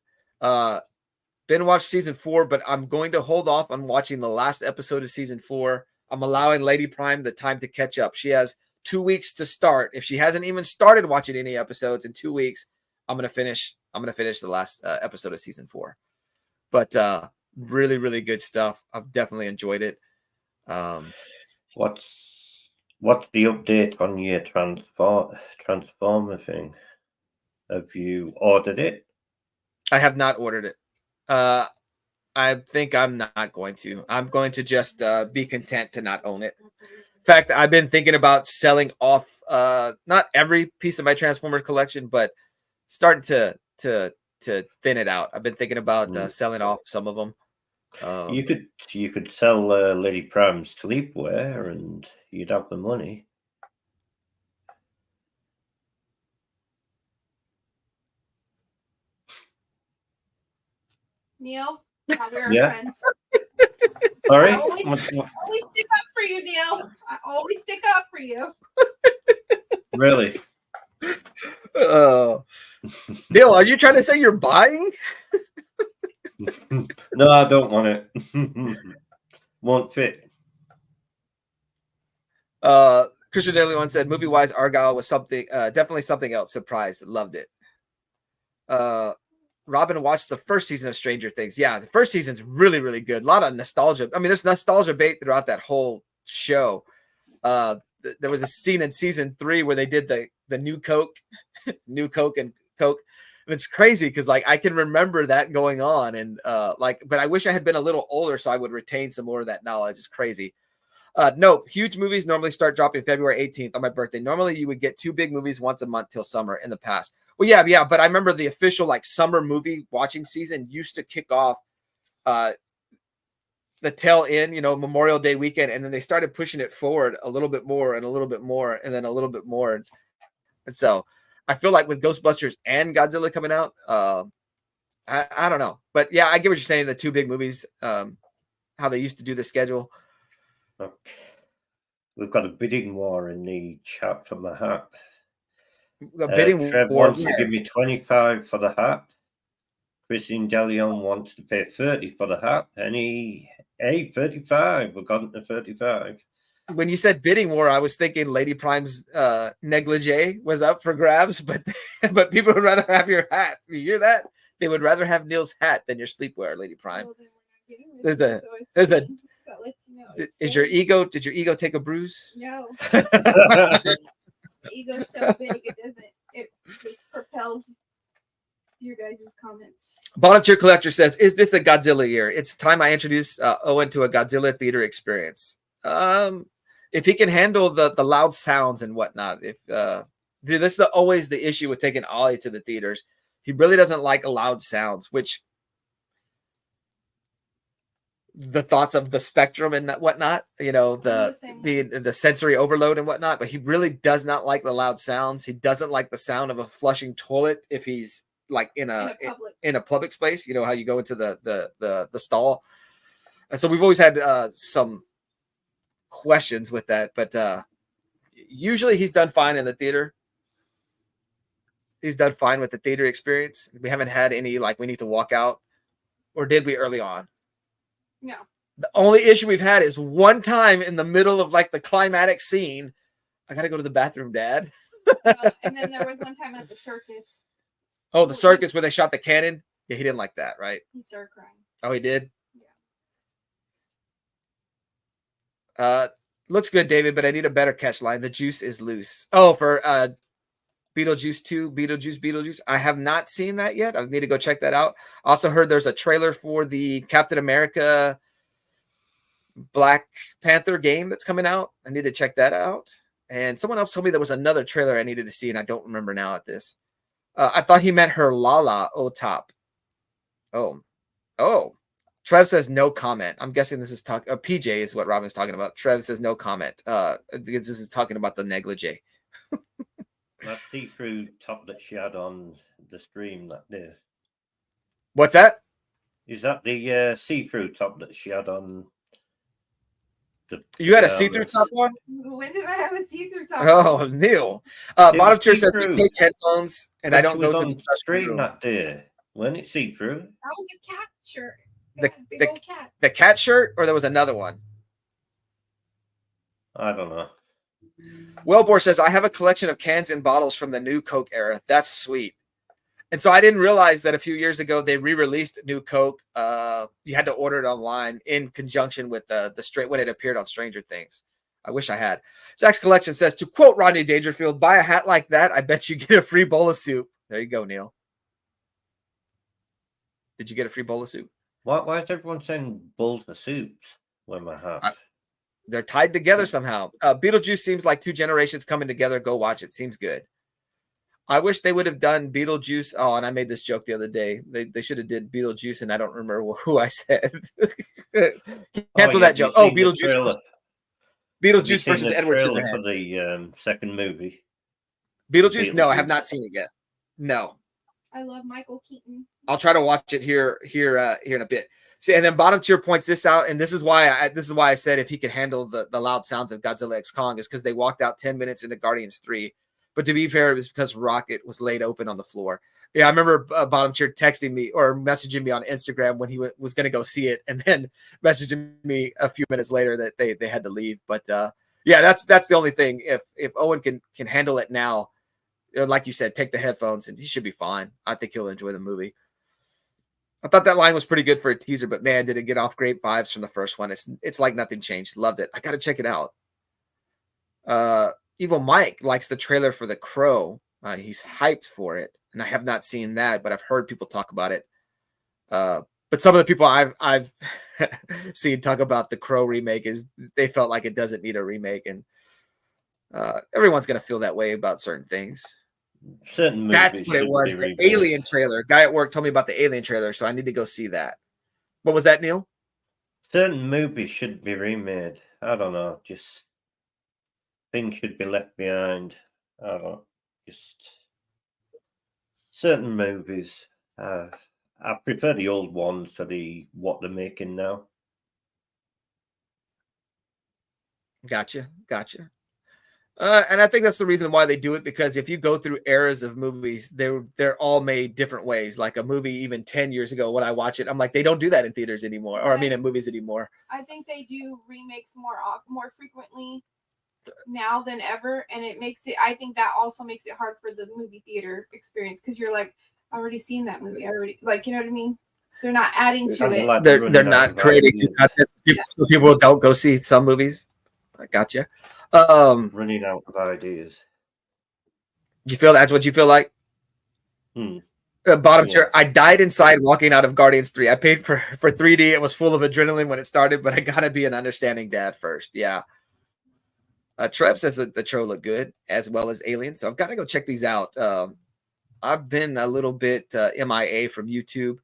Speaker 1: Been watched season 4, but I'm going to hold off on watching the last episode of season 4. I'm allowing Lady Prime the time to catch up. She has 2 weeks to start. If she hasn't even started watching any episodes in 2 weeks, I'm gonna finish the last episode of season 4. But really, really good stuff. I've definitely enjoyed it.
Speaker 3: What's the update on your Transformer thing? Have you ordered it?
Speaker 1: I have not ordered it. I think I'm not going to. I'm going to just be content to not own it. In fact, I've been thinking about selling off not every piece of my Transformers collection, but starting to thin it out. I've been thinking about selling off some of them.
Speaker 3: You could sell Lady Prime's sleepwear and you'd have the money.
Speaker 4: Neil, we're friends.
Speaker 3: Sorry?
Speaker 4: I always stick up for you, Neil. I always stick up for you.
Speaker 3: Really?
Speaker 1: Neil, are you trying to say you're buying?
Speaker 3: No, I don't want it. Won't fit.
Speaker 1: Christian Daily One said, movie-wise, Argyle was something, definitely something else. Surprised, loved it. Robin watched the first season of Stranger Things. Yeah, the first season's really, really good. A lot of nostalgia. I mean, there's nostalgia bait throughout that whole show. there was a scene in season 3 where they did the new Coke, new Coke and Coke. And it's crazy because like I can remember that going on, and but I wish I had been a little older so I would retain some more of that knowledge. It's crazy. No, huge movies normally start dropping February 18th on my birthday. Normally you would get 2 big movies once a month till summer in the past. Well, yeah, but I remember the official like summer movie watching season used to kick off the tail end, Memorial Day weekend, and then they started pushing it forward a little bit more and a little bit more and then a little bit more. And so I feel like with Ghostbusters and Godzilla coming out, I don't know. But yeah, I get what you're saying, the 2 big movies, how they used to do the schedule.
Speaker 3: Okay. We've got a bidding war in the chat for my hat.
Speaker 1: A bidding
Speaker 3: Trev
Speaker 1: war.
Speaker 3: wants to give me 25 for the hat. Christine DeLeon wants to pay 30 for the hat. And 35. We've gotten to 35.
Speaker 1: When you said bidding war, I was thinking Lady Prime's negligee was up for grabs, but people would rather have your hat. You hear that? They would rather have Neil's hat than your sleepwear, Lady Prime.
Speaker 4: Well, then we're not getting rid of it,
Speaker 1: There's a
Speaker 4: that lets you know it's
Speaker 1: is your
Speaker 4: safe.
Speaker 1: ego? Did your ego take a bruise?
Speaker 4: No, the ego's so big it just propels your guys' comments.
Speaker 1: Bottom tier collector says, "Is this a Godzilla year? It's time I introduced Owen to a Godzilla theater experience. If he can handle the loud sounds and whatnot. If this is always the issue with taking Ollie to the theaters. He really doesn't like loud sounds, which the thoughts of the spectrum and whatnot, the sensory overload and whatnot. But he really does not like the loud sounds. He doesn't like the sound of a flushing toilet if he's like in a public space. You know how you go into the stall, and so we've always had some questions with that. But usually he's done fine in the theater. He's done fine with the theater experience. We haven't had any like we need to walk out, or did we early on?
Speaker 4: No.
Speaker 1: The only issue we've had is one time in the middle of like the climatic scene, I gotta go to the bathroom, Dad.
Speaker 4: And then there was one time at the circus.
Speaker 1: Oh, the circus where they shot the cannon? Yeah, he didn't like that, right?
Speaker 4: He started crying.
Speaker 1: Oh, he did?
Speaker 4: Yeah.
Speaker 1: Looks good, David, but I need a better catch line. The juice is loose. Oh, for Beetlejuice 2, Beetlejuice. I have not seen that yet. I need to go check that out. Also heard there's a trailer for the Captain America Black Panther game that's coming out. I need to check that out. And someone else told me there was another trailer I needed to see, and I don't remember now at this. I thought he meant her Lala O-Top. Oh. Trev says no comment. I'm guessing this is PJ is what Robin's talking about. Trev says no comment. Because this is talking about the negligee.
Speaker 3: That see-through top that she had on the stream that day.
Speaker 1: What's that?
Speaker 3: Is that the see-through top that she had on the...
Speaker 1: You had a see-through top on?
Speaker 4: When did I have a see-through top?
Speaker 1: Oh, Neil. Bottom tier says we take headphones, and I don't go to the
Speaker 3: stream that day. When it's see-through.
Speaker 4: That was a cat shirt.
Speaker 1: The
Speaker 4: old cat.
Speaker 1: The cat shirt, or there was another one?
Speaker 3: I don't know.
Speaker 1: Wellbore says, I have a collection of cans and bottles from the new Coke era. That's sweet. And so I didn't realize that a few years ago they re-released new Coke. You had to order it online in conjunction with the when it appeared on Stranger Things. I wish I had. Zach's collection says, to quote Rodney Dangerfield, buy a hat like that, I bet you get a free bowl of soup. There you go, Neil. Did you get a free bowl of soup?
Speaker 3: Why is everyone saying bowls of soups with my hat?
Speaker 1: They're tied together somehow. Beetlejuice seems like 2 generations coming together. Go watch it. Seems good. I wish they would have done Beetlejuice. Oh, and I made this joke the other day. They should have did Beetlejuice, and I don't remember who I said. Cancel that joke. Oh, Beetlejuice. Beetlejuice versus Edward Scissorhands.
Speaker 3: For the second movie.
Speaker 1: Beetlejuice? No, I have not seen it yet. No.
Speaker 4: I love Michael Keaton.
Speaker 1: I'll try to watch it here in a bit. See, and then bottom tier points this out, and this is why I said if he could handle the loud sounds of Godzilla X Kong is because they walked out 10 minutes into Guardians 3. But to be fair, it was because Rocket was laid open on the floor. Yeah, I remember bottom tier texting me or messaging me on Instagram when he was going to go see it, and then messaging me a few minutes later that they had to leave. But yeah, that's the only thing. If Owen can handle it now, like you said, take the headphones and he should be fine. I think he'll enjoy the movie. I thought that line was pretty good for a teaser, but man, did it get off great vibes from the first one. It's like nothing changed. Loved it. I got to check it out. Evil Mike likes the trailer for The Crow. He's hyped for it, and I have not seen that, but I've heard people talk about it. But some of the people I've seen talk about the Crow remake is they felt like it doesn't need a remake, and everyone's gonna feel that way about certain things.
Speaker 3: Certain movies
Speaker 1: That's what it
Speaker 3: should
Speaker 1: was.
Speaker 3: be
Speaker 1: The
Speaker 3: remade.
Speaker 1: Alien trailer. Guy at work told me about the Alien trailer, so I need to go see that. What was that, Neil?
Speaker 3: Certain movies should be remade. I don't know. Just things should be left behind. I don't know. Just certain movies. I prefer the old ones to what they're making now.
Speaker 1: Gotcha. And I think that's the reason why they do it, because if you go through eras of movies, they're all made different ways. Like a movie even 10 years ago, when I watch it, I'm like, they don't do that in theaters anymore, or I mean in movies anymore.
Speaker 4: I think they do remakes more frequently now than ever, and it makes it. I think that also makes it hard for the movie theater experience, because you're like, I already seen that movie. I already, like, you know what I mean? They're not adding to
Speaker 3: Kinda
Speaker 4: it.
Speaker 3: like
Speaker 1: They're
Speaker 3: running out
Speaker 1: not
Speaker 3: of
Speaker 1: creating new
Speaker 3: ideas.
Speaker 1: content, so people don't go see some movies. I gotcha.
Speaker 3: Running out of ideas.
Speaker 1: You feel that's what you feel like? Bottom
Speaker 3: Yeah.
Speaker 1: tier. I died inside walking out of Guardians 3. I paid for 3D. It was full of adrenaline when it started, but I gotta be an understanding dad first. Yeah. Trev says that the show looked good, as well as Alien, so I've got to go check these out. I've been a little bit MIA from YouTube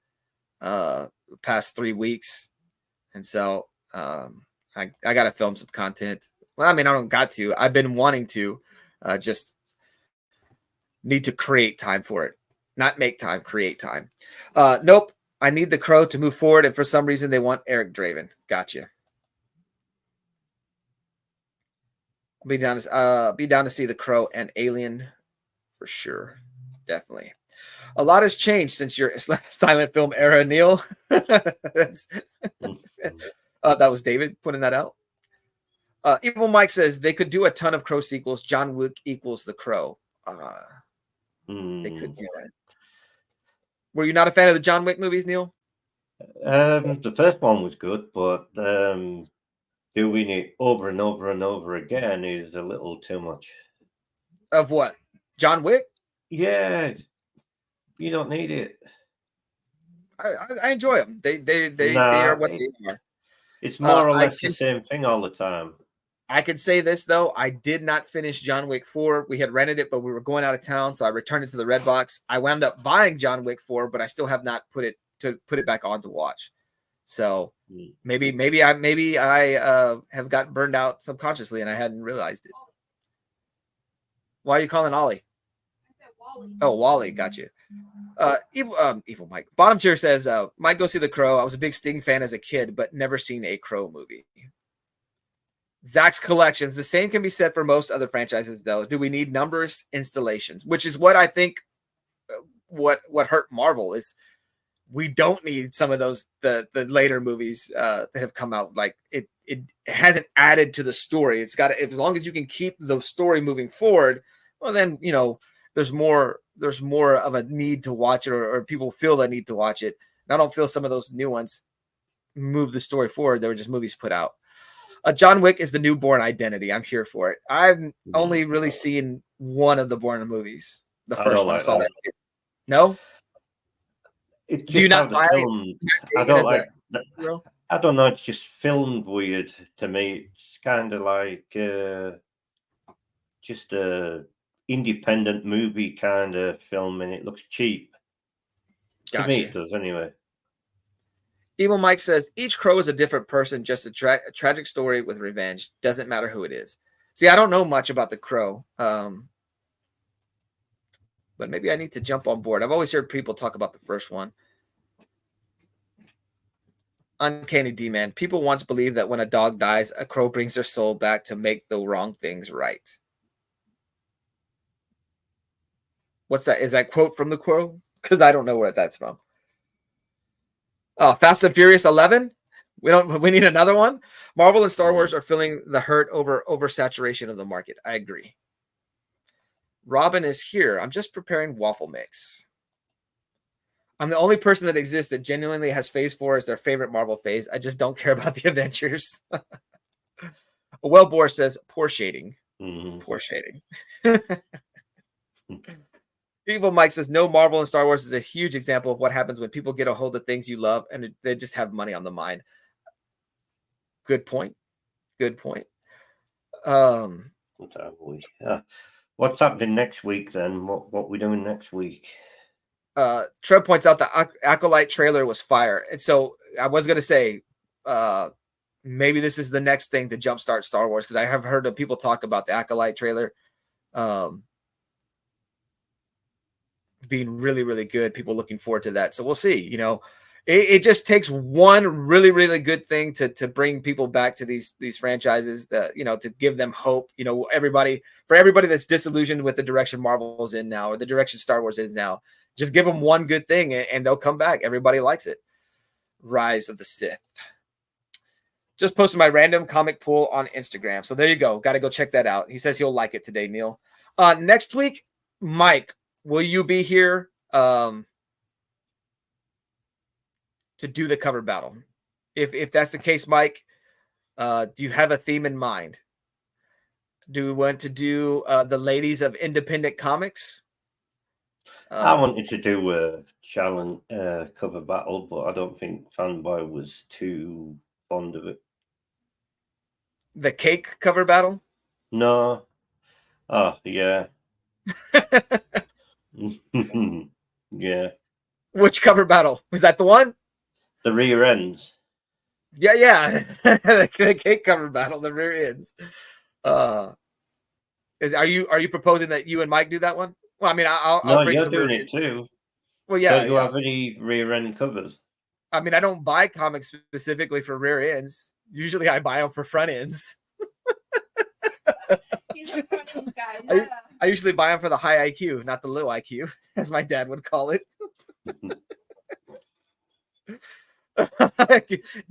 Speaker 1: the past 3 weeks, and so I got to film some content. Well, I mean, I don't got to. I've been wanting to, just need to create time for it. Not make time, create time. Nope. I need The Crow to move forward, and for some reason they want Eric Draven. Gotcha. Be down to see The Crow and Alien for sure. Definitely. A lot has changed since your silent film era, Neil. That was David putting that out. Evil Mike says they could do a ton of Crow sequels. John Wick equals The Crow. They could do that. Were you not a fan of the John Wick movies, Neil?
Speaker 3: The first one was good, but doing it over and over and over again is a little too much.
Speaker 1: Of what? John Wick?
Speaker 3: Yeah, you don't need it.
Speaker 1: I enjoy them. They are what they are.
Speaker 3: It's more or less the same thing all the time.
Speaker 1: I could say this though, I did not finish John Wick 4. We had rented it, but we were going out of town, so I returned it to the Red Box. I wound up buying John Wick 4, but I still have not put it back on to watch. So maybe I have gotten burned out subconsciously and I hadn't realized it. Why are you calling Ollie? Oh, Wally, got you. Evil Mike. Bottom tier says, might go see The Crow. I was a big Sting fan as a kid, but never seen a Crow movie. Zach's Collections. The same can be said for most other franchises, though. Do we need numbers, installations? Which is what I think what hurt Marvel is we don't need some of those the later movies that have come out. Like it hasn't added to the story. It's got to, as long as you can keep the story moving forward, well then, you know, there's more of a need to watch it, or people feel the need to watch it. And I don't feel some of those new ones move the story forward. They were just movies put out. John Wick is the new Bourne Identity. I'm here for it. I've only really seen one of the Bourne movies. The first one. I saw that. No?
Speaker 3: It's just
Speaker 1: do you not buy
Speaker 3: it? I don't like that. I don't know. It's just filmed weird to me. It's kind of like just a independent movie kind of film, and it looks cheap. Gotcha. To me, it does anyway.
Speaker 1: Evil Mike says, each Crow is a different person, just a tragic story with revenge. Doesn't matter who it is. See, I don't know much about the Crow, but maybe I need to jump on board. I've always heard people talk about the first one. Uncanny D-Man. People once believed that when a dog dies, a crow brings their soul back to make the wrong things right. What's that? Is that quote from the Crow? Because I don't know where that's from. Oh, Fast and Furious 11. We need another one. Marvel and Star Wars are feeling the hurt over oversaturation of the market. I agree. Robin is here. I'm just preparing waffle mix. I'm the only person that exists that genuinely has Phase 4 as their favorite Marvel phase. I just don't care about the Avengers. Wellbore says, poor shading.
Speaker 3: Mhm.
Speaker 1: Poor shading. Evil Mike says, no, Marvel and Star Wars is a huge example of what happens when people get a hold of things you love and they just have money on the mind. Good point. Good point.
Speaker 3: What have we? What's happening next week then? What we doing next week?
Speaker 1: Trev points out the Acolyte trailer was fire. And so I was going to say, maybe this is the next thing to jumpstart Star Wars, because I have heard of people talk about the Acolyte trailer being really, really good. People looking forward to that. So we'll see. You know, it just takes one really, really good thing to bring people back to these franchises, that, you know, to give them hope. You know, everybody that's disillusioned with the direction Marvel's in now, or the direction Star Wars is now, just give them one good thing and they'll come back. Everybody likes it. Rise of the Sith. Just posted my random comic pool on Instagram. So there you go. Got to go check that out. He says he'll like it today, Neil. Next week, Mike, will you be here to do the cover battle? If that's the case, Mike, do you have a theme in mind? Do we want to do the ladies of independent comics?
Speaker 3: I wanted to do a challenge cover battle, but I don't think Fanboy was too fond of it.
Speaker 1: The cake cover battle?
Speaker 3: No. Oh, yeah. Yeah.
Speaker 1: Which cover battle? Was that the one?
Speaker 3: The rear ends.
Speaker 1: Yeah. The cake cover battle, the rear ends. Are you proposing that you and Mike do that one? Well, I mean, I'll
Speaker 3: No,
Speaker 1: bring
Speaker 3: you're
Speaker 1: some
Speaker 3: doing
Speaker 1: rear
Speaker 3: it too.
Speaker 1: Well, yeah,
Speaker 3: Don't you
Speaker 1: yeah.
Speaker 3: have any rear end covers?
Speaker 1: I mean, I don't buy comics specifically for rear ends. Usually I buy them for front ends.
Speaker 4: He's a front end guy. Yeah.
Speaker 1: I usually buy them for the high IQ, not the low IQ, as my dad would call it.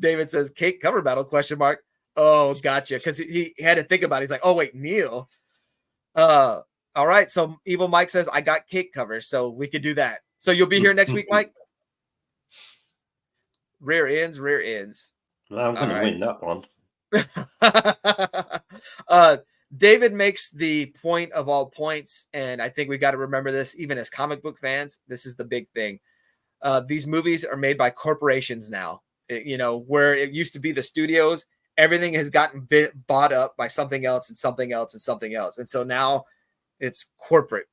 Speaker 1: David says, cake cover battle, question mark. Oh, gotcha. Because he had to think about it. He's like, oh, wait, Neil. All right. So Evil Mike says, I got cake covers, so we could do that. So you'll be here next week, Mike? Rear ends.
Speaker 3: Well, I'm going to win that
Speaker 1: one. David makes the point of all points, and I think we got to remember this, even as comic book fans. This is the big thing. These movies are made by corporations now. You know, where it used to be the studios, everything has gotten bought up by something else and something else and something else. And so now it's corporate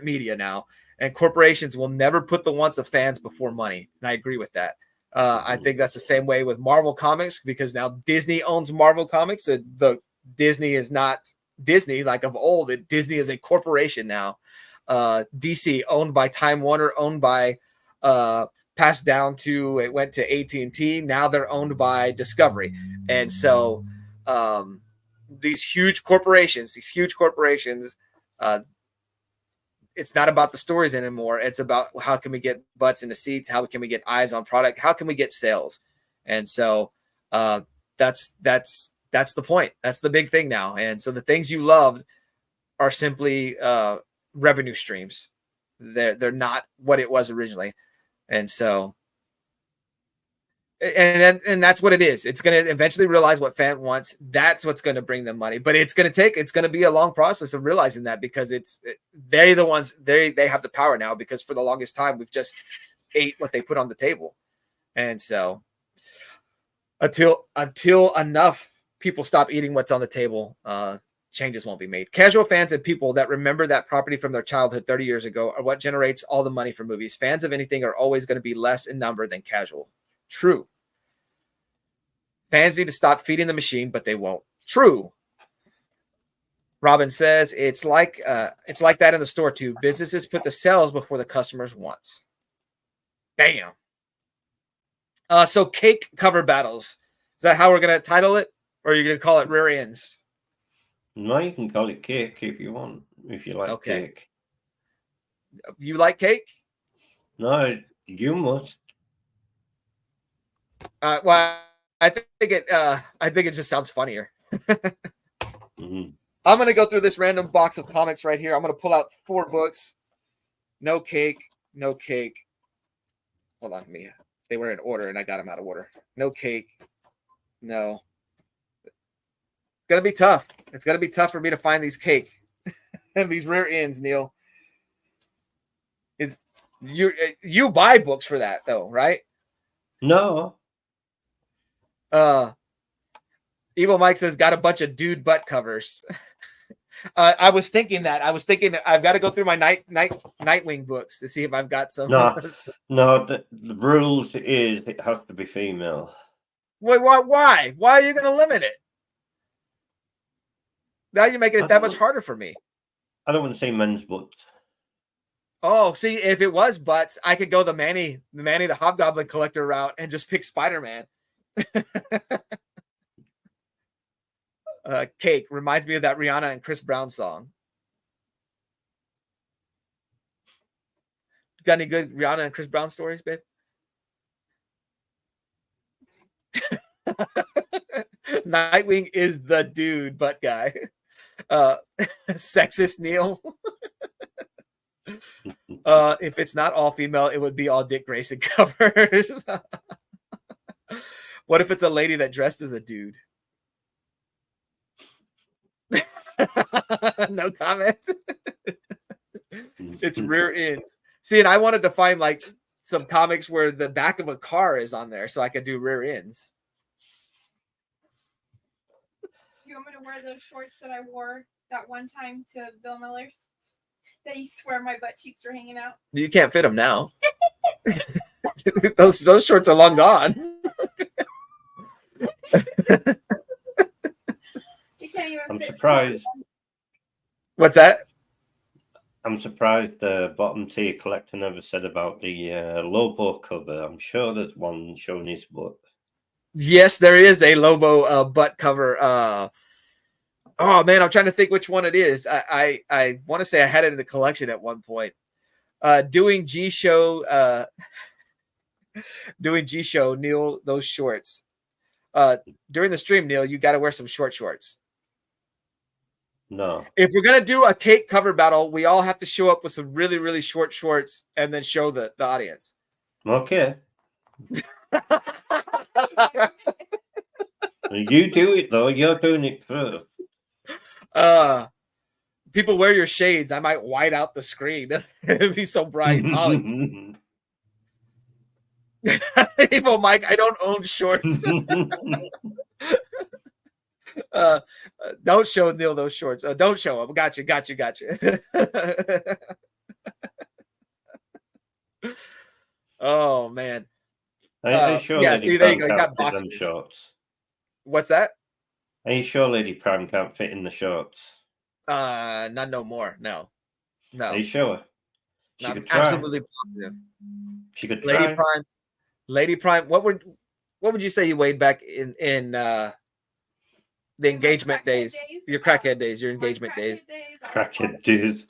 Speaker 1: media now, and corporations will never put the wants of fans before money. And I agree with that. I think that's the same way with Marvel Comics, because now Disney owns Marvel Comics. The Disney is not Disney like of old. Disney is a corporation now. DC owned by Time Warner, owned by passed down to, it went to AT&T. Now they're owned by Discovery. And so these huge corporations, it's not about the stories anymore. It's about how can we get butts in the seats? How can we get eyes on product? How can we get sales? And so that's the point. That's the big thing now. And so the things you loved are simply revenue streams. They're not what it was originally. And so, and that's what it is. It's going to eventually realize what fan wants. That's what's going to bring them money. But it's going to be a long process of realizing that, because they have the power now, because for the longest time, we've just ate what they put on the table. And so until enough people stop eating what's on the table, changes won't be made. Casual fans and people that remember that property from their childhood 30 years ago are what generates all the money for movies. Fans of anything are always going to be less in number than casual. True. Fans need to stop feeding the machine, but they won't. True. Robin says it's like that in the store too. Businesses put the sales before the customers' wants. Bam. So cake cover battles. Is that how we're going to title it? Or are you going to call it rear ends?
Speaker 3: No, you can call it cake if you want, if you like cake.
Speaker 1: You like cake?
Speaker 3: No, you must.
Speaker 1: Well, I think it just sounds funnier.
Speaker 3: Mm-hmm.
Speaker 1: I'm going to go through this random box of comics right here. I'm going to pull out 4 books. No cake. Hold on, me. They were in order, and I got them out of order. No cake. No. It's going to be tough. It's gonna be tough for me to find these cake and these rear ends, Neil. Is you buy books for that though, right?
Speaker 3: No.
Speaker 1: Evil Mike says got a bunch of dude butt covers. I was thinking that. I was thinking I've got to go through my Nightwing books to see if I've got some.
Speaker 3: No. No, the rules is it has to be female.
Speaker 1: Wait, why? Why are you going to limit it? Now you're making it that much harder for me.
Speaker 3: I don't want to say men's butts.
Speaker 1: Oh, see, if it was butts, I could go the Manny the Hobgoblin collector route and just pick Spider-Man. Cake reminds me of that Rihanna and Chris Brown song. Got any good Rihanna and Chris Brown stories, babe? Nightwing is the dude butt guy. Sexist Neil. If it's not all female, it would be all Dick Grayson covers. What if it's a lady that dressed as a dude? No comment. It's rear ends. See, and I wanted to find like some comics where the back of a car is on there so I could do rear ends.
Speaker 4: You want me to wear those shorts that I wore that one time to Bill Miller's? That you swear my butt cheeks were hanging out?
Speaker 1: You can't fit them now. those shorts are long gone.
Speaker 3: I'm surprised.
Speaker 1: What's that?
Speaker 3: I'm surprised the bottom tier collector never said about the Lobo cover. I'm sure there's one showing his butt.
Speaker 1: Yes, there is a Lobo butt cover. Oh man, I'm trying to think which one it is. I want to say I had it in the collection at one point. Doing G show, Neil, those shorts. During the stream, Neil, you got to wear some short shorts.
Speaker 3: No.
Speaker 1: If we're gonna do a cake cover battle, we all have to show up with some really, really short shorts and then show the audience.
Speaker 3: Okay. You do it though. You're doing it first.
Speaker 1: People wear your shades. I might white out the screen. It'd be so bright. Ollie. Evil Mike, I don't own shorts. Don't show Neil those shorts. Don't show them. Gotcha. Oh man.
Speaker 3: Are you sure
Speaker 1: yeah,
Speaker 3: Lady
Speaker 1: see, there you
Speaker 3: Prime
Speaker 1: go. You got
Speaker 3: can't fit
Speaker 1: boxers.
Speaker 3: them shorts.
Speaker 1: What's that?
Speaker 3: Are you sure Lady Prime can't fit in the shorts?
Speaker 1: Not no more. No.
Speaker 3: Are you sure? She
Speaker 1: I'm
Speaker 3: could try.
Speaker 1: absolutely positive.
Speaker 3: She could try.
Speaker 1: Lady Prime. What would you say you weighed back in the engagement days? Your crackhead days, your engagement days.
Speaker 3: Crackhead days.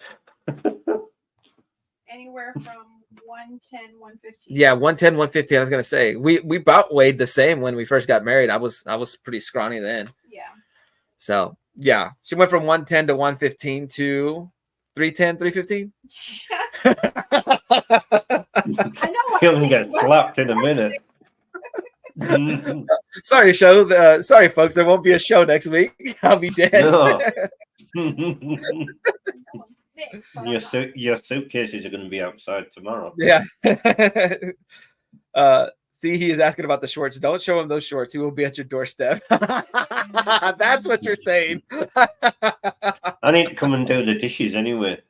Speaker 4: Anywhere from 110, 115.
Speaker 1: Yeah, 110, 115. I was gonna say we about weighed the same when we first got married. I was pretty scrawny then.
Speaker 4: Yeah.
Speaker 1: So yeah, she went from 110 to 115 to 310, 315.
Speaker 4: I know.
Speaker 3: You're gonna get slapped in a minute.
Speaker 1: Sorry, show. Sorry, folks. There won't be a show next week. I'll be dead.
Speaker 3: No. Your suitcases are going to be outside tomorrow.
Speaker 1: Yeah. See, he is asking about the shorts. Don't show him those shorts. He will be at your doorstep. That's what you're saying.
Speaker 3: I need to come and do the dishes anyway.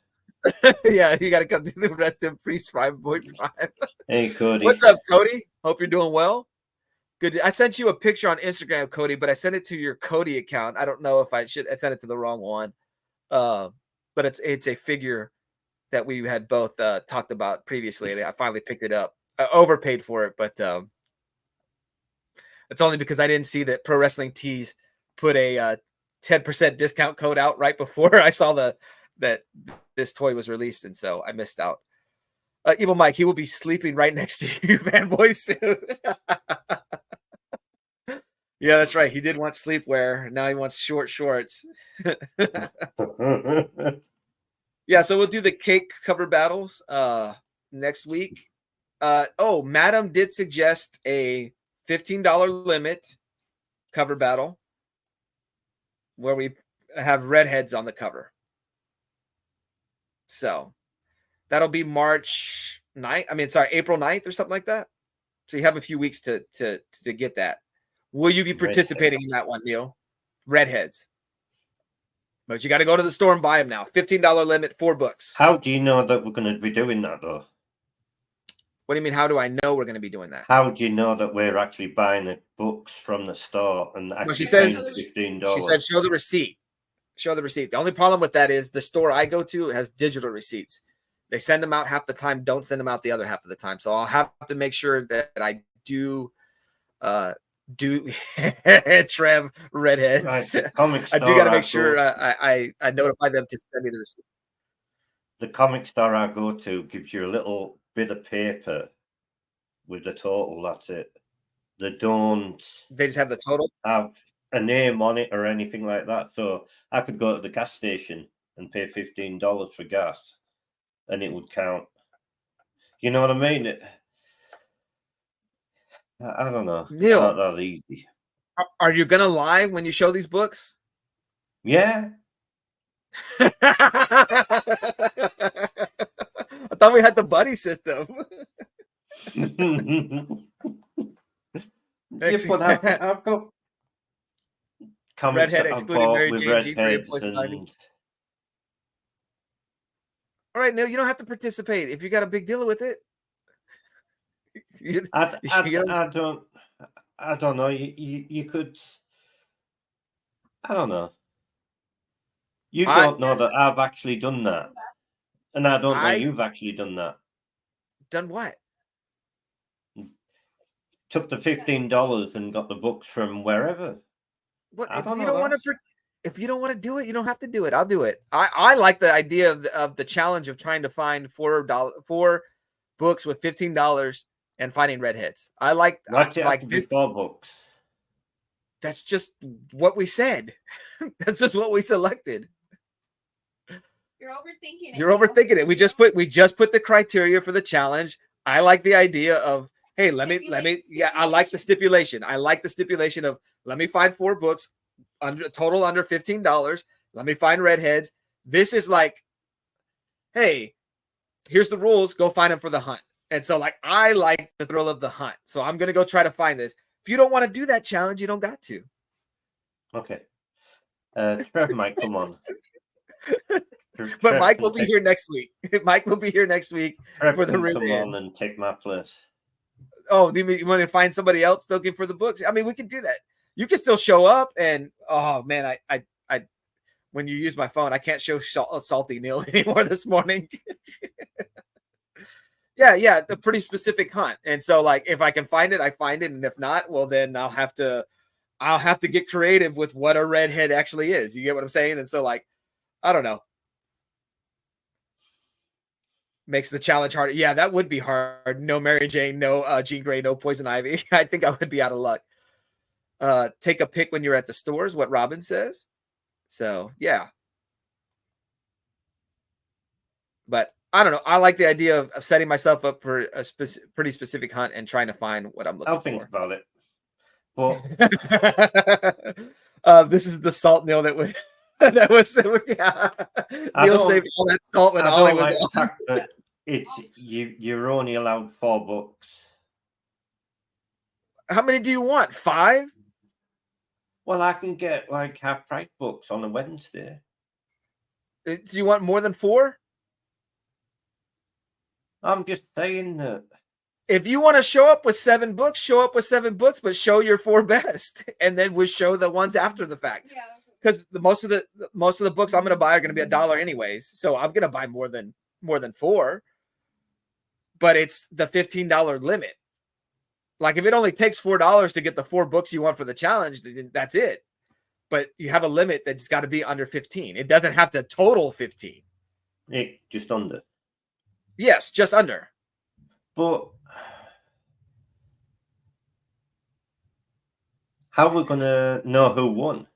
Speaker 1: Yeah, you got to come do the rest of Priest Prime Boy Prime.
Speaker 3: Hey, Cody.
Speaker 1: What's up, Cody? Hope you're doing well. Good. I sent you a picture on Instagram, Cody, but I sent it to your Cody account. I don't know if I sent it to the wrong one. But it's a figure that we had both talked about previously. I finally picked it up. I overpaid for it, but it's only because I didn't see that Pro Wrestling Tees put a 10% discount code out right before I saw that this toy was released, and so I missed out. Evil Mike, he will be sleeping right next to you, fanboy, soon. Yeah, that's right. He did want sleepwear. Now he wants short shorts. Yeah, so we'll do the cake cover battles next week. Madam did suggest a $15 limit cover battle where we have redheads on the cover. So that'll be March 9th. I mean, sorry, April 9th or something like that. So you have a few weeks to get that. Will you be participating in that one, Neil? Redheads. But you got to go to the store and buy them now. $15 limit, 4 books.
Speaker 3: How do you know that we're going to be doing that, though?
Speaker 1: What do you mean, how do I know we're going to be doing that?
Speaker 3: How do you know that we're actually buying the books from the store and actually
Speaker 1: she says-
Speaker 3: paying $15?
Speaker 1: She said, show the receipt. Show the receipt. The only problem with that is the store I go to has digital receipts. They send them out half the time, don't send them out the other half of the time. So I'll have to make sure that I do Trev redheads.
Speaker 3: Right,
Speaker 1: I do got to make sure I notify them to send me the receipt.
Speaker 3: The comic store I go to gives you a little bit of paper with the total. That's it. They don't.
Speaker 1: They just have the total.
Speaker 3: Have a name on it or anything like that. So I could go to the gas station and pay $15 for gas, and it would count. You know what I mean? I don't know.
Speaker 1: Neil,
Speaker 3: Not that easy.
Speaker 1: Are you gonna lie when you show these books?
Speaker 3: Yeah.
Speaker 1: I thought we had the buddy system.
Speaker 3: Yeah, but I've got comics
Speaker 1: Redhead
Speaker 3: that I've
Speaker 1: excluding
Speaker 3: bought
Speaker 1: Mary
Speaker 3: with
Speaker 1: Jane G for
Speaker 3: redheads
Speaker 1: Poison Ivy.
Speaker 3: and
Speaker 1: All right, Neil, you don't have to participate if you got a big deal with it.
Speaker 3: I don't know. You could. I don't know. You don't know that I've actually done that, and I don't know you've actually done that.
Speaker 1: Done what?
Speaker 3: Took the $15 and got the books from wherever.
Speaker 1: Well, if you don't want to do it, you don't have to do it. I'll do it. I like the idea of the challenge of trying to find four books with $15 and finding redheads. I like this
Speaker 3: 4 books.
Speaker 1: That's just what we said. That's just what we selected.
Speaker 4: You're overthinking it.
Speaker 1: You're overthinking it. We just put the criteria for the challenge. I like the idea of, hey, let me I like the stipulation. I like the stipulation of let me find 4 books under $15. Let me find redheads. This is like, hey, here's the rules. Go find them for the hunt. And so like I like the thrill of the hunt. So I'm gonna go try to find this. If you don't want to do that challenge, you don't got to.
Speaker 3: Okay. Trevor might come on.
Speaker 1: But Mike will be here next week. Mike will be here next week for the
Speaker 3: come
Speaker 1: redheads.
Speaker 3: on and take my place.
Speaker 1: Oh, you want to find somebody else looking for the books? I mean, we can do that. You can still show up, and oh man, I when you use my phone, I can't show salty Neil anymore this morning. yeah, the pretty specific hunt, and so like if I can find it, I find it, and if not, well then I'll have to get creative with what a redhead actually is. You get what I'm saying? And so like I don't know. Makes the challenge harder. Yeah, that would be hard. No Mary Jane, no Jean Grey, no Poison Ivy. I think I would be out of luck. Take a pick when you're at the stores, what Robin says. So, yeah. But I don't know. I like the idea of setting myself up for a pretty specific hunt and trying to find what I'm looking for.
Speaker 3: I'll think about it. Well,
Speaker 1: this is the salt Neil that was yeah. Neil saved all that salt when Ollie was
Speaker 3: the fact that you're only allowed 4 books.
Speaker 1: How many do you want? 5?
Speaker 3: Well, I can get like half-price books on a Wednesday.
Speaker 1: Do you want more than 4?
Speaker 3: I'm just saying that.
Speaker 1: If you want to show up with 7 books, show up with 7 books, but show your 4 best, and then we'll show the ones after the fact.
Speaker 4: Yeah.
Speaker 1: Because most of the books I'm going to buy are going to be $1 anyways, so I'm going to buy more than 4. But it's the $15 limit. Like if it only takes $4 to get the 4 books you want for the challenge, that's it. But you have a limit that's got to be under 15. It doesn't have to total 15.
Speaker 3: Just under.
Speaker 1: Yes, just under.
Speaker 3: But how are we going to know who won?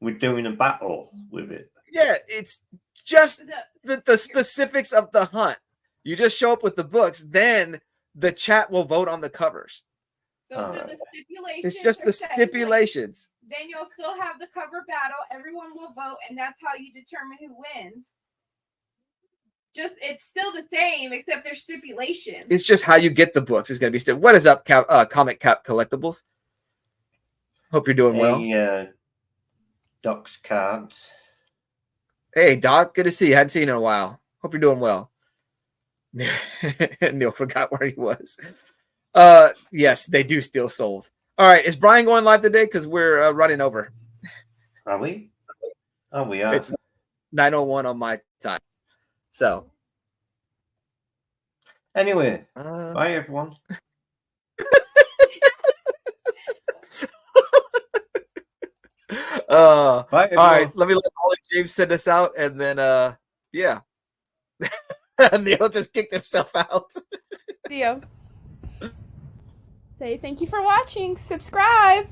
Speaker 3: We're doing a battle with it.
Speaker 1: Yeah, it's just the specifics of the hunt. You just show up with the books, then the chat will vote on the covers.
Speaker 4: Those
Speaker 3: All
Speaker 4: are
Speaker 3: right.
Speaker 4: the stipulations.
Speaker 1: It's just
Speaker 4: are
Speaker 1: the
Speaker 4: set in place.
Speaker 1: stipulations.
Speaker 4: Then you'll still have the cover battle. Everyone will vote, and that's how you determine who wins. Just it's still the same, except there's stipulations.
Speaker 1: It's just how you get the books is going to be still. What is up, Comic Cap Collectibles? Hope you're doing well.
Speaker 3: Hey, Doc's cards.
Speaker 1: Hey, Doc, good to see you. Hadn't seen you in a while. Hope you're doing well. Neil forgot where he was. Yes, they do still sold. All right, is Brian going live today? Because we're running over.
Speaker 3: Are we? Oh, we are.
Speaker 1: It's 9:01 on my time. So
Speaker 3: Anyway, bye everyone.
Speaker 1: Bye, all right,
Speaker 3: everyone.
Speaker 1: let me let Ollie James send us out, and then yeah. Neil just kicked himself out.
Speaker 4: Video. Say thank you for watching. Subscribe.